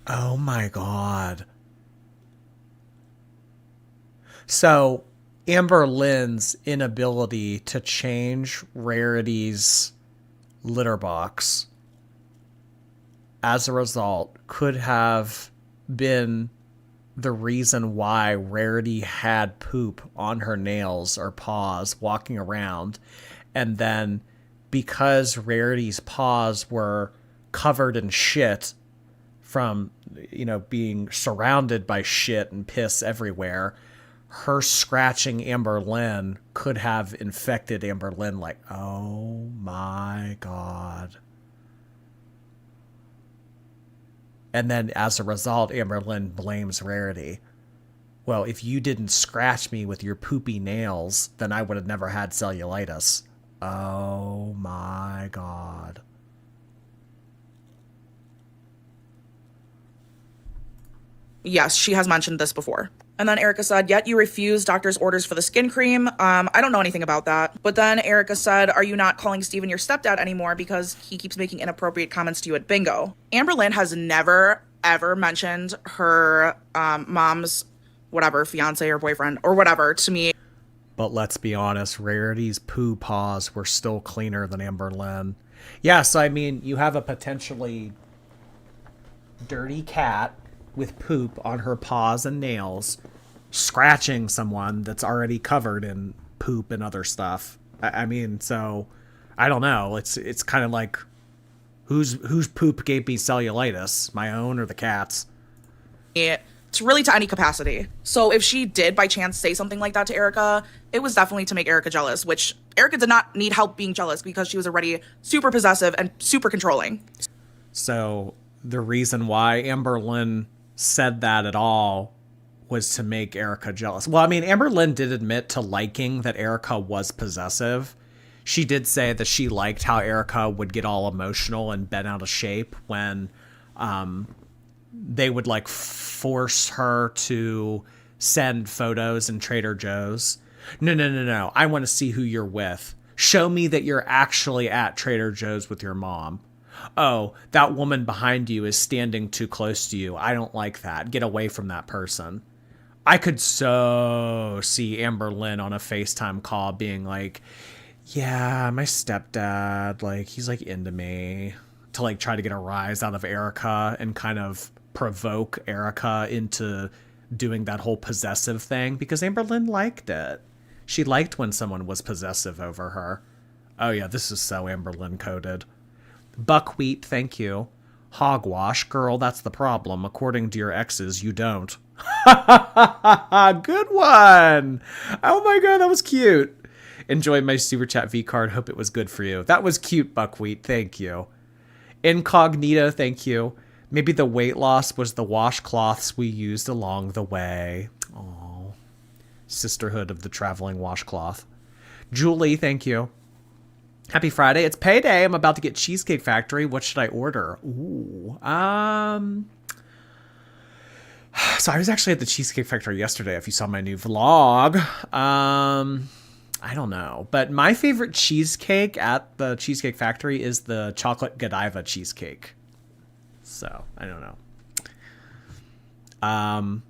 Oh my God. So Amberlynn's inability to change Rarity's litter box as a result could have been the reason why Rarity had poop on her nails or paws walking around. And then because Rarity's paws were covered in shit from, you know, being surrounded by shit and piss everywhere, her scratching Amberlynn could have infected Amberlynn. Like, oh my God. And then as a result, Amberlynn blames Rarity. Well, if you didn't scratch me with your poopy nails, then I would have never had cellulitis. Oh my God. Yes, she has mentioned this before. And then Erica said, yet you refuse doctor's orders for the skin cream. I don't know anything about that. But then Erica said, are you not calling Steven your stepdad anymore because he keeps making inappropriate comments to you at bingo? Amberlynn has never, ever mentioned her mom's whatever, fiance or boyfriend or whatever to me. But let's be honest, Rarity's poo paws were still cleaner than Amberlynn. Yeah, so I mean, you have a potentially dirty cat with poop on her paws and nails, scratching someone that's already covered in poop and other stuff. I mean, so I don't know. It's kind of like whose poop gave me cellulitis, my own or the cat's? It's really to any capacity. So if she did by chance say something like that to Erica, it was definitely to make Erica jealous, which Erica did not need help being jealous because she was already super possessive and super controlling. So the reason why Amberlynn said that at all was to make Erica jealous. Well, I mean, Amberlynn did admit to liking that Erica was possessive. She did say that she liked how Erica would get all emotional and bent out of shape when they would like force her to send photos in Trader Joe's. No. I want to see who you're with. Show me that you're actually at Trader Joe's with your mom. Oh, that woman behind you is standing too close to you. I don't like that. Get away from that person. I could so see Amberlynn on a FaceTime call being like, yeah, my stepdad, like, he's like into me, to like try to get a rise out of Erica and kind of provoke Erica into doing that whole possessive thing because Amberlynn liked it. She liked when someone was possessive over her. Oh yeah, this is so Amberlynn coded. Buckwheat, thank you. Hogwash, girl, that's the problem. According to your exes, you don't. Good one. Oh my God, that was cute. Enjoy my super chat V card. Hope it was good for you. That was cute, Buckwheat. Thank you. Incognito, thank you. Maybe the weight loss was the washcloths we used along the way. Oh, sisterhood of the traveling washcloth. Julie, thank you. Happy Friday. It's payday. I'm about to get Cheesecake Factory. What should I order? Ooh. So I was actually at the Cheesecake Factory yesterday, if you saw my new vlog. I don't know. But my favorite cheesecake at the Cheesecake Factory is the chocolate Godiva cheesecake. So, I don't know.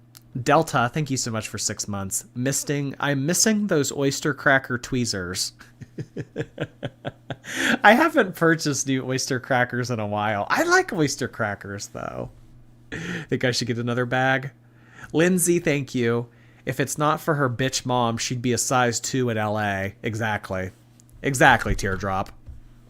Delta, thank you so much for 6 months. I'm missing those oyster cracker tweezers. I haven't purchased new oyster crackers in a while. I like oyster crackers, though. Think I should get another bag? Lindsay, thank you. If it's not for her bitch mom, she'd be a size 2 in LA. Exactly. Exactly, Teardrop.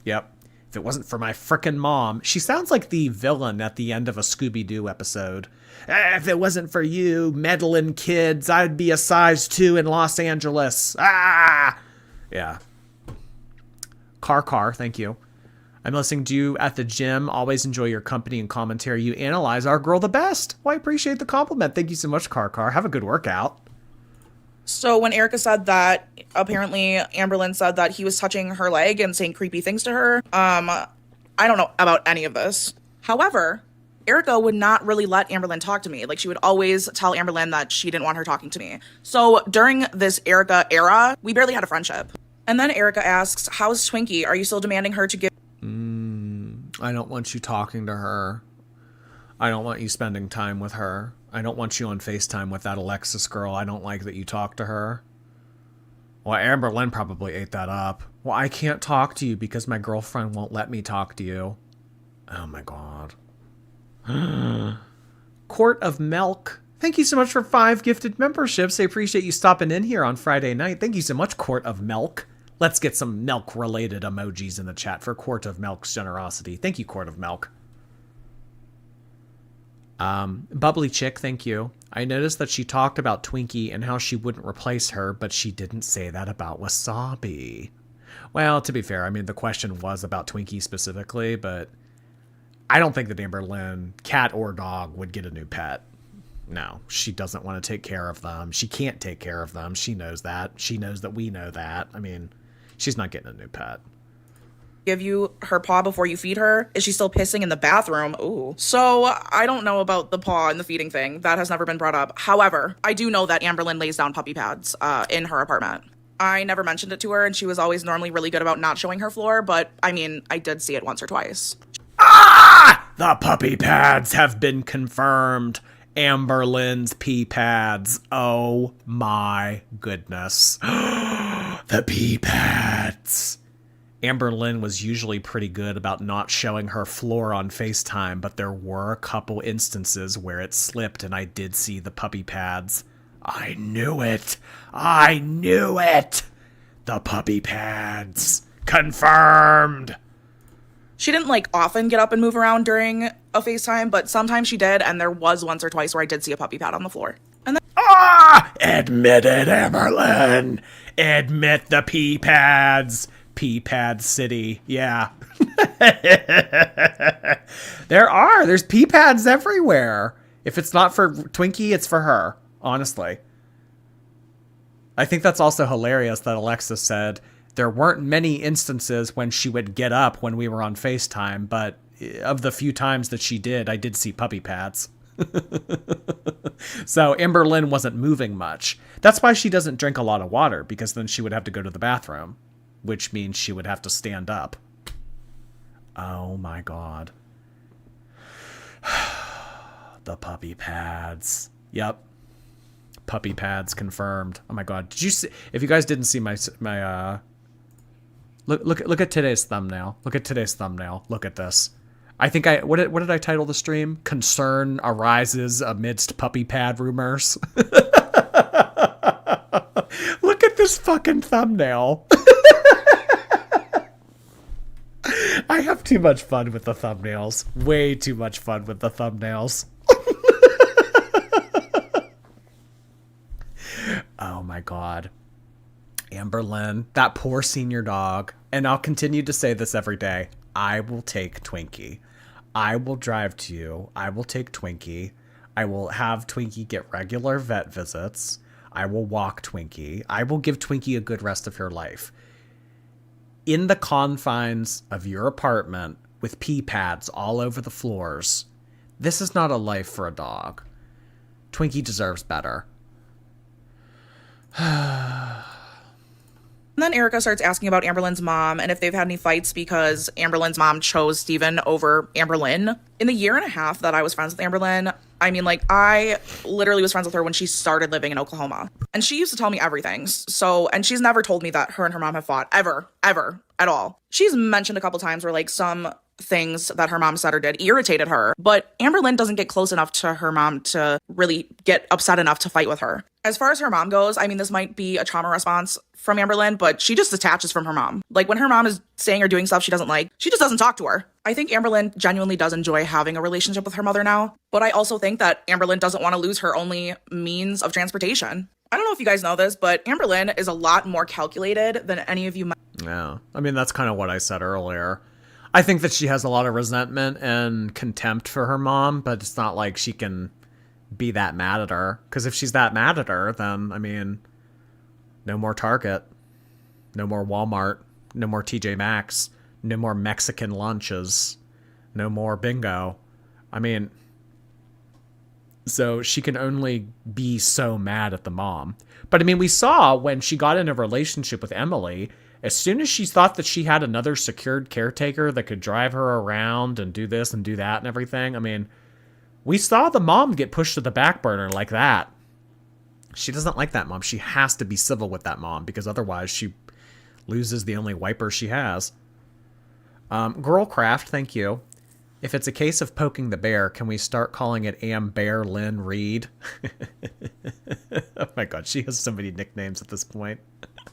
Yep. If it wasn't for my frickin' mom. She sounds like the villain at the end of a Scooby-Doo episode. If it wasn't for you meddling kids, I'd be a size 2 in Los Angeles. Ah! Yeah. Car, thank you. I'm listening to you at the gym. Always enjoy your company and commentary. You analyze our girl the best. Well, I appreciate the compliment. Thank you so much, Car. Have a good workout. So when Erica said that, apparently Amberlynn said that he was touching her leg and saying creepy things to her. I don't know about any of this. However, Erica would not really let Amberlynn talk to me. Like, she would always tell Amberlynn that she didn't want her talking to me. So during this Erica era, we barely had a friendship. And then Erica asks, how's Twinkie? Are you still demanding her to give... I don't want you talking to her. I don't want you spending time with her. I don't want you on FaceTime with that Alexis girl. I don't like that you talk to her. Well, Amberlynn probably ate that up. Well, I can't talk to you because my girlfriend won't let me talk to you. Oh my god. Quart of Milk. Thank you so much for 5 gifted memberships. I appreciate you stopping in here on Friday night. Thank you so much, Quart of Milk. Let's get some milk-related emojis in the chat for Quart of Milk's generosity. Thank you, Quart of Milk. Bubbly Chick, thank you. I noticed that she talked about Twinkie and how she wouldn't replace her, but she didn't say that about Wasabi. Well, to be fair, I mean, the question was about Twinkie specifically, but I don't think that Amberlynn, cat or dog, would get a new pet. No, she doesn't want to take care of them. She can't take care of them. She knows that. She knows that we know that. I mean, she's not getting a new pet. Give you her paw before you feed her? Is she still pissing in the bathroom? Ooh. So I don't know about the paw and the feeding thing. That has never been brought up. However, I do know that Amberlynn lays down puppy pads in her apartment. I never mentioned it to her, and she was always normally really good about not showing her floor, but I mean, I did see it once or twice. Ah! The puppy pads have been confirmed. Amberlynn's pee pads. Oh my goodness. The pee pads. Amberlynn was usually pretty good about not showing her floor on FaceTime, but there were a couple instances where it slipped and I did see the puppy pads. I knew it. I knew it. The puppy pads. Confirmed. She didn't, like, often get up and move around during a FaceTime, but sometimes she did, and there was once or twice where I did see a puppy pad on the floor. And then... Admit it, Amberlynn. Admit the pee pads. Pee pad city. Yeah. There's pee pads everywhere. If it's not for Twinkie, it's for her. Honestly. I think that's also hilarious that Alexis said there weren't many instances when she would get up when we were on FaceTime, but of the few times that she did, I did see puppy pads. So Amberlynn wasn't moving much. That's why she doesn't drink a lot of water, because then she would have to go to the bathroom, which means she would have to stand up. Oh my god. The puppy pads. Yep. Puppy pads confirmed. Oh my god. Did you see? If you guys didn't see my look at today's thumbnail. Look at today's thumbnail. Look at this. I think what did I title the stream? Concern arises amidst puppy pad rumors. Look at this fucking thumbnail. I have too much fun with the thumbnails. Way too much fun with the thumbnails. Oh my god. Amberlynn, that poor senior dog. And I'll continue to say this every day. I will take Twinkie. I will drive to you. I will take Twinkie. I will have Twinkie get regular vet visits. I will walk Twinkie. I will give Twinkie a good rest of her life. In the confines of your apartment with pee pads all over the floors, this is not a life for a dog. Twinkie deserves better. And then Erica starts asking about Amberlynn's mom and if they've had any fights because Amberlynn's mom chose Steven over Amberlynn. In the year and a half that I was friends with Amberlynn, I mean, like, I literally was friends with her when she started living in Oklahoma. And she used to tell me everything. So, and she's never told me that her and her mom have fought, ever, at all. She's mentioned a couple times where, like, some things that her mom said or did irritated her, but Amberlynn doesn't get close enough to her mom to really get upset enough to fight with her. As far as her mom goes, I mean, this might be a trauma response from Amberlynn, but she just detaches from her mom. Like, when her mom is saying or doing stuff she doesn't like, she just doesn't talk to her. I think Amberlynn genuinely does enjoy having a relationship with her mother now, but I also think that Amberlynn doesn't want to lose her only means of transportation. I don't know if you guys know this, but Amberlynn is a lot more calculated than any of you might. Yeah, I mean, that's kind of what I said earlier. I think that she has a lot of resentment and contempt for her mom, but it's not like she can be that mad at her. Because if she's that mad at her, then, I mean, no more Target, no more Walmart, no more TJ Maxx, no more Mexican lunches, no more bingo. I mean, so she can only be so mad at the mom. But I mean, we saw when she got in a relationship with Emily, as soon as she thought that she had another secured caretaker that could drive her around and do this and do that and everything, I mean, we saw the mom get pushed to the back burner like that. She doesn't like that mom. She has to be civil with that mom because otherwise she loses the only wiper she has. Girlcraft, thank you. If it's a case of poking the bear, can we start calling it Amberlynn Reed? Oh my god, she has so many nicknames at this point.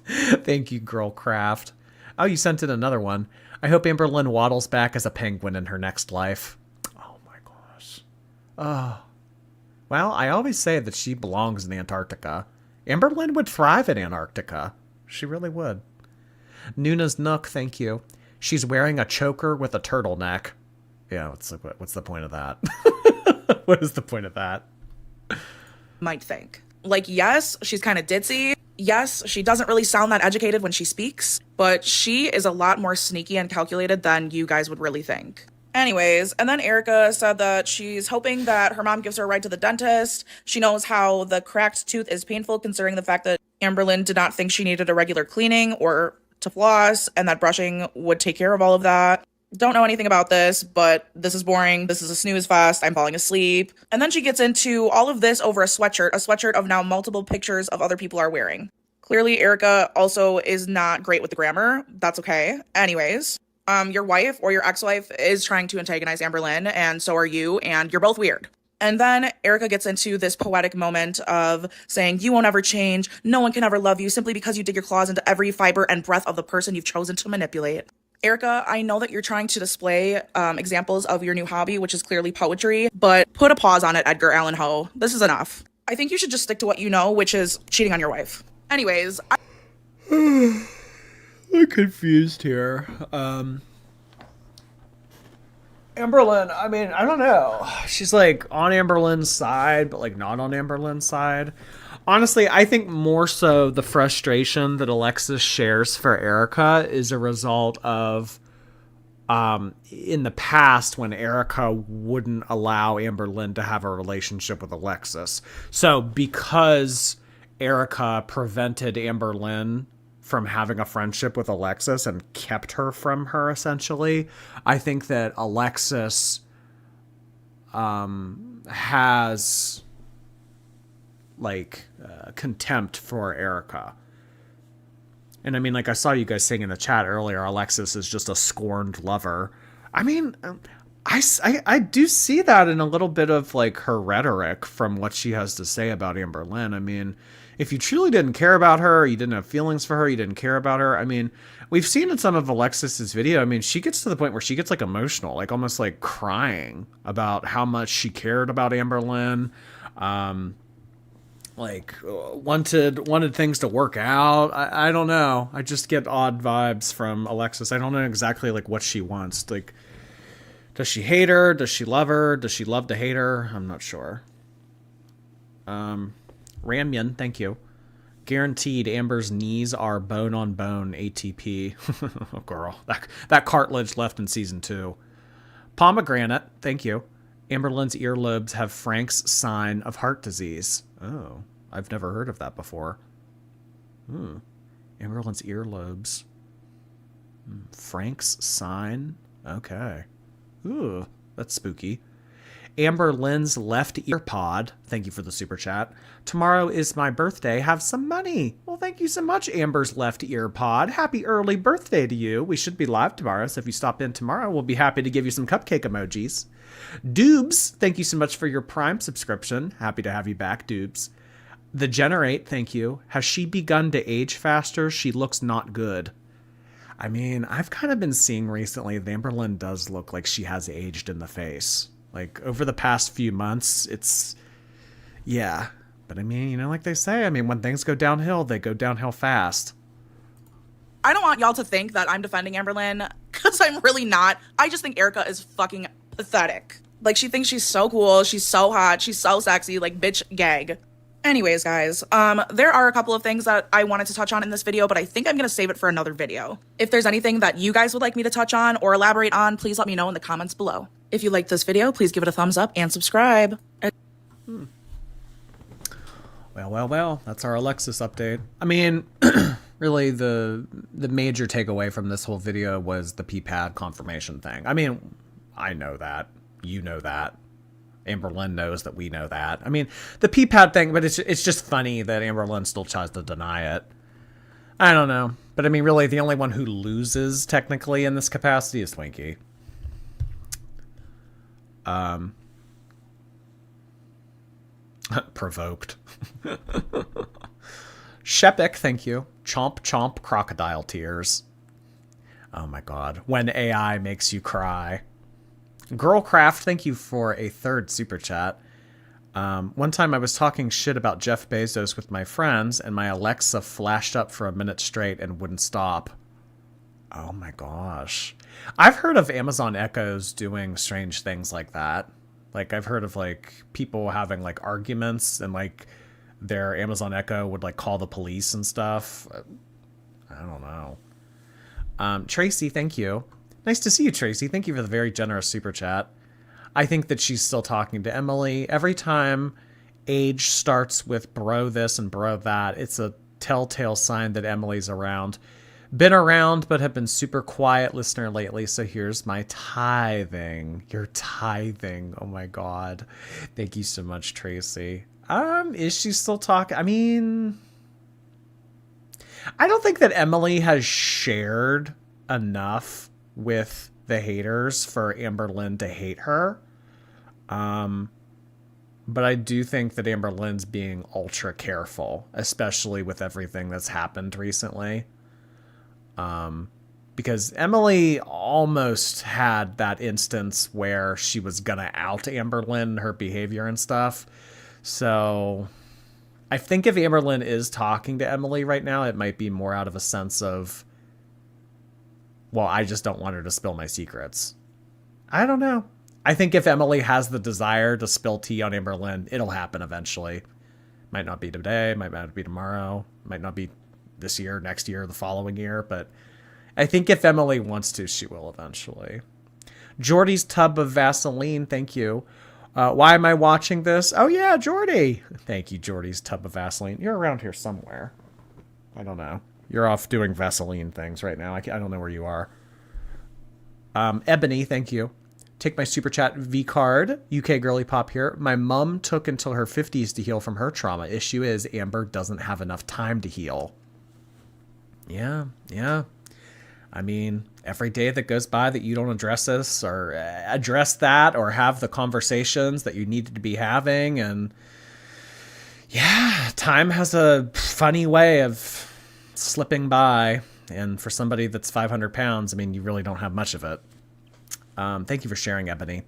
Thank you, Girlcraft. Oh, you sent in another one. I hope Amberlynn waddles back as a penguin in her next life. Oh my gosh. Oh. Well, I always say that she belongs in Antarctica. Amberlynn would thrive in Antarctica. She really would. Nuna's Nook, thank you. She's wearing a choker with a turtleneck. Yeah, what's the point of that? What is the point of that? Might think. Like, yes, she's kind of ditzy. Yes, she doesn't really sound that educated when she speaks, but she is a lot more sneaky and calculated than you guys would really think. Anyways, and then Erica said that she's hoping that her mom gives her a ride to the dentist. She knows how the cracked tooth is painful considering the fact that Amberlynn did not think she needed a regular cleaning or to floss, and that brushing would take care of all of that. Don't know anything about this, but this is boring. This is a snooze fest. I'm falling asleep. And then she gets into all of this over a sweatshirt of now multiple pictures of other people are wearing. Clearly, Erica also is not great with the grammar. That's okay. Anyways, your wife or your ex-wife is trying to antagonize Amberlynn, and so are you, and you're both weird. And then Erica gets into this poetic moment of saying, you won't ever change. No one can ever love you simply because you dig your claws into every fiber and breath of the person you've chosen to manipulate. Erica, I know that you're trying to display examples of your new hobby, which is clearly poetry, but put a pause on it, Edgar Allan Poe. This is enough. I think you should just stick to what you know, which is cheating on your wife. Anyways, I'm confused here. Amberlynn, I mean, I don't know. She's like on Amberlynn's side, but like not on Amberlynn's side. Honestly, I think more so the frustration that Alexis shares for Erica is a result of in the past when Erica wouldn't allow Amberlynn to have a relationship with Alexis. So because Erica prevented Amberlynn from having a friendship with Alexis and kept her from her, essentially, I think that Alexis has like contempt for Erica. And I mean, like I saw you guys saying in the chat earlier, Alexis is just a scorned lover. I mean, I do see that in a little bit of like her rhetoric from what she has to say about Amberlynn. I mean, if you truly didn't care about her, you didn't have feelings for her, you didn't care about her. I mean, we've seen in some of Alexis's video, I mean, she gets to the point where she gets like emotional, like almost like crying about how much she cared about Amberlynn. Like wanted things to work out. I don't know. I just get odd vibes from Alexis. I don't know exactly like what she wants. Like, does she hate her? Does she love her? Does she love to hate her? I'm not sure. Ramyun, thank you. Guaranteed Amber's knees are bone on bone ATP. Oh, girl. That cartilage left in season 2. Pomegranate, thank you. Amberlynn's earlobes have Frank's sign of heart disease. Oh, I've never heard of that before. Amberlynn's earlobes. Frank's sign? Okay. Ooh, That's spooky. Amberlynn's left ear pod. Thank you for the super chat. Tomorrow is my birthday. Have some money. Well, thank you so much, Amber's left ear pod. Happy early birthday to you. We should be live tomorrow, so if you stop in tomorrow, we'll be happy to give you some cupcake emojis. Doobs, thank you so much for your Prime subscription. Happy to have you back, Doobs. The Generate, thank you. Has she begun to age faster? She looks not good. I mean, I've kind of been seeing recently that Amberlynn does look like she has aged in the face. Like, over the past few months, it's... Yeah. But I mean, you know, like they say, I mean, when things go downhill, they go downhill fast. I don't want y'all to think that I'm defending Amberlynn, because I'm really not. I just think Erica is fucking pathetic. Like, she thinks she's so cool, she's so hot, she's so sexy, like, bitch, gag. Anyways, guys, there are a couple of things that I wanted to touch on in this video, but I think I'm gonna save it for another video. If there's anything that you guys would like me to touch on or elaborate on, please let me know in the comments below. If you liked this video, please give it a thumbs up and subscribe. Well, that's our Alexis update. I mean, really, the major takeaway from this whole video was the P-pad confirmation thing. I mean, I know that. You know that. Amberlynn knows that we know that. I mean, the P-pad thing, but it's just funny that Amberlynn still tries to deny it. I don't know. But I mean, really, the only one who loses, technically, in this capacity is Twinkie. Provoked. Shepik, thank you. Chomp chomp crocodile tears. Oh my god. When AI makes you cry. Girlcraft, thank you for a third super chat. One time I was talking shit about Jeff Bezos with my friends, and my Alexa flashed up for a minute straight and wouldn't stop. Oh my gosh. I've heard of Amazon Echoes doing strange things like that. Like, I've heard of, like, people having, like, arguments, and, like, their Amazon Echo would, like, call the police and stuff. I don't know. Tracy, thank you. Nice to see you, Tracy. Thank you for the very generous super chat. I think that she's still talking to Emily. Every time age starts with bro this and bro that, it's a telltale sign that Emily's around. Been around, but have been super quiet listener lately, so here's my tithing. You're tithing. Oh my god. Thank you so much, Tracy. Is she still talking? I mean, I don't think that Emily has shared enough with the haters for Amberlynn to hate her. But I do think that Amberlynn's being ultra careful, especially with everything that's happened recently. Because Emily almost had that instance where she was gonna out Amberlynn, her behavior and stuff. So I think if Amberlynn is talking to Emily right now, it might be more out of a sense of, well, I just don't want her to spill my secrets. I don't know. I think if Emily has the desire to spill tea on Amberlynn, it'll happen eventually. Might not be today, might not be tomorrow, might not be this year, next year, the following year, but I think if Emily wants to, she will eventually. Jordy's tub of Vaseline, thank you. Why am I watching this? Oh yeah, Jordy! Thank you, Jordy's tub of Vaseline. You're around here somewhere. I don't know. You're off doing Vaseline things right now. I don't know where you are. Ebony, thank you. Take my super chat V card. UK girly pop here. My mom took until her 50s to heal from her trauma. Issue is Amber doesn't have enough time to heal. Yeah. I mean, every day that goes by that you don't address this or address that or have the conversations that you needed to be having, and yeah, time has a funny way of slipping by, and for somebody that's 500 pounds, I mean, you really don't have much of it. Thank you for sharing, Ebony.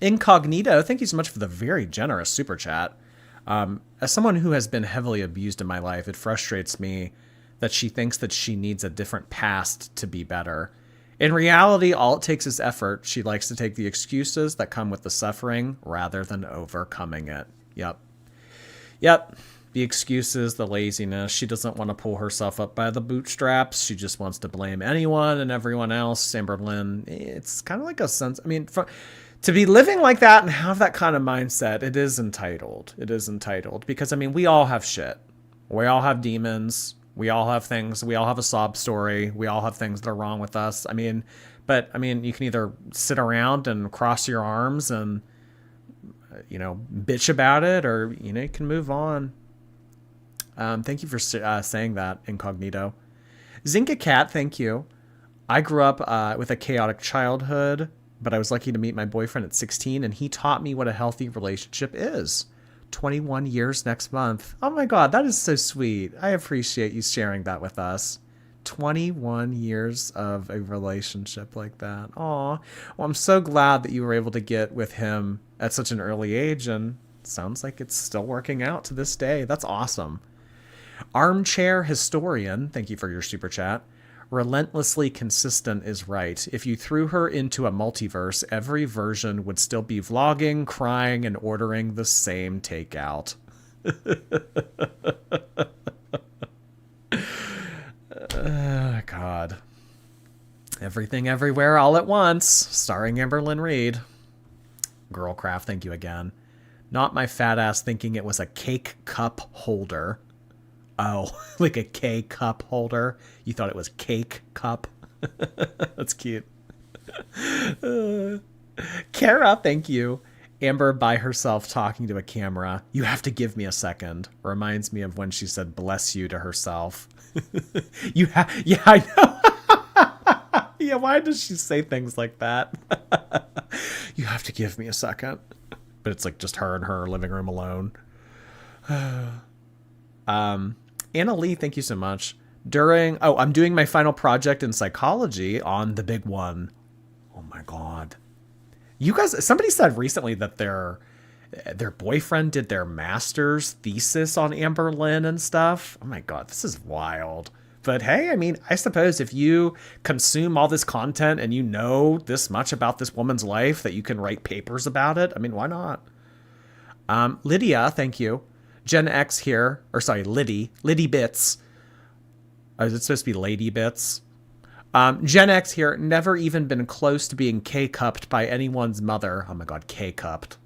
Incognito, thank you so much for the very generous super chat. As someone who has been heavily abused in my life, it frustrates me that she thinks that she needs a different past to be better. In reality, all it takes is effort. She likes to take the excuses that come with the suffering rather than overcoming it. Yep. The excuses, the laziness. She doesn't want to pull herself up by the bootstraps. She just wants to blame anyone and everyone else. Amberlynn, it's kind of like a sense. I mean, to be living like that and have that kind of mindset, it is entitled. It is entitled. Because, I mean, we all have shit. We all have demons. We all have things. We all have a sob story. We all have things that are wrong with us. I mean, But I mean, you can either sit around and cross your arms and, bitch about it, or, you can move on. Thank you for saying that, Incognito. Zinka Cat, thank you. I grew up with a chaotic childhood, but I was lucky to meet my boyfriend at 16, and he taught me what a healthy relationship is. 21 years next month. Oh my God, that is so sweet. I appreciate you sharing that with us. 21 years of a relationship like that. Aw. Well, I'm so glad that you were able to get with him at such an early age, and sounds like it's still working out to this day. That's awesome. Armchair Historian, thank you for your super chat. Relentlessly consistent is right. If you threw her into a multiverse, every version would still be vlogging, crying, and ordering the same takeout. God. Everything Everywhere All at Once, starring Amberlynn Reed. Girlcraft, thank you again. Not my fat ass thinking it was a cake cup holder. Oh, like a K cup holder. You thought it was cake cup. That's cute. Kara, thank you. Amber by herself talking to a camera. You have to give me a second. Reminds me of when she said bless you to herself. Yeah, I know. Yeah, why does she say things like that? You have to give me a second. But it's like just her in her living room alone. Anna Lee, thank you so much. I'm doing my final project in psychology on the big one. Oh my God. You guys, somebody said recently that their boyfriend did their master's thesis on Amberlynn and stuff. Oh my God, this is wild. But hey, I mean, I suppose if you consume all this content and you know this much about this woman's life that you can write papers about it, I mean, why not? Lydia, thank you. Gen X here, or sorry, Liddy Bits. Is it supposed to be Lady Bits? Gen X here, never even been close to being K-cupped by anyone's mother. Oh my God, K-cupped.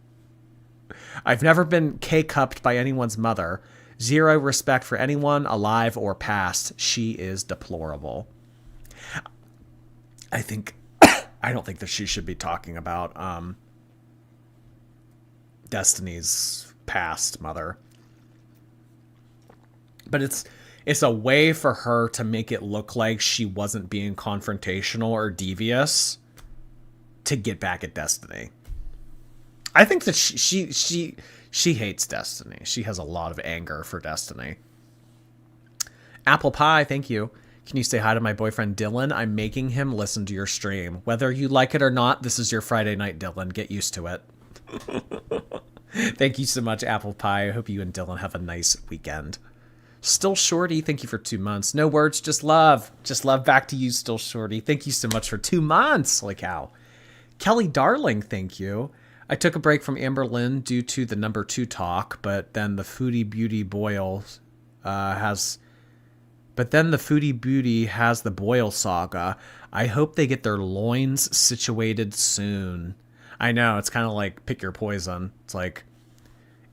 I've never been K-cupped by anyone's mother. Zero respect for anyone alive or past. She is deplorable. I don't think that she should be talking about Destiny's past mother. But it's a way for her to make it look like she wasn't being confrontational or devious to get back at Destiny. I think that she hates Destiny. She has a lot of anger for Destiny. Apple Pie, thank you. Can you say hi to my boyfriend Dylan? I'm making him listen to your stream. Whether you like it or not, this is your Friday night, Dylan. Get used to it. Thank you so much, Apple Pie. I hope you and Dylan have a nice weekend. Still Shorty, thank you for 2 months. No words, just love. Just love back to you, Still Shorty. Thank you so much for 2 months. Holy cow. Kelly Darling, thank you. I took a break from Amberlynn due to the number 2 talk, but then the Foodie Beauty has the Boyle saga. I hope they get their loins situated soon. I know, it's kind of like pick your poison. It's like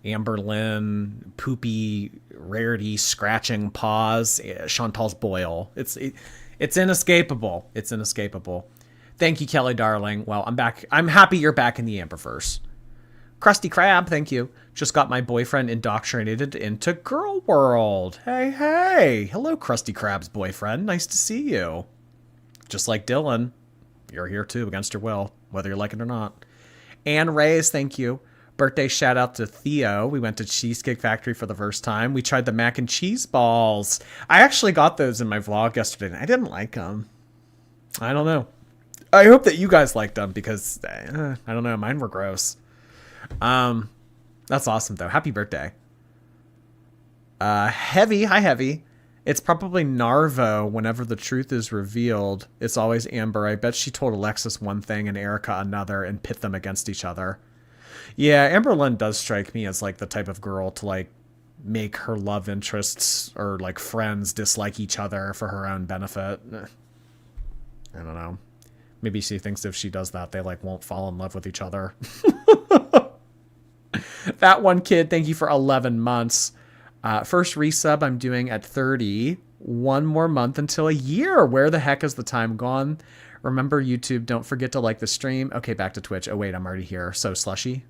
Amberlynn, poopy, Rarity, scratching paws, Chantal's Boyle. It's inescapable. It's inescapable. Thank you, Kelly Darling. Well, I'm back. I'm happy you're back in the Amberverse. Krusty Krab, thank you. Just got my boyfriend indoctrinated into Girl World. Hey. Hello, Krusty Krab's boyfriend. Nice to see you. Just like Dylan, you're here too against your will, whether you like it or not. Anne Reyes, thank you. Birthday shout out to Theo. We went to Cheesecake Factory for the first time. We tried the mac and cheese balls. I actually got those in my vlog yesterday, and I didn't like them. I don't know. I hope that you guys liked them because, I don't know, mine were gross. That's awesome, though. Happy birthday. Heavy. Hi, Heavy. It's probably Narvo whenever the truth is revealed. It's always Amber. I bet she told Alexis one thing and Erica another and pit them against each other. Yeah, Amberlynn does strike me as like the type of girl to like make her love interests or like friends dislike each other for her own benefit. I don't know. Maybe she thinks if she does that, they like won't fall in love with each other. That one kid, thank you for 11 months. First resub I'm doing at 30. 1 more month until a year. Where the heck has the time gone? Remember, YouTube, don't forget to like the stream. Okay, back to Twitch. Oh, wait, I'm already here. So slushy.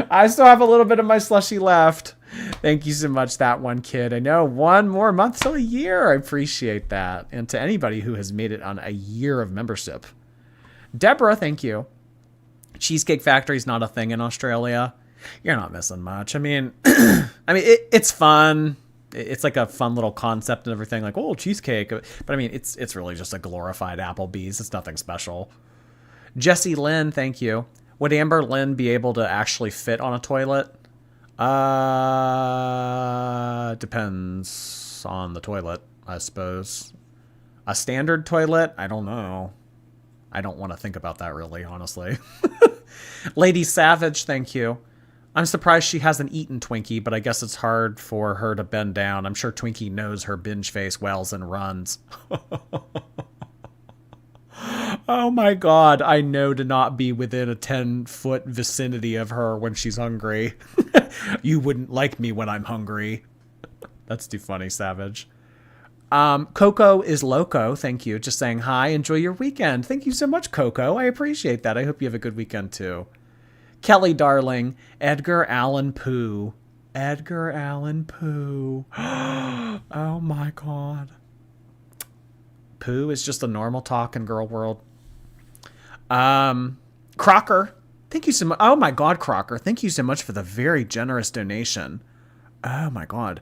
I still have a little bit of my slushy left. Thank you so much, that one kid. I know, 1 more month till a year. I appreciate that. And to anybody who has made it on a year of membership. Deborah, thank you. Cheesecake Factory's not a thing in Australia. You're not missing much. I mean, it's fun. It's like a fun little concept and everything. Like, oh, cheesecake. But I mean, it's really just a glorified Applebee's. It's nothing special. Jessie Lynn, thank you. Would Amberlynn be able to actually fit on a toilet? Depends on the toilet, I suppose. A standard toilet? I don't know. I don't want to think about that really, honestly. Lady Savage, thank you. I'm surprised she hasn't eaten Twinkie, but I guess it's hard for her to bend down. I'm sure Twinkie knows her binge face wells and runs. Oh my god, I know to not be within a 10-foot vicinity of her when she's hungry. You wouldn't like me when I'm hungry. That's too funny, Savage. Coco is loco, thank you. Just saying hi, enjoy your weekend. Thank you so much, Coco. I appreciate that. I hope you have a good weekend too. Kelly, darling. Edgar Allan Poe. Edgar Allan Poe. Oh my god. Pooh is just a normal talk in girl world. Crocker. Thank you so much. Oh my god, Crocker. Thank you so much for the very generous donation. Oh my god.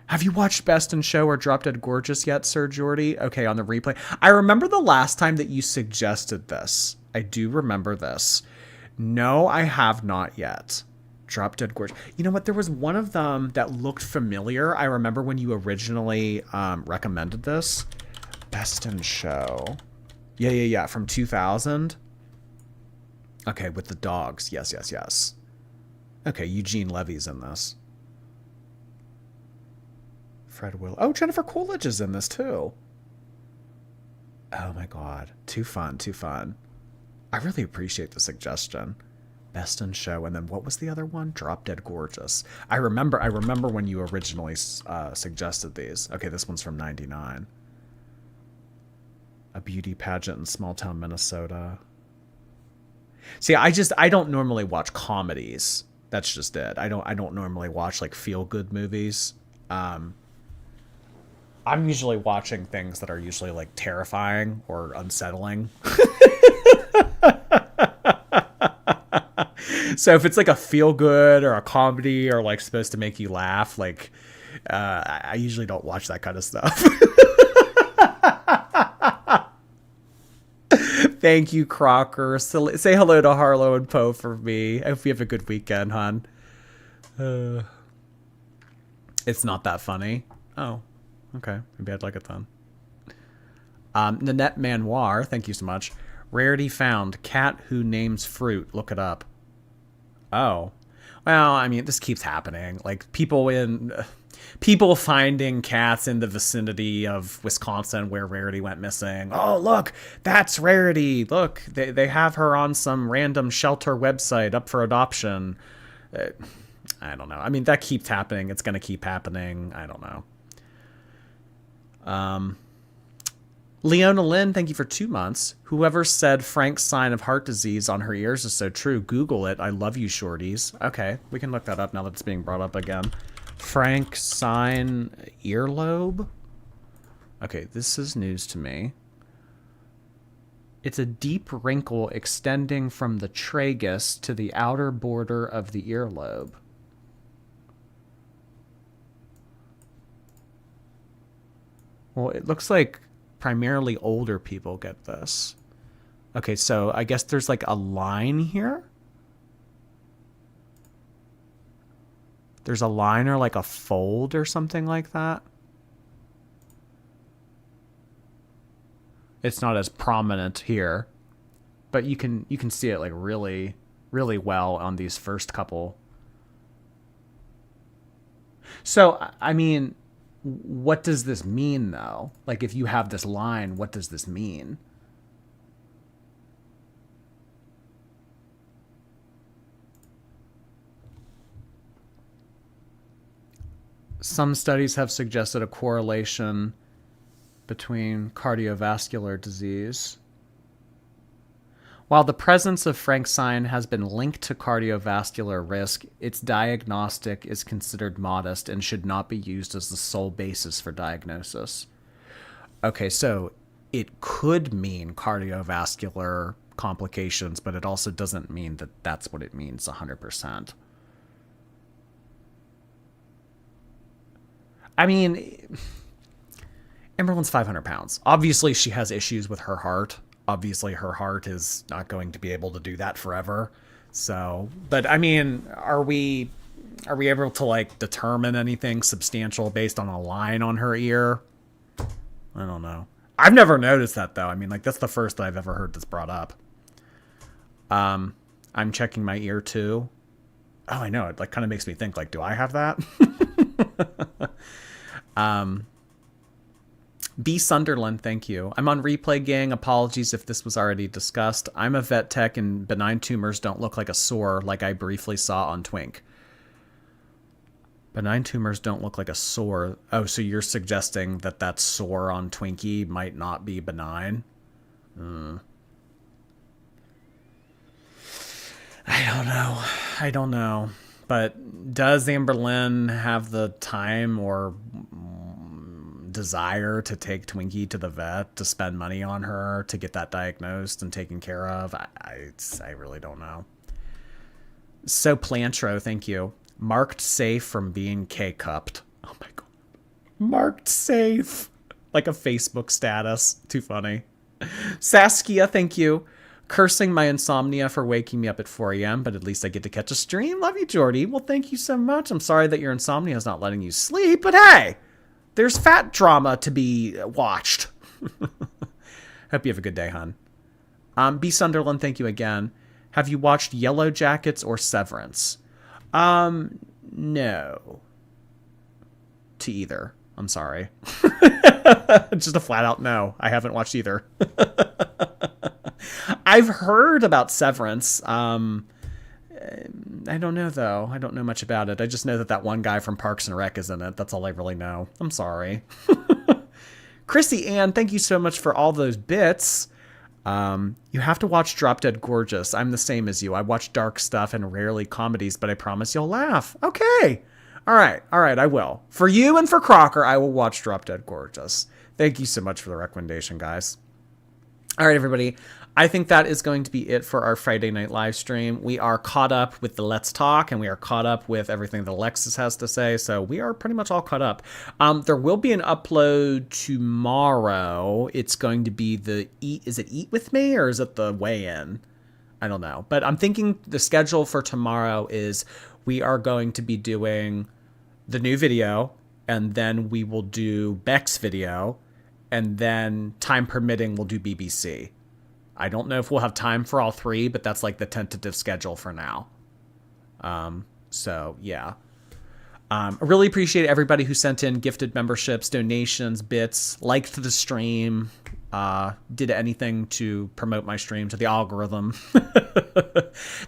Have you watched Best in Show or Drop Dead Gorgeous yet, Sir Jordy? Okay, on the replay. I remember the last time that you suggested this. I do remember this. No, I have not yet. Drop Dead Gorgeous. You know what? There was one of them that looked familiar. I remember when you originally recommended this. Best in Show. Yeah. From 2000. Okay, with the dogs. Yes. Okay, Eugene Levy's in this. Fred Will. Oh, Jennifer Coolidge is in this too. Oh my god. Too fun. I really appreciate the suggestion. Best in Show. And then what was the other one? Drop Dead Gorgeous. I remember when you originally suggested these. Okay, this one's from 99. A beauty pageant in small town Minnesota. See, I don't normally watch comedies. That's just it. I don't normally watch like feel good movies. I'm usually watching things that are usually like terrifying or unsettling. So if it's like a feel good or a comedy or like supposed to make you laugh, like I usually don't watch that kind of stuff. Thank you, Crocker. So, say hello to Harlow and Poe for me. I hope you have a good weekend, hon. It's not that funny. Oh, okay. Maybe I'd like it then. Nanette Manoir, thank you so much. Rarity found. Cat who names fruit. Look it up. Oh. Well, I mean, this keeps happening. Like, people finding cats in the vicinity of Wisconsin where Rarity went missing. Oh, look, that's Rarity. Look, they have her on some random shelter website up for adoption. I don't know. I mean, that keeps happening. It's going to keep happening. I don't know. Leona Lynn, thank you for 2 months. Whoever said Frank's sign of heart disease on her ears is so true. Google it. I love you, shorties. Okay, we can look that up now that it's being brought up again. Frank sign earlobe? Okay, this is news to me. It's a deep wrinkle extending from the tragus to the outer border of the earlobe. Well, it looks like primarily older people get this. Okay, so I guess there's like a line here. There's a line or like a fold or something like that. It's not as prominent here, but you can see it like really, really well on these first couple. So, I mean, what does this mean though? Like if you have this line, what does this mean? Some studies have suggested a correlation between cardiovascular disease. While the presence of frankscine has been linked to cardiovascular risk, its diagnostic is considered modest and should not be used as the sole basis for diagnosis. Okay, so it could mean cardiovascular complications, but it also doesn't mean that that's what it means 100%. I mean, Amberlynn's 500 pounds. Obviously, she has issues with her heart. Obviously, her heart is not going to be able to do that forever. So, but I mean, are we able to like determine anything substantial based on a line on her ear? I don't know. I've never noticed that though. I mean, like that's the first I've ever heard this brought up. I'm checking my ear too. Oh, I know. It like kind of makes me think like, do I have that? B. Sunderland, thank you. I'm on Replay Gang. Apologies if this was already discussed. I'm a vet tech and benign tumors don't look like a sore like I briefly saw on Twink. Benign tumors don't look like a sore. Oh, so you're suggesting that that sore on Twinkie might not be benign? I don't know. But does Amberlynn have the time or desire to take Twinkie to the vet, to spend money on her, to get that diagnosed and taken care of? I really don't know. So Plantro, thank you. Marked safe from being K-cupped. Oh my god. Marked safe. Like a Facebook status. Too funny. Saskia, thank you. Cursing my insomnia for waking me up at 4 a.m., but at least I get to catch a stream. Love you, Jordy. Well, thank you so much. I'm sorry that your insomnia is not letting you sleep, but hey, there's fat drama to be watched. Hope you have a good day, hon. B. Sunderland, thank you again. Have you watched Yellow Jackets or Severance? No. To either. I'm sorry. Just a flat out no. I haven't watched either. I've heard about Severance. I don't know, though. I don't know much about it. I just know that that one guy from Parks and Rec is in it. That's all I really know. I'm sorry. Chrissy Ann, thank you so much for all those bits. You have to watch Drop Dead Gorgeous. I'm the same as you. I watch dark stuff and rarely comedies, but I promise you'll laugh. Okay. All right, I will. For you and for Crocker, I will watch Drop Dead Gorgeous. Thank you so much for the recommendation, guys. All right, everybody. I think that is going to be it for our Friday night live stream. We are caught up with the Let's Talk, and we are caught up with everything that Alexis has to say, so we are pretty much all caught up. There will be an upload tomorrow. It's going to be the Is it Eat With Me, or is it the Weigh-In? I don't know. But I'm thinking the schedule for tomorrow is we are going to be doing the new video, and then we will do Beck's video, and then time permitting, we'll do BBC. I don't know if we'll have time for all three, but that's like the tentative schedule for now. So yeah. I really appreciate everybody who sent in gifted memberships, donations, bits, liked the stream, did anything to promote my stream to the algorithm.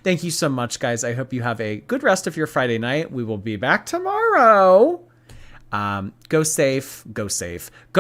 Thank you so much, guys. I hope you have a good rest of your Friday night. We will be back tomorrow. Go safe. Go safe. Go